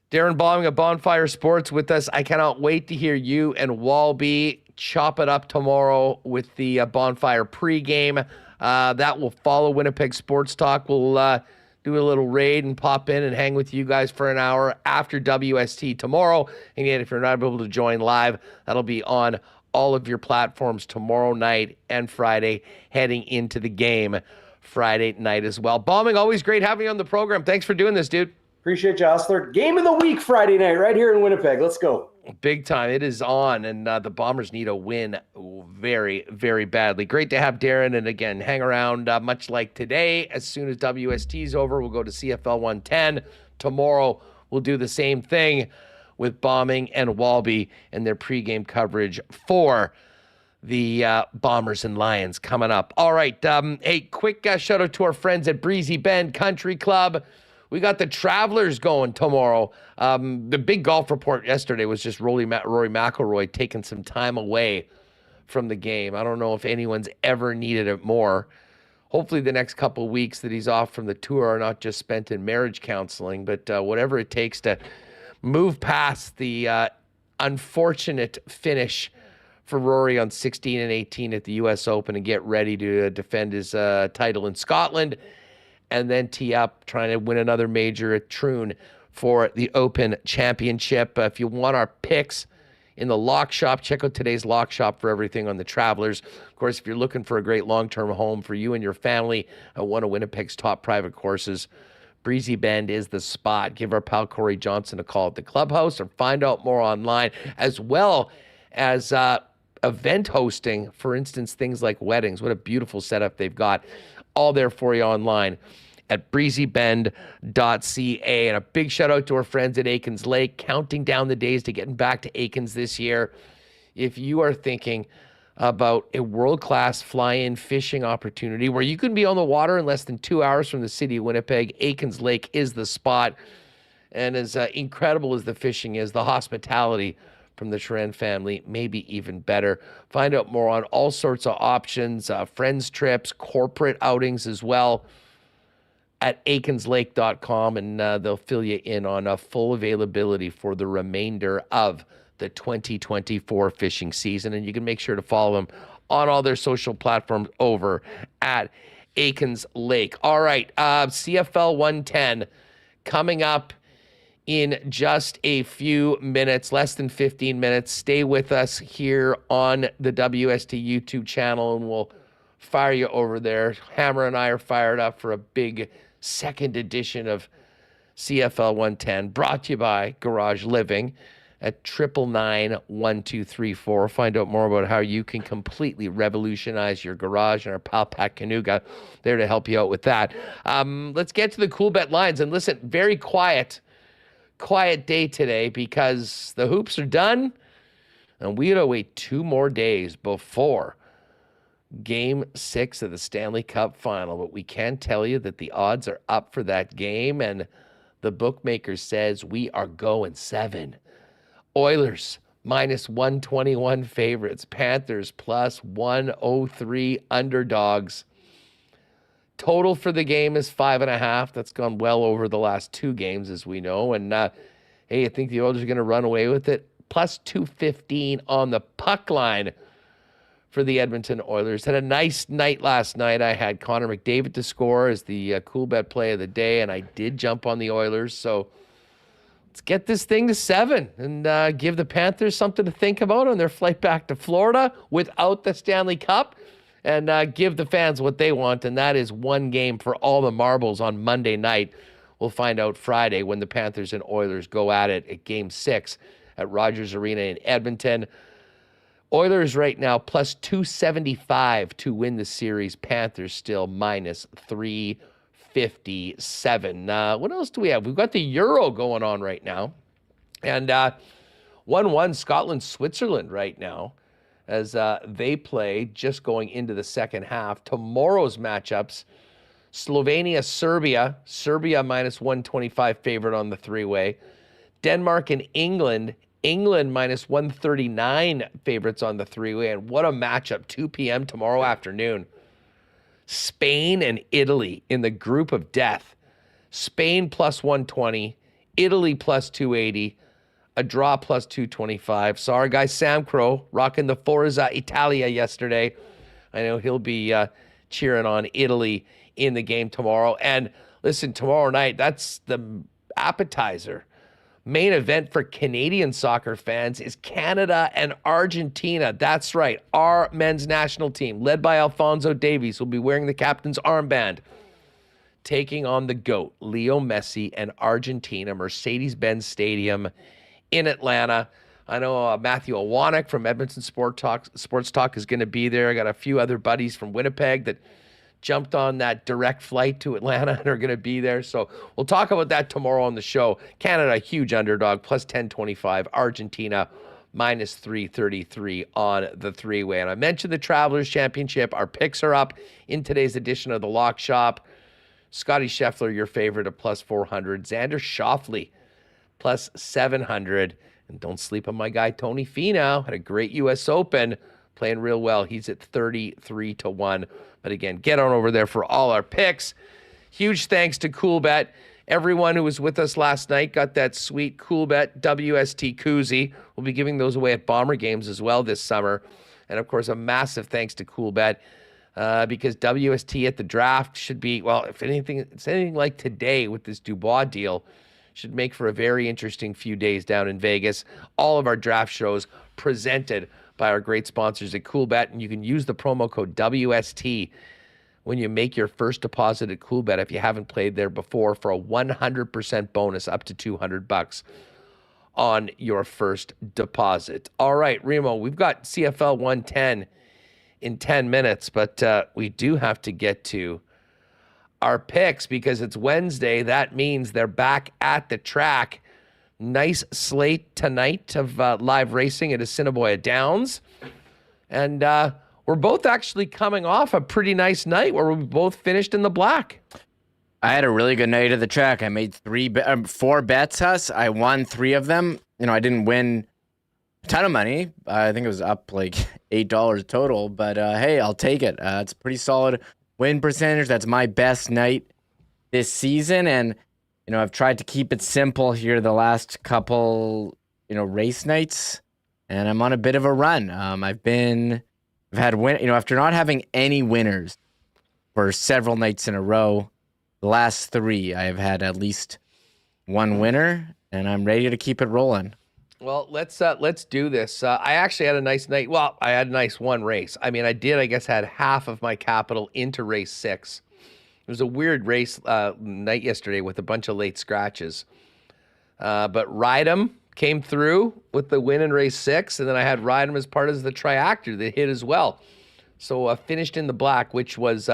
Darrin Bauming of Bonfire Sports with us. I cannot wait to hear you and Walby chop it up tomorrow with the Bonfire pregame. That will follow Winnipeg Sports Talk. We'll do a little raid and pop in and hang with you guys for an hour after WST tomorrow. And yet, if you're not able to join live, that'll be on all of your platforms tomorrow night and Friday, heading into the game Friday night as well. Bauming, always great having you on the program. Thanks for doing this, dude. Appreciate you, Hustler. Game of the week Friday night right here in Winnipeg. Let's go. Big time. It is on, and the Bombers need a win very, very badly. Great to have Darrin, and again, hang around much like today. As soon as WST is over, we'll go to CFL 110. Tomorrow, we'll do the same thing with Bauming and Walby and their pregame coverage for the Bombers and Lions coming up. All right, hey, quick shout out to our friends at Breezy Bend Country Club. We got the Travelers going tomorrow. The big golf report yesterday was just Rory McIlroy taking some time away from the game. I don't know if anyone's ever needed it more. Hopefully the next couple of weeks that he's off from the tour are not just spent in marriage counseling, but whatever it takes to move past the unfortunate finish for Rory on 16 and 18 at the U.S. Open and get ready to defend his title in Scotland, and then tee up trying to win another major at Troon for the Open Championship. If you want our picks in the lock shop, check out today's lock shop for everything on the Travelers. Of course, if you're looking for a great long-term home for you and your family at one of Winnipeg's top private courses, Breezy Bend is the spot. Give our pal Corey Johnson a call at the clubhouse or find out more online, as well as event hosting, for instance, things like weddings. What a beautiful setup they've got. All there for you online at breezybend.ca. And a big shout out to our friends at Aikens Lake, counting down the days to getting back to Aikens this year. If you are thinking about a world-class fly-in fishing opportunity where you can be on the water in less than 2 hours from the city of Winnipeg, Aikens Lake is the spot. And as incredible as the fishing is, the hospitality from the Sharan family, maybe even better. Find out more on all sorts of options, friends trips, corporate outings as well at aikenslake.com, and they'll fill you in on a full availability for the remainder of the 2024 fishing season. And you can make sure to follow them on all their social platforms over at Aikens Lake. All right, CFL 110 coming up in just a few minutes, less than 15 minutes. Stay with us here on the WST YouTube channel, and we'll fire you over there. Hammer and I are fired up for a big second edition of CFL 110, brought to you by Garage Living at 999-1234. Find out more about how you can completely revolutionize your garage, and our pal Pat Kanuga there to help you out with that. Let's get to the Coolbet lines. And listen, very quiet day today because the hoops are done, and we gotta wait 2 more days before Game 6 of the Stanley Cup Final. But we can tell you that the odds are up for that game, and the bookmaker says we are going 7. Oilers -121 favorites. Panthers +103 underdogs. Total for the game is 5.5. That's gone well over the last 2 games, as we know. And hey, I think the Oilers are going to run away with it. +215 on the puck line for the Edmonton Oilers. Had a nice night last night. I had Connor McDavid to score as the Coolbet play of the day, and I did jump on the Oilers. So let's get this thing to 7 and give the Panthers something to think about on their flight back to Florida without the Stanley Cup, and give the fans what they want, and that is 1 game for all the marbles on Monday night. We'll find out Friday when the Panthers and Oilers go at it at Game 6 at Rogers Arena in Edmonton. Oilers right now +275 to win the series. Panthers still -357. What else do we have? We've got the Euro going on right now, and 1-1 Scotland, Switzerland right now, as they play just going into the second half. Tomorrow's matchups, Slovenia, Serbia. Serbia -125 favorite on the 3-way. Denmark and England. England -139 favorites on the 3-way. And what a matchup, 2 p.m. tomorrow afternoon. Spain and Italy in the group of death. Spain +120, Italy +280. A draw +225. Saw our guy Sam Crow rocking the Forza Italia yesterday. I know he'll be cheering on Italy in the game tomorrow. And listen, tomorrow night, that's the appetizer. Main event for Canadian soccer fans is Canada and Argentina. That's right, our men's national team, led by Alphonso Davies, will be wearing the captain's armband, taking on the GOAT, Leo Messi, and Argentina, Mercedes-Benz Stadium in Atlanta. I know Matthew Awanek from Edmonton Sports Talk is going to be there. I got a few other buddies from Winnipeg that jumped on that direct flight to Atlanta and are going to be there. So we'll talk about that tomorrow on the show. Canada, huge underdog, +1025. Argentina, -333 on the 3-way. And I mentioned the Travelers Championship. Our picks are up in today's edition of the Lock Shop. Scotty Scheffler, your favorite, at +400. Xander Schauffele, +700. And don't sleep on my guy Tony Finau. Had a great U.S. Open, playing real well. He's at 33-1. But again, get on over there for all our picks. Huge thanks to Coolbet. Everyone who was with us last night got that sweet Coolbet WST koozie. We'll be giving those away at Bomber games as well this summer. And of course, a massive thanks to Coolbet because WST at the draft should be, well, if anything, it's anything like today with this Dubois deal, should make for a very interesting few days down in Vegas. All of our draft shows presented by our great sponsors at Coolbet, and you can use the promo code WST when you make your first deposit at Coolbet if you haven't played there before for a 100% bonus up to $200 on your first deposit. All right, Remo, we've got CFL 110 in 10 minutes, but we do have to get to our picks because it's Wednesday. That means they're back at the track. Nice slate tonight of live racing at Assiniboia Downs. And we're both actually coming off a pretty nice night where we both finished in the black. I had a really good night at the track. I made 4 bets, Huss. I won 3 of them. You know, I didn't win ton of money. I think it was up like $8 total, but hey, I'll take it. It's a pretty solid win percentage. That's my best night this season, and I've tried to keep it simple here the last couple race nights, and I'm on a bit of a run. I've had after not having any winners for several nights in a row, the last 3 I have had at least one winner, and I'm ready to keep it rolling. Well, let's do this. I actually had a nice night. Well, I had a nice one race. I mean, I guess, had half of my capital into race 6. It was a weird race night yesterday with a bunch of late scratches. But Rydam came through with the win in race 6, and then I had Rydam as part of the triactor that hit as well. So finished in the black, which was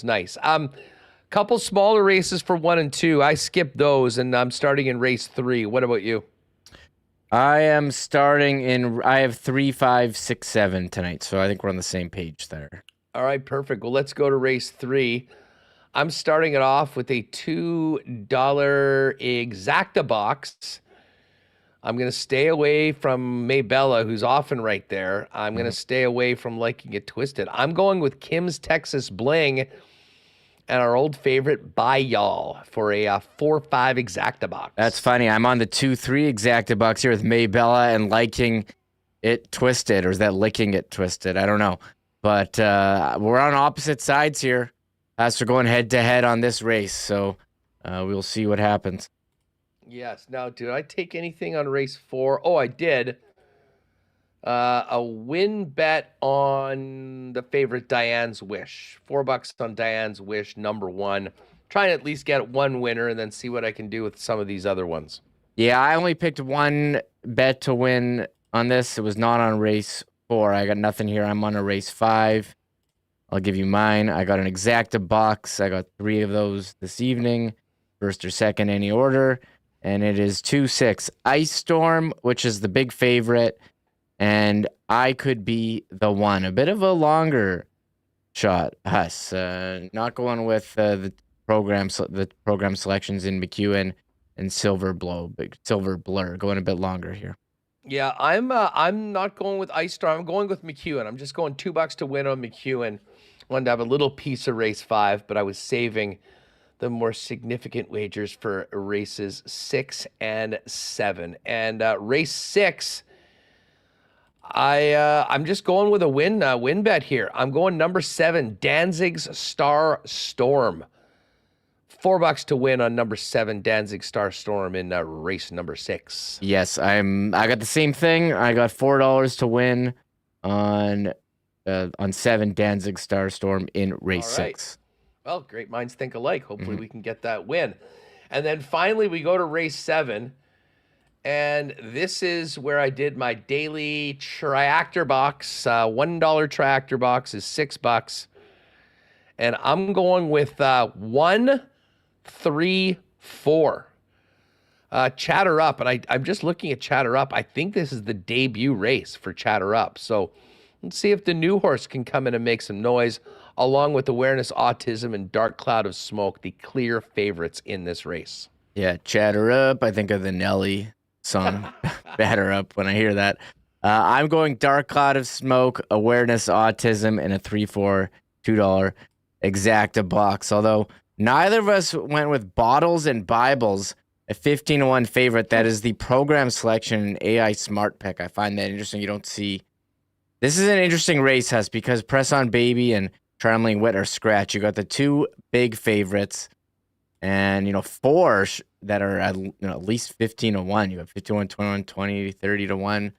nice. Couple smaller races for 1 and 2. I skipped those, and I'm starting in race 3. What about you? I am starting I have 3, 5, 6, 7 tonight, so I think we're on the same page there. All right, perfect. Well, let's go to race 3. I'm starting it off with a $2 Exacta box. I'm going to stay away from Maybella, who's often right there. I'm going to stay away from Liking It Twisted. I'm going with Kim's Texas Bling and our old favorite, By Y'all, for a 4-5 Exacta box. That's funny. I'm on the 2-3 Exacta box here with Maybella and Liking It Twisted, or is that Licking It Twisted? I don't know. But we're on opposite sides here as we're going head-to-head on this race, so we'll see what happens. Yes. Now, did I take anything on race 4? Oh, I did. A win bet on the favorite Diane's Wish. $4 on Diane's Wish, number 1. Try and at least get one winner and then see what I can do with some of these other ones. Yeah, I only picked one bet to win on this. It was not on race 4. I got nothing here. I'm on a race 5. I'll give you mine. I got an Exacta box. I got 3 of those this evening. First or second, any order. And it is 2-6 Ice Storm, which is the big favorite. And I could be the one. A bit of a longer shot, Huss. Not going with the program selections in McEwen and Silver Blur. Going a bit longer here. Yeah, I'm not going with Ice Storm. I'm going with McEwen. I'm just going $2 to win on McEwen. Wanted to have a little piece of race 5, but I was saving the more significant wagers for races 6 and 7. And race 6, I'm just going with a win bet here. I'm going number 7, Danzig's Star Storm. $4 to win on number 7, Danzig Star Storm in race number 6. Yes, I got the same thing. I got $4 to win on 7, Danzig Star Storm in race 6. Well, great minds think alike. Hopefully we can get that win. And then finally we go to race 7. And this is where I did my daily triactor box. $1 triactor box is $6. And I'm going with 1, 3, 4. Chatter Up. And I'm just looking at Chatter Up. I think this is the debut race for Chatter Up. So let's see if the new horse can come in and make some noise, along with Awareness Autism and Dark Cloud of Smoke, the clear favorites in this race. Yeah, Chatter Up. I think of the Nelly song, Batter Up, when I hear that. I'm going Dark Cloud of Smoke, Awareness Autism, and a 3-4 $2 Exacta box. Although neither of us went with Bottles and Bibles, a 15-1 favorite. That is the program selection in AI Smart Pick. I find that interesting. You don't see. This is an interesting race, Huss, because Press On Baby and Trembling Wit are scratch. You got the 2 big favorites, and 4 that are at least 15-1. You have 51, 21, 20, 30-1.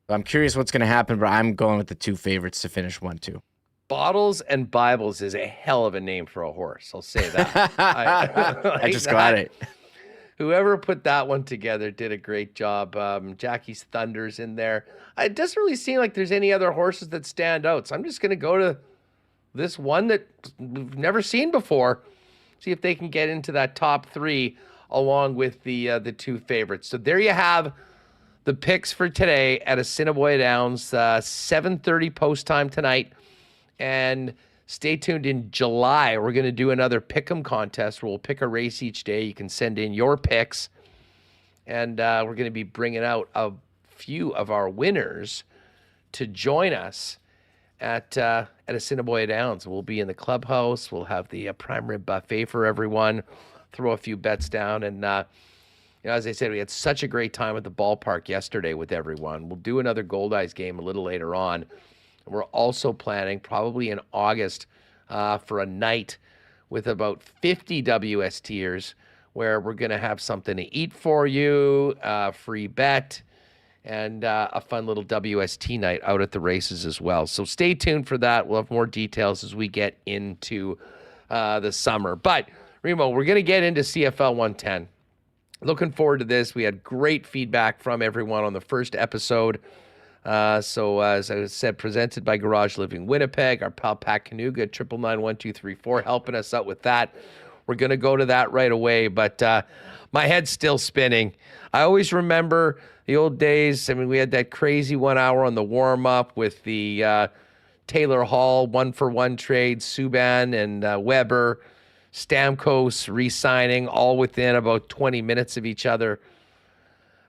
So I'm curious what's going to happen, but I'm going with the 2 favorites to finish 1-2. Bottles and Bibles is a hell of a name for a horse. I'll say that. I just got it. Whoever put that one together did a great job. Jackie's Thunder's in there. It doesn't really seem like there's any other horses that stand out. So I'm just going to go to this one that we've never seen before. See if they can get into that top 3 along with the 2 favorites. So there you have the picks for today at Assiniboia Downs, 7:30 post time tonight. And stay tuned in July. We're going to do another Pick'em contest where we'll pick a race each day. You can send in your picks. And we're going to be bringing out a few of our winners to join us at Assiniboia Downs. We'll be in the clubhouse. We'll have the prime rib buffet for everyone. Throw a few bets down, and as I said, we had such a great time at the ballpark yesterday with everyone. We'll do another Goldeyes game a little later on. We're also planning probably in August for a night with about 50 WSTers where we're going to have something to eat for you, free bet, and a fun little WST night out at the races as well. So stay tuned for that. We'll have more details as we get into the summer. But, Remo, we're going to get into CFL 110. Looking forward to this. We had great feedback from everyone on the first episode. So as I said, presented by Garage Living Winnipeg, our pal Pat Canuga, 999-1234, helping us out with that. We're going to go to that right away, but my head's still spinning. I always remember the old days. I mean, we had that crazy 1 hour on the warm-up with the Taylor Hall 1-for-1 trade, Subban and Weber, Stamkos re-signing, all within about 20 minutes of each other.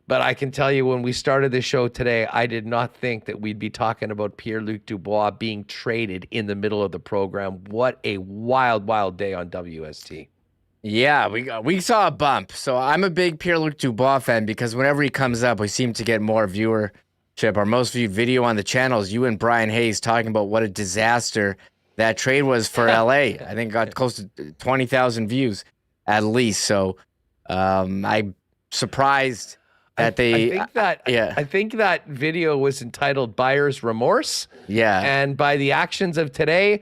But I can tell you, when we started the show today, I did not think that we'd be talking about Pierre-Luc Dubois being traded in the middle of the program. What a wild, wild day on WST. Yeah, we saw a bump. So I'm a big Pierre-Luc Dubois fan because whenever he comes up, we seem to get more viewership. Our most viewed video on the channel is you and Brian Hayes talking about what a disaster that trade was for LA. I think got close to 20,000 views at least. So I'm surprised that I think that video was entitled Buyer's Remorse. Yeah. And by the actions of today,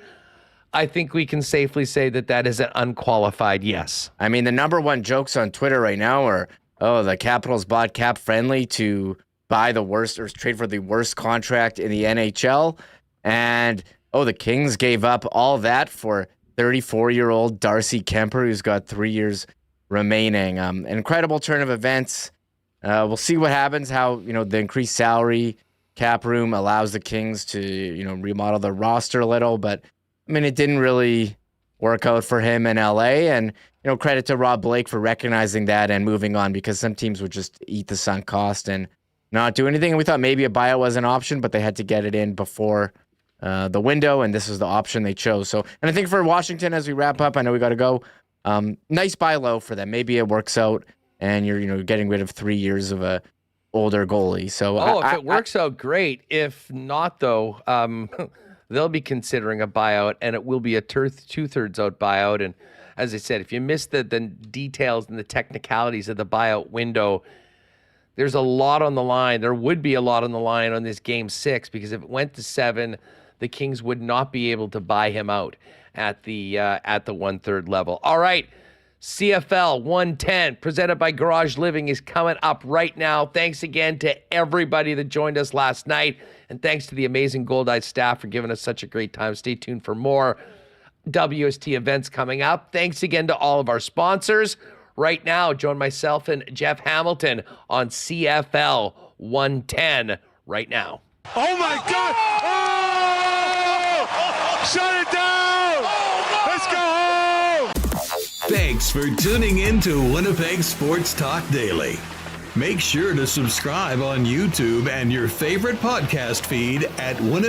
I think we can safely say that that is an unqualified yes. I mean, the number one jokes on Twitter right now are, the Capitals bought Cap Friendly to buy the worst or trade for the worst contract in the NHL. And, the Kings gave up all that for 34-year-old Darcy Kemper, who's got 3 years remaining. An incredible turn of events. We'll see what happens, how, the increased salary cap room allows the Kings to, remodel their roster a little. But, I mean, it didn't really work out for him in LA. And, credit to Rob Blake for recognizing that and moving on, because some teams would just eat the sunk cost and not do anything. And we thought maybe a buyout was an option, but they had to get it in before the window, and this was the option they chose. So, and I think for Washington, as we wrap up, I know we got to go. Nice buy low for them. Maybe it works out, and you're getting rid of 3 years of a older goalie. So, if it works out, great. If not, though, they'll be considering a buyout, and it will be a 2/3 out buyout. And as I said, if you missed the details and the technicalities of the buyout window, there's a lot on the line. There would be a lot on the line on this Game 6, because if it went to 7, the Kings would not be able to buy him out at the 1/3 level. All right, CFL 110, presented by Garage Living, is coming up right now. Thanks again to everybody that joined us last night, and thanks to the amazing Goldeyes staff for giving us such a great time. Stay tuned for more WST events coming up. Thanks again to all of our sponsors. Right now, join myself and Jeff Hamilton on CFL 110 right now. Oh my God! Oh! Shut it down! Let's go home! Thanks for tuning in to Winnipeg Sports Talk Daily. Make sure to subscribe on YouTube and your favorite podcast feed at Winnipeg.